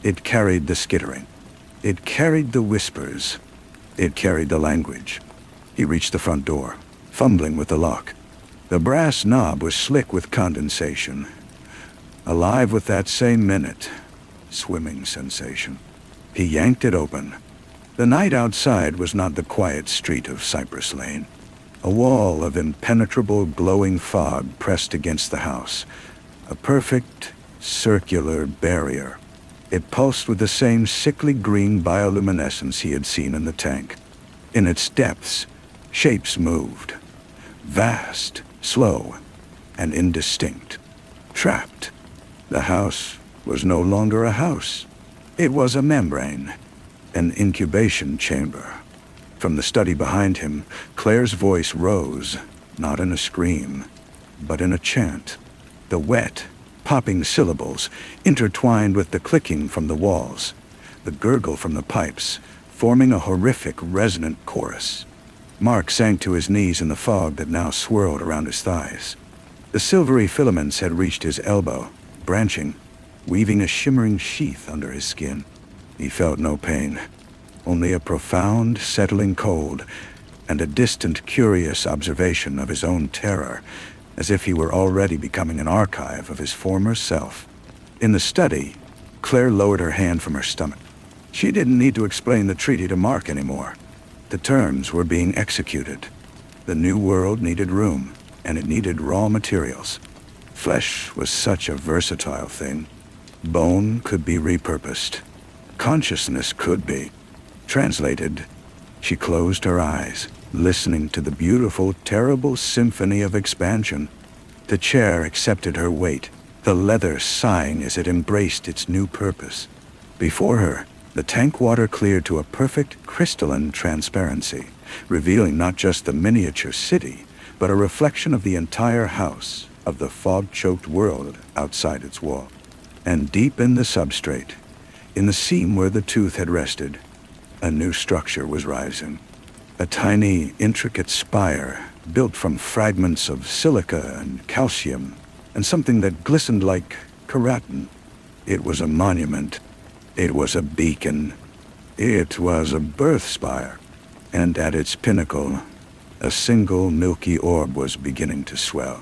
It carried the skittering. It carried the whispers. It carried the language. He reached the front door, fumbling with the lock. The brass knob was slick with condensation, alive with that same minute, swimming sensation. He yanked it open. The night outside was not the quiet street of Cypress Lane. A wall of impenetrable glowing fog pressed against the house, a perfect circular barrier. It pulsed with the same sickly green bioluminescence he had seen in the tank. In its depths, shapes moved, vast, slow, and indistinct. Trapped. The house was no longer a house. It was a membrane, an incubation chamber. From the study behind him, Claire's voice rose, not in a scream, but in a chant. The wet, popping syllables intertwined with the clicking from the walls, the gurgle from the pipes, forming a horrific, resonant chorus. Mark sank to his knees in the fog that now swirled around his thighs. The silvery filaments had reached his elbow, branching, weaving a shimmering sheath under his skin. He felt no pain, only a profound, settling cold, and a distant, curious observation of his own terror, as if he were already becoming an archive of his former self. In the study, Claire lowered her hand from her stomach. She didn't need to explain the treaty to Mark anymore. The terms were being executed. The new world needed room, and it needed raw materials. Flesh was such a versatile thing. Bone could be repurposed. Consciousness could be. Translated, she closed her eyes, listening to the beautiful, terrible symphony of expansion. The chair accepted her weight, the leather sighing as it embraced its new purpose. Before her, the tank water cleared to a perfect crystalline transparency, revealing not just the miniature city, but a reflection of the entire house, of the fog-choked world outside its wall. And deep in the substrate, in the seam where the tooth had rested, a new structure was rising. A tiny, intricate spire, built from fragments of silica and calcium, and something that glistened like keratin. It was a monument. It was a beacon. It was a birth spire. And at its pinnacle, a single milky orb was beginning to swell,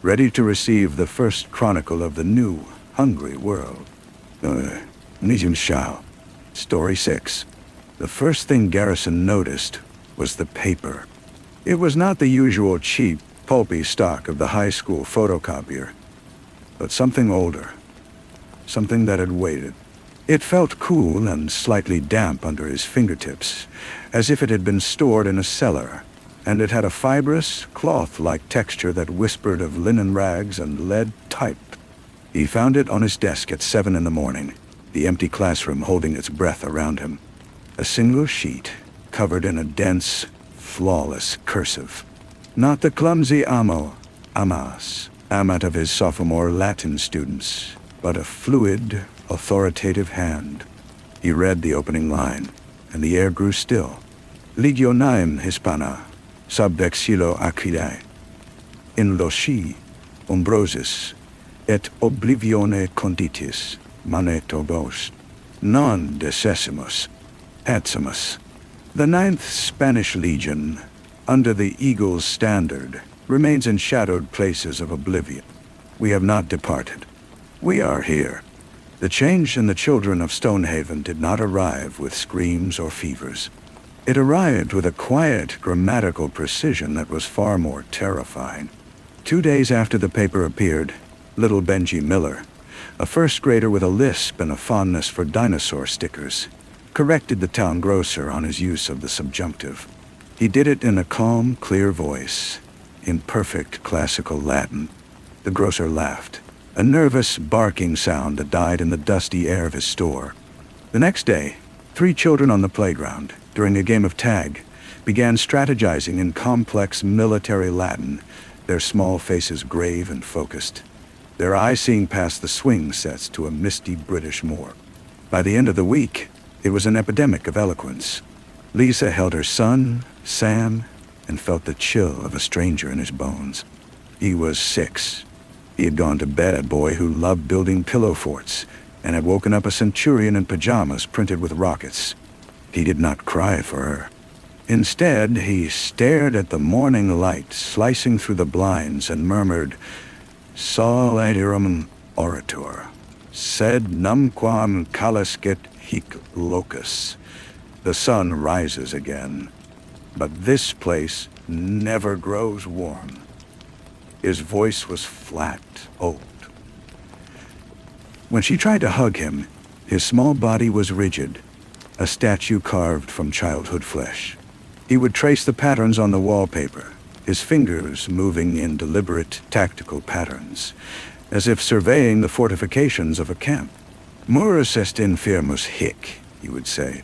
ready to receive the first chronicle of the new, hungry world. Nijim Shao. Story 6. The first thing Garrison noticed was the paper. It was not the usual cheap, pulpy stock of the high school photocopier, but something older, something that had waited. It felt cool and slightly damp under his fingertips, as if it had been stored in a cellar, and it had a fibrous, cloth-like texture that whispered of linen rags and lead type. He found it on his desk at 7 in the morning, the empty classroom holding its breath around him. A single sheet, covered in a dense, flawless cursive. Not the clumsy amas, amat of his sophomore Latin students, but a fluid, authoritative hand. He read the opening line, and the air grew still. Legionaem Hispana, sub vexillo acridae. In loci, umbrosis, et oblivione conditis, manetobos, non decesimus, atzimus. The 9th Spanish Legion, under the Eagle's standard, remains in shadowed places of oblivion. We have not departed. We are here. The change in the children of Stonehaven did not arrive with screams or fevers. It arrived with a quiet, grammatical precision that was far more terrifying. 2 days after the paper appeared, little Benji Miller, a first grader with a lisp and a fondness for dinosaur stickers, corrected the town grocer on his use of the subjunctive. He did it in a calm, clear voice, in perfect classical Latin. The grocer laughed, a nervous, barking sound that died in the dusty air of his store. The next day, 3 children on the playground, during a game of tag, began strategizing in complex military Latin, their small faces grave and focused, their eyes seeing past the swing sets to a misty British moor. By the end of the week, it was an epidemic of eloquence. Lisa held her son, Sam, and felt the chill of a stranger in his bones. He was 6. He had gone to bed a boy who loved building pillow forts and had woken up a centurion in pajamas printed with rockets. He did not cry for her. Instead, he stared at the morning light slicing through the blinds and murmured, Sol aeterum orator, sed numquam calascit hic locus. The sun rises again, but this place never grows warm. His voice was flat, old. When she tried to hug him, his small body was rigid, a statue carved from childhood flesh. He would trace the patterns on the wallpaper, his fingers moving in deliberate, tactical patterns, as if surveying the fortifications of a camp. Murus est infirmus hic, he would say.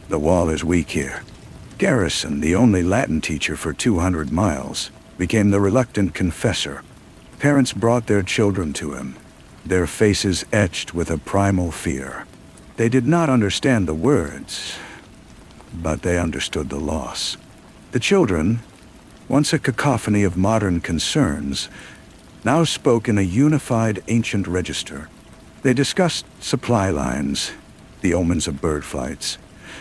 The wall is weak here. Garrison, the only Latin teacher for 200 miles, became the reluctant confessor. Parents brought their children to him, their faces etched with a primal fear. They did not understand the words, but they understood the loss. The children, once a cacophony of modern concerns, now spoke in a unified ancient register. They discussed supply lines, the omens of bird flights,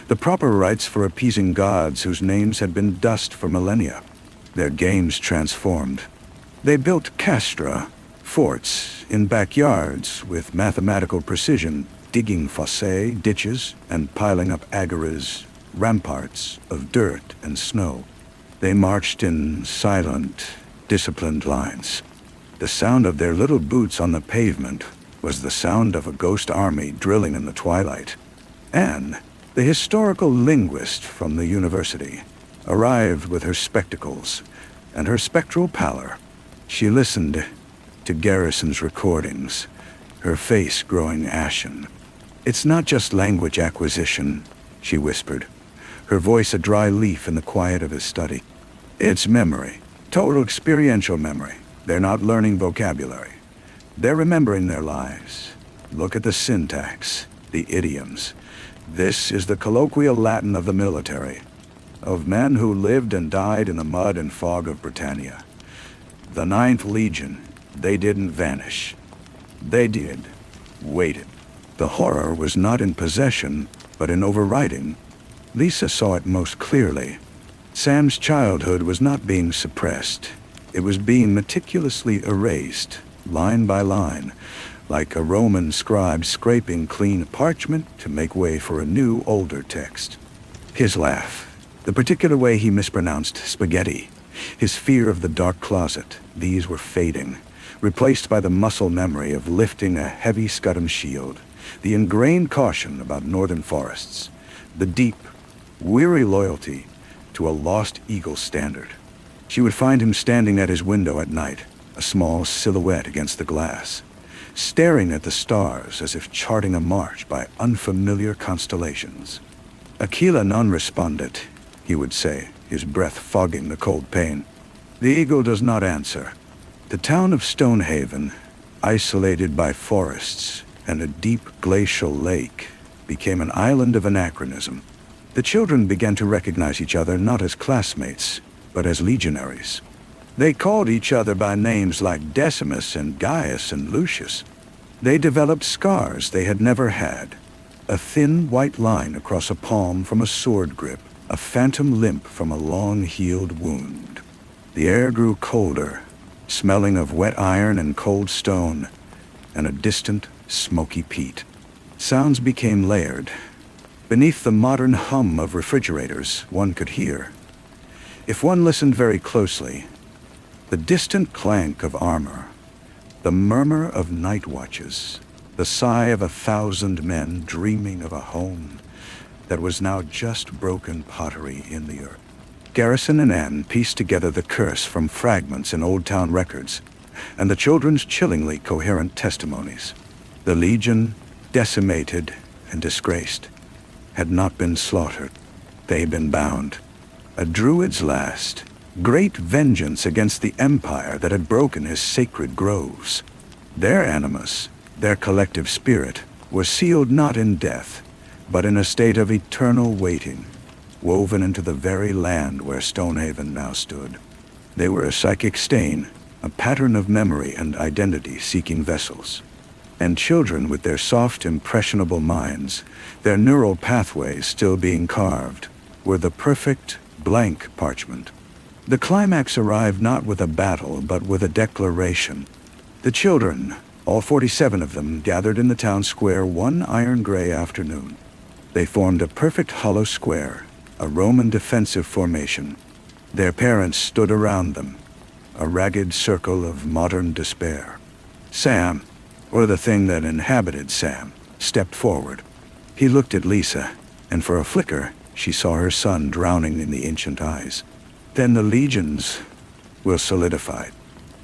the proper rites for appeasing gods whose names had been dust for millennia. Their games transformed. They built castra, forts, in backyards with mathematical precision, digging fossae, ditches, and piling up agaras, ramparts of dirt and snow. They marched in silent, disciplined lines. The sound of their little boots on the pavement was the sound of a ghost army drilling in the twilight. Anne, the historical linguist from the university, arrived with her spectacles and her spectral pallor. She listened to Garrison's recordings, her face growing ashen. It's not just language acquisition, she whispered, her voice a dry leaf in the quiet of his study. It's memory, total experiential memory. They're not learning vocabulary. They're remembering their lives. Look at the syntax, the idioms. This is the colloquial Latin of the military, of men who lived and died in the mud and fog of Britannia. The 9th Legion, they didn't vanish. They did, waited. The horror was not in possession, but in overriding. Lisa saw it most clearly. Sam's childhood was not being suppressed. It was being meticulously erased, line by line, like a Roman scribe scraping clean parchment to make way for a new, older text. His laugh, the particular way he mispronounced spaghetti, his fear of the dark closet, these were fading, replaced by the muscle memory of lifting a heavy Scudam shield, the ingrained caution about northern forests, the deep, weary loyalty to a lost eagle standard. She would find him standing at his window at night, a small silhouette against the glass, staring at the stars as if charting a march by unfamiliar constellations. Aquila non respondit, he would say, his breath fogging the cold pane. The eagle does not answer. The town of Stonehaven, isolated by forests and a deep glacial lake, became an island of anachronism. The children began to recognize each other not as classmates, but as legionaries. They called each other by names like Decimus and Gaius and Lucius. They developed scars they had never had. A thin white line across a palm from a sword grip, a phantom limp from a long-healed wound. The air grew colder, smelling of wet iron and cold stone, and a distant, smoky peat. Sounds became layered. Beneath the modern hum of refrigerators, one could hear, if one listened very closely, the distant clank of armor, the murmur of night watches, the sigh of 1,000 men dreaming of a home that was now just broken pottery in the earth. Garrison and Anne pieced together the curse from fragments in Old Town records and the children's chillingly coherent testimonies. The Legion, decimated and disgraced, had not been slaughtered. They had been bound. A druid's last, great vengeance against the empire that had broken his sacred groves. Their animus, their collective spirit, was sealed not in death, but in a state of eternal waiting, woven into the very land where Stonehaven now stood. They were a psychic stain, a pattern of memory and identity seeking vessels. And children with their soft, impressionable minds, their neural pathways still being carved, were the perfect, blank parchment. The climax arrived not with a battle, but with a declaration. The children, all 47 of them, gathered in the town square one iron-gray afternoon. They formed a perfect hollow square, a Roman defensive formation. Their parents stood around them, a ragged circle of modern despair. Sam, or the thing that inhabited Sam, stepped forward. He looked at Lisa, and for a flicker, she saw her son drowning in the ancient eyes. Then the legions were solidified.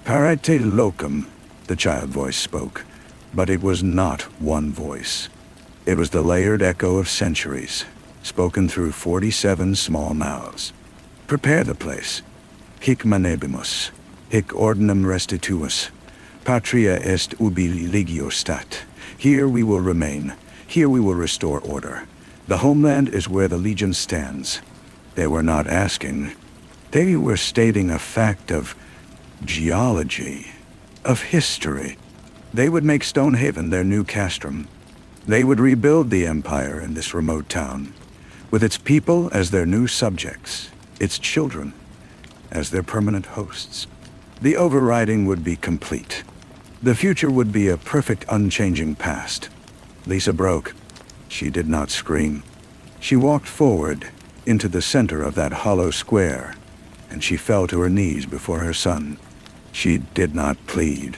Parate locum, the child voice spoke, but it was not one voice. It was the layered echo of centuries, spoken through 47 small mouths. Prepare the place. Hic manebimus, hic ordinem restituus. Patria est ubi legio stat. Here we will remain. Here we will restore order. The homeland is where the Legion stands. They were not asking. They were stating a fact of geology, of history. They would make Stonehaven their new castrum. They would rebuild the empire in this remote town, with its people as their new subjects, its children as their permanent hosts. The overriding would be complete. The future would be a perfect, unchanging past. Lisa broke. She did not scream. She walked forward into the center of that hollow square, and she fell to her knees before her son. She did not plead.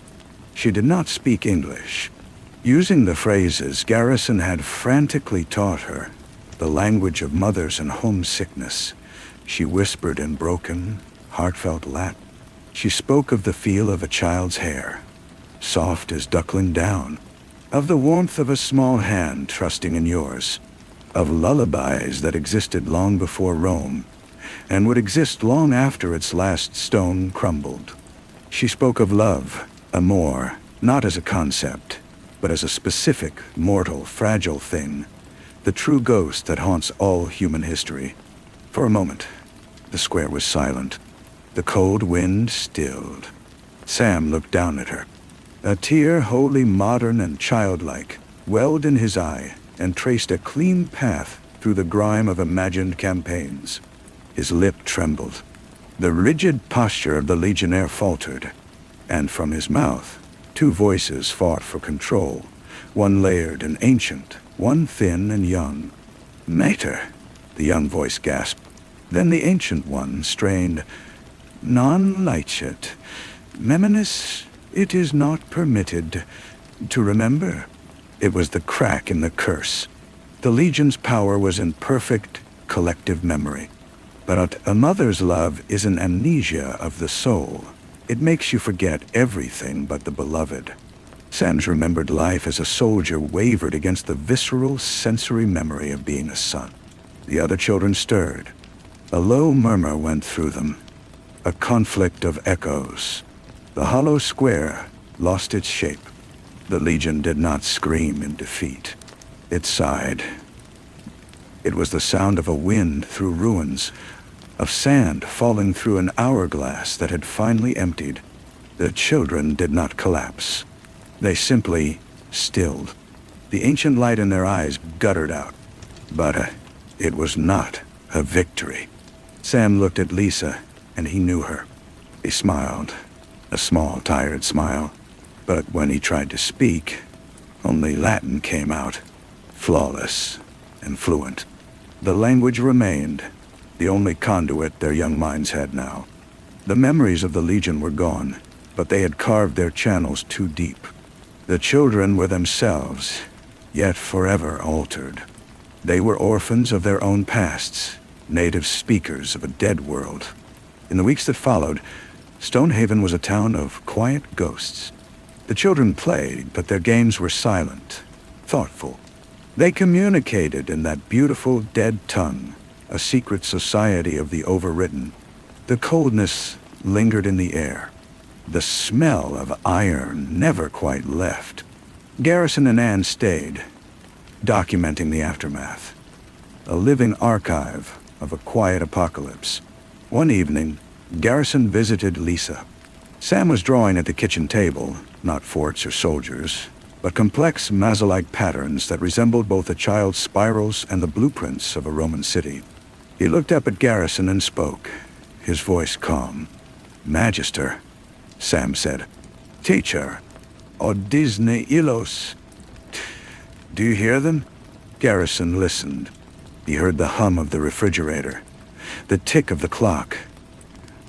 She did not speak English. Using the phrases Garrison had frantically taught her, the language of mothers and homesickness, she whispered in broken, heartfelt Latin. She spoke of the feel of a child's hair, soft as duckling down, of the warmth of a small hand trusting in yours, of lullabies that existed long before Rome, and would exist long after its last stone crumbled. She spoke of love, amour, not as a concept, but as a specific, mortal, fragile thing, the true ghost that haunts all human history. For a moment, the square was silent. The cold wind stilled. Sam looked down at her. A tear, wholly modern and childlike, welled in his eye and traced a clean path through the grime of imagined campaigns. His lip trembled. The rigid posture of the legionnaire faltered, and from his mouth, two voices fought for control, one layered and ancient, one thin and young. "Mater," the young voice gasped. Then the ancient one strained, "Non licet. Meminus, it is not permitted to remember." It was the crack in the curse. The Legion's power was in perfect collective memory. But a mother's love is an amnesia of the soul. It makes you forget everything but the beloved. Sam's remembered life as a soldier wavered against the visceral sensory memory of being a son. The other children stirred. A low murmur went through them, a conflict of echoes. The hollow square lost its shape. The Legion did not scream in defeat. It sighed. It was the sound of a wind through ruins, of sand falling through an hourglass that had finally emptied. The children did not collapse. They simply stilled. The ancient light in their eyes guttered out. But it was not a victory. Sam looked at Lisa, and he knew her. He smiled, a small, tired smile. But when he tried to speak, only Latin came out, flawless and fluent. The language remained, the only conduit their young minds had now. The memories of the Legion were gone, but they had carved their channels too deep. The children were themselves, yet forever altered. They were orphans of their own pasts, native speakers of a dead world. In the weeks that followed, Stonehaven was a town of quiet ghosts. The children played, but their games were silent, thoughtful. They communicated in that beautiful dead tongue, a secret society of the overwritten. The coldness lingered in the air. The smell of iron never quite left. Garrison and Anne stayed, documenting the aftermath. A living archive of a quiet apocalypse. One evening, Garrison visited Lisa. Sam was drawing at the kitchen table, not forts or soldiers, but complex maze-like patterns that resembled both a child's spirals and the blueprints of a Roman city. He looked up at Garrison and spoke, his voice calm. "Magister," Sam said. "Teacher, o Disney Ilos. Do you hear them?" Garrison listened. He heard the hum of the refrigerator, the tick of the clock,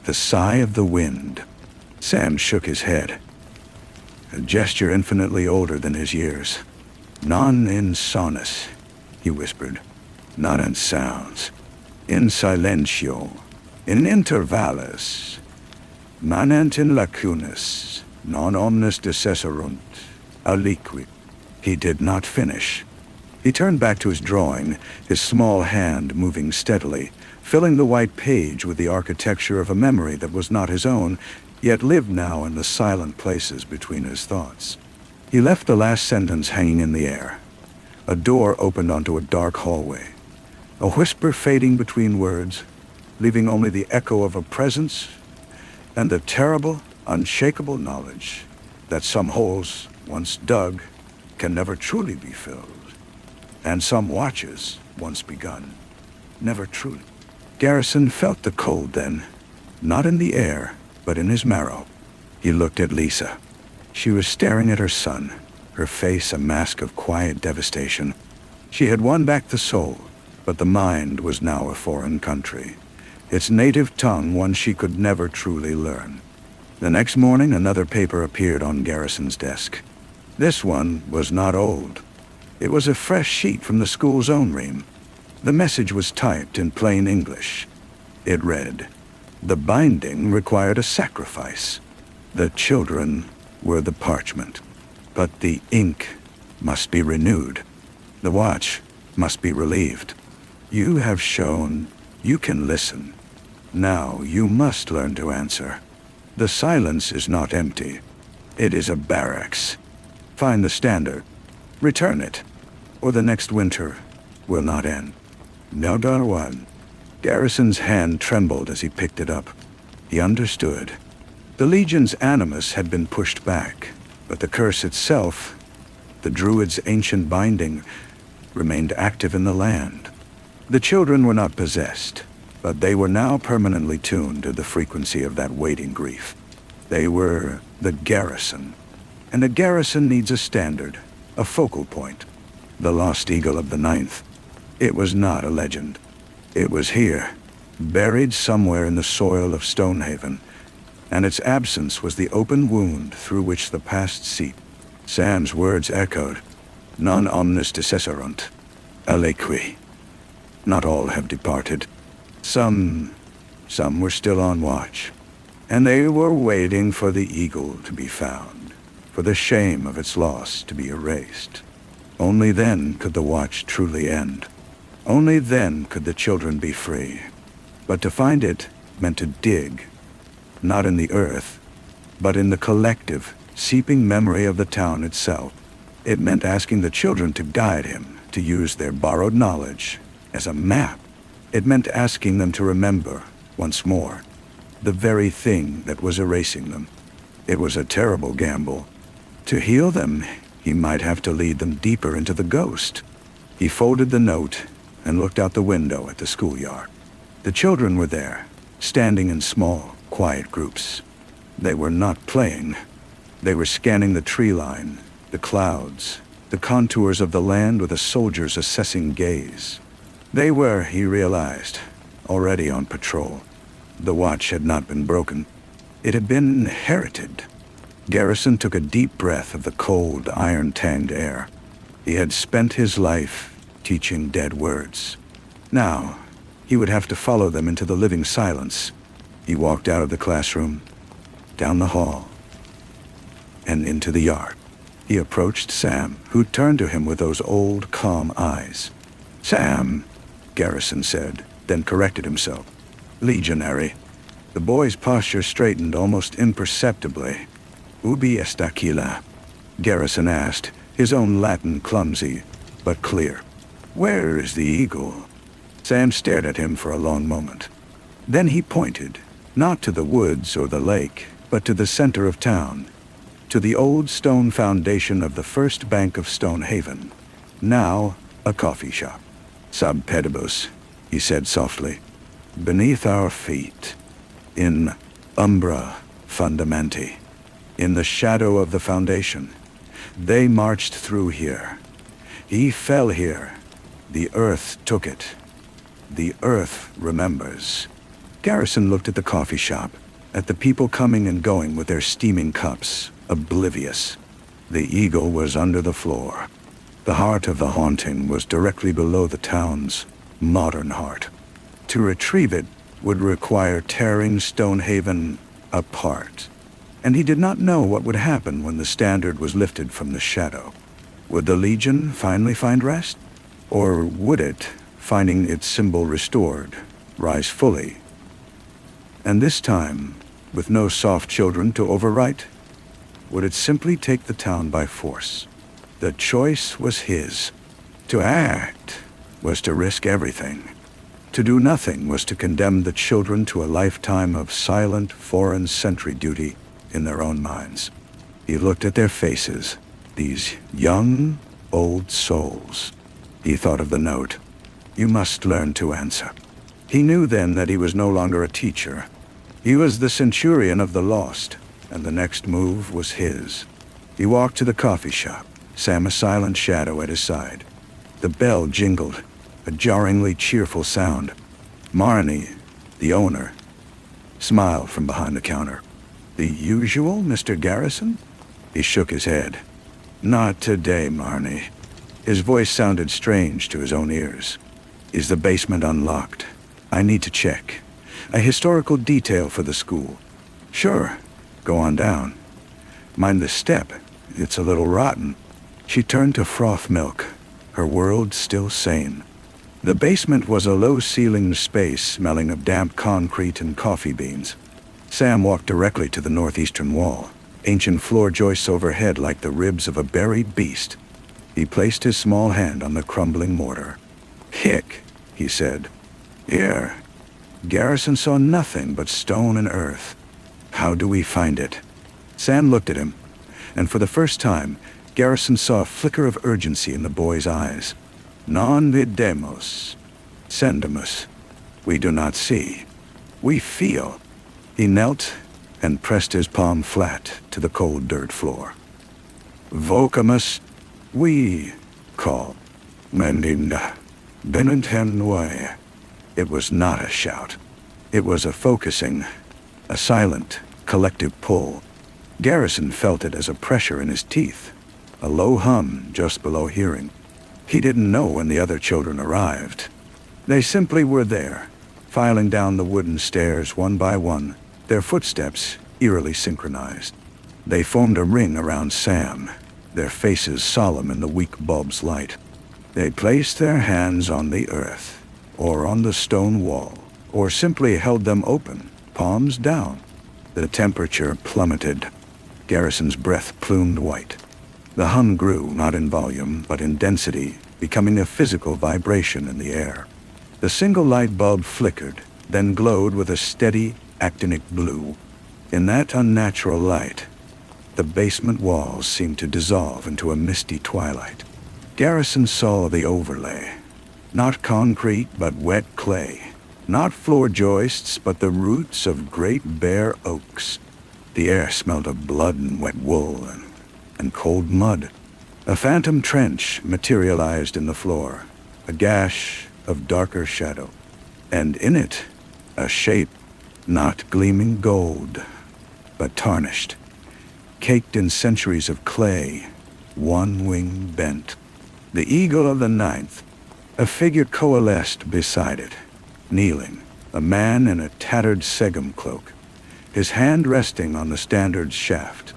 the sigh of the wind. Sam shook his head, a gesture infinitely older than his years. "Non in sonus," he whispered. "Not in sounds. In silentio. In intervallus. Manent in lacunas. Non omnes decesserunt. Aliquid." He did not finish. He turned back to his drawing, his small hand moving steadily, filling the white page with the architecture of a memory that was not his own, yet lived now in the silent places between his thoughts. He left the last sentence hanging in the air. A door opened onto a dark hallway, a whisper fading between words, leaving only the echo of a presence and the terrible, unshakable knowledge that some holes, once dug, can never truly be filled, and some watches, once begun, never truly. Garrison felt the cold then, not in the air, but in his marrow. He looked at Lisa. She was staring at her son, her face a mask of quiet devastation. She had won back the soul, but the mind was now a foreign country, its native tongue one she could never truly learn. The next morning, another paper appeared on Garrison's desk. This one was not old. It was a fresh sheet from the school's own ream. The message was typed in plain English. It read, "The binding required a sacrifice. The children were the parchment. But the ink must be renewed. The watch must be relieved. You have shown you can listen. Now you must learn to answer. The silence is not empty. It is a barracks. Find the standard. Return it, or the next winter will not end." No, Darwan. Garrison's hand trembled as he picked it up. He understood. The Legion's animus had been pushed back, but the curse itself, the Druid's ancient binding, remained active in the land. The children were not possessed, but they were now permanently tuned to the frequency of that waiting grief. They were the garrison, and a garrison needs a standard, a focal point. The lost eagle of the Ninth. It was not a legend. It was here, buried somewhere in the soil of Stonehaven, and its absence was the open wound through which the past seeped. Sam's words echoed, "Non omnes decesserunt, aliqui." Not all have departed. Some were still on watch, and they were waiting for the eagle to be found, for the shame of its loss to be erased. Only then could the watch truly end. Only then could the children be free. But to find it meant to dig, not in the earth, but in the collective, seeping memory of the town itself. It meant asking the children to guide him, to use their borrowed knowledge as a map. It meant asking them to remember, once more, the very thing that was erasing them. It was a terrible gamble. To heal them, he might have to lead them deeper into the ghost. He folded the note and looked out the window at the schoolyard. The children were there, standing in small, quiet groups. They were not playing. They were scanning the tree line, the clouds, the contours of the land with a soldier's assessing gaze. They were, he realized, already on patrol. The watch had not been broken. It had been inherited. Garrison took a deep breath of the cold, iron-tanged air. He had spent his life teaching dead words. Now, he would have to follow them into the living silence. He walked out of the classroom, down the hall, and into the yard. He approached Sam, who turned to him with those old, calm eyes. "Sam," Garrison said, then corrected himself. "Legionary." The boy's posture straightened almost imperceptibly. "Ubi est Aquila?" Garrison asked, his own Latin clumsy, but clear. "Where is the eagle?" Sam stared at him for a long moment. Then he pointed, not to the woods or the lake, but to the center of town, to the old stone foundation of the first bank of Stonehaven, now a coffee shop. "Sub pedibus," he said softly, "beneath our feet, in umbra fundamenti, in the shadow of the foundation. They marched through here. He fell here. The earth took it. The earth remembers." Garrison looked at the coffee shop, at the people coming and going with their steaming cups, oblivious. The eagle was under the floor. The heart of the haunting was directly below the town's modern heart. To retrieve it would require tearing Stonehaven apart. And he did not know what would happen when the standard was lifted from the shadow. Would the Legion finally find rest? Or would it, finding its symbol restored, rise fully? And this time, with no soft children to overwrite, would it simply take the town by force? The choice was his. To act was to risk everything. To do nothing was to condemn the children to a lifetime of silent foreign sentry duty in their own minds. He looked at their faces, these young, old souls. He thought of the note. "You must learn to answer." He knew then that he was no longer a teacher. He was the centurion of the lost, and the next move was his. He walked to the coffee shop, Sam a silent shadow at his side. The bell jingled, a jarringly cheerful sound. Marnie, the owner, smiled from behind the counter. "The usual, Mr. Garrison?" He shook his head. "Not today, Marnie." His voice sounded strange to his own ears. "Is the basement unlocked? I need to check. A historical detail for the school." "Sure, go on down. Mind the step, it's a little rotten." She turned to froth milk, her world still sane. The basement was a low-ceilinged space smelling of damp concrete and coffee beans. Sam walked directly to the northeastern wall, ancient floor joists overhead like the ribs of a buried beast. He placed his small hand on the crumbling mortar. "Hick," he said. "Here." Garrison saw nothing but stone and earth. "How do we find it?" Sam looked at him, and for the first time, Garrison saw a flicker of urgency in the boy's eyes. "Non videmos, sendimus." We do not see. We feel. He knelt and pressed his palm flat to the cold dirt floor. "Vocamus," we call. "Mendinda, benentenway." It was not a shout. It was a focusing, a silent, collective pull. Garrison felt it as a pressure in his teeth, a low hum just below hearing. He didn't know when the other children arrived. They simply were there, filing down the wooden stairs one by one, their footsteps eerily synchronized. They formed a ring around Sam, their faces solemn in the weak bulb's light. They placed their hands on the earth, or on the stone wall, or simply held them open, palms down. The temperature plummeted. Garrison's breath plumed white. The hum grew, not in volume, but in density, becoming a physical vibration in the air. The single light bulb flickered, then glowed with a steady, actinic blue. In that unnatural light, the basement walls seemed to dissolve into a misty twilight. Garrison saw the overlay. Not concrete, but wet clay. Not floor joists, but the roots of great bare oaks. The air smelled of blood and wet wool and cold mud. A phantom trench materialized in the floor, a gash of darker shadow. And in it, a shape, not gleaming gold, but tarnished, caked in centuries of clay, one wing bent. The eagle of the ninth, a figure coalesced beside it, kneeling, a man in a tattered segum cloak, his hand resting on the standard's shaft.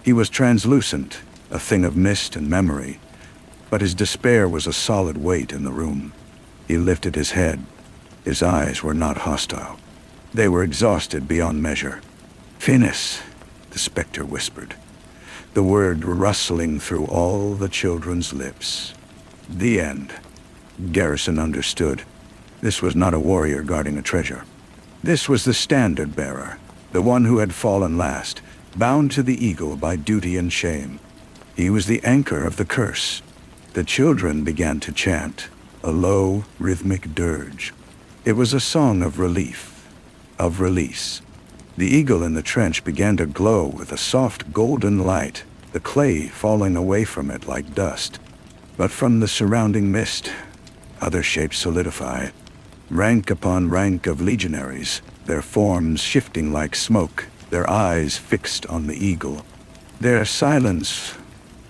He was translucent, a thing of mist and memory, but his despair was a solid weight in the room. He lifted his head. His eyes were not hostile. They were exhausted beyond measure. "Finis," the specter whispered, the word rustling through all the children's lips. The end. Garrison understood. This was not a warrior guarding a treasure. This was the standard bearer, the one who had fallen last, bound to the eagle by duty and shame. He was the anchor of the curse. The children began to chant, a low, rhythmic dirge. It was a song of relief, of release. The eagle in the trench began to glow with a soft golden light, the clay falling away from it like dust. But from the surrounding mist, other shapes solidified. Rank upon rank of legionaries, their forms shifting like smoke, their eyes fixed on the eagle. Their silence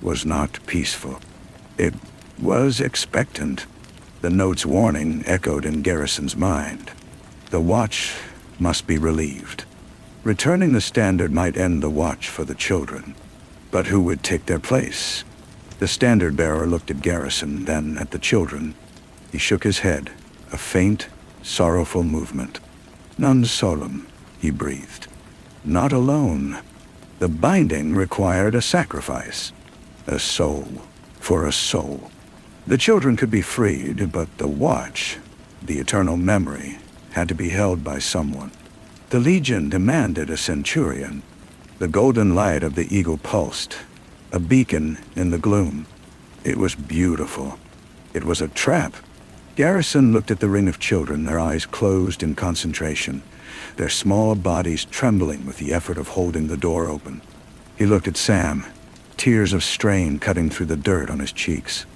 was not peaceful. It was expectant. The note's warning echoed in Garrison's mind. The watch must be relieved. Returning the standard might end the watch for the children. But who would take their place? The standard bearer looked at Garrison, then at the children. He shook his head, a faint, sorrowful movement. "Non solum," he breathed. "Not alone." The binding required a sacrifice. A soul for a soul. The children could be freed, but the watch, the eternal memory, had to be held by someone. The Legion demanded a centurion. The golden light of the eagle pulsed, a beacon in the gloom. It was beautiful. It was a trap. Garrison looked at the ring of children, their eyes closed in concentration, their small bodies trembling with the effort of holding the door open. He looked at Sam, tears of strain cutting through the dirt on his cheeks.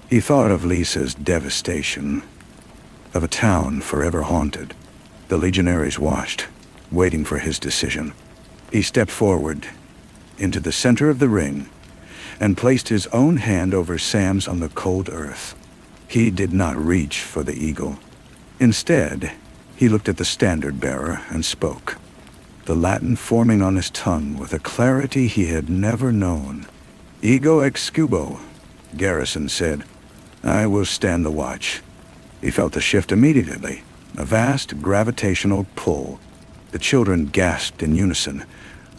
He thought of Lisa's devastation, of a town forever haunted. The legionaries watched, waiting for his decision. He stepped forward, into the center of the ring, and placed his own hand over Sam's on the cold earth. He did not reach for the eagle. Instead, he looked at the standard bearer and spoke, the Latin forming on his tongue with a clarity he had never known. "Ego ex cubo," Garrison said. "I will stand the watch." He felt the shift immediately, a vast gravitational pull. The children gasped in unison,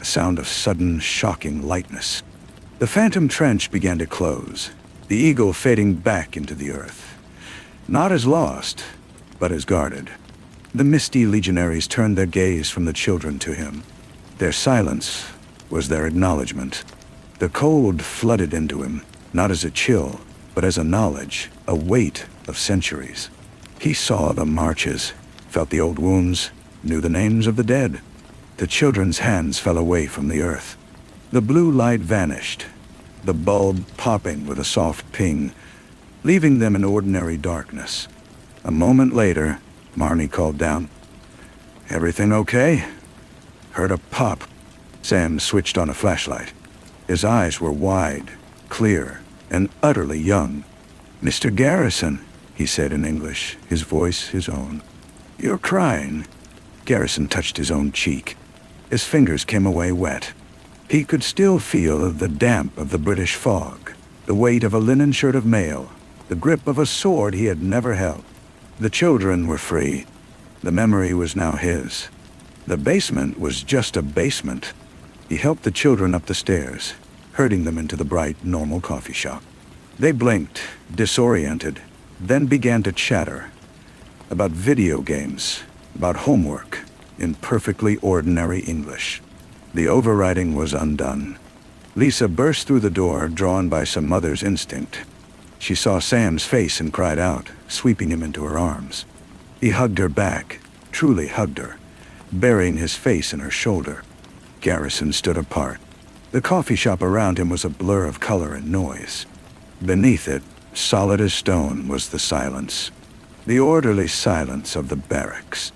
a sound of sudden, shocking lightness. The phantom trench began to close, the eagle fading back into the earth. Not as lost, but as guarded. The misty legionaries turned their gaze from the children to him. Their silence was their acknowledgement. The cold flooded into him, not as a chill, but as a knowledge, a weight of centuries. He saw the marches, felt the old wounds, knew the names of the dead. The children's hands fell away from the earth. The blue light vanished, the bulb popping with a soft ping, leaving them in ordinary darkness. A moment later, Marnie called down, "Everything okay?" Heard a pop. Sam switched on a flashlight. His eyes were wide, clear, and utterly young. "Mr. Garrison," he said in English, his voice his own. "You're crying." Garrison touched his own cheek. His fingers came away wet. He could still feel the damp of the British fog, the weight of a linen shirt of mail, the grip of a sword he had never held. The children were free. The memory was now his. The basement was just a basement. He helped the children up the stairs, herding them into the bright, normal coffee shop. They blinked, disoriented, then began to chatter about video games, about homework, in perfectly ordinary English. The overriding was undone. Lisa burst through the door, drawn by some mother's instinct. She saw Sam's face and cried out, sweeping him into her arms. He hugged her back, truly hugged her, burying his face in her shoulder. Garrison stood apart. The coffee shop around him was a blur of color and noise. Beneath it, solid as stone, was the silence. The orderly silence of the barracks.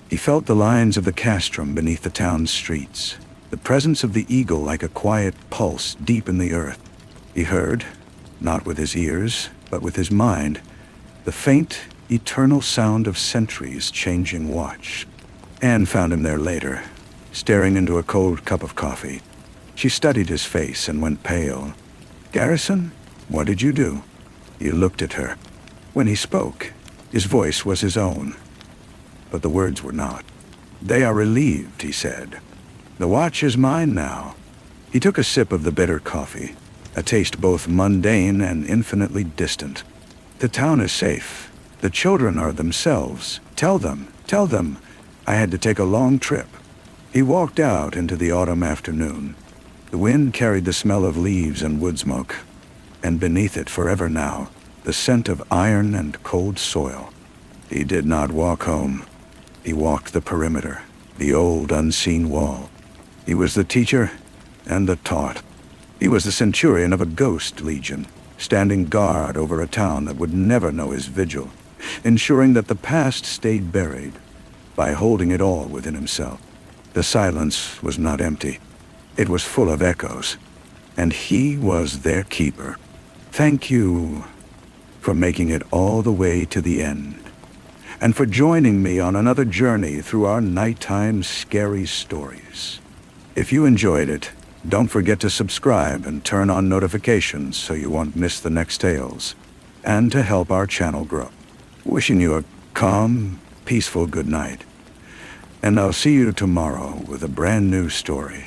He felt the lines of the castrum beneath the town's streets, the presence of the eagle like a quiet pulse deep in the earth. He heard, not with his ears, but with his mind, the faint, eternal sound of sentries changing watch. Anne found him there later, staring into a cold cup of coffee. She studied his face and went pale. "Garrison, what did you do?" He looked at her. When he spoke, his voice was his own, but the words were not. "They are relieved," he said. "The watch is mine now." He took a sip of the bitter coffee, a taste both mundane and infinitely distant. "The town is safe. The children are themselves. Tell them. I had to take a long trip." He walked out into the autumn afternoon. The wind carried the smell of leaves and wood smoke, and beneath it, forever now, the scent of iron and cold soil. He did not walk home. He walked the perimeter, the old unseen wall. He was the teacher and the taught. He was the centurion of a ghost legion, standing guard over a town that would never know his vigil, ensuring that the past stayed buried by holding it all within himself. The silence was not empty. It was full of echoes, and he was their keeper. Thank you for making it all the way to the end, and for joining me on another journey through our nighttime scary stories. If you enjoyed it, don't forget to subscribe and turn on notifications so you won't miss the next tales, and to help our channel grow. Wishing you a calm, peaceful good night, and I'll see you tomorrow with a brand new story.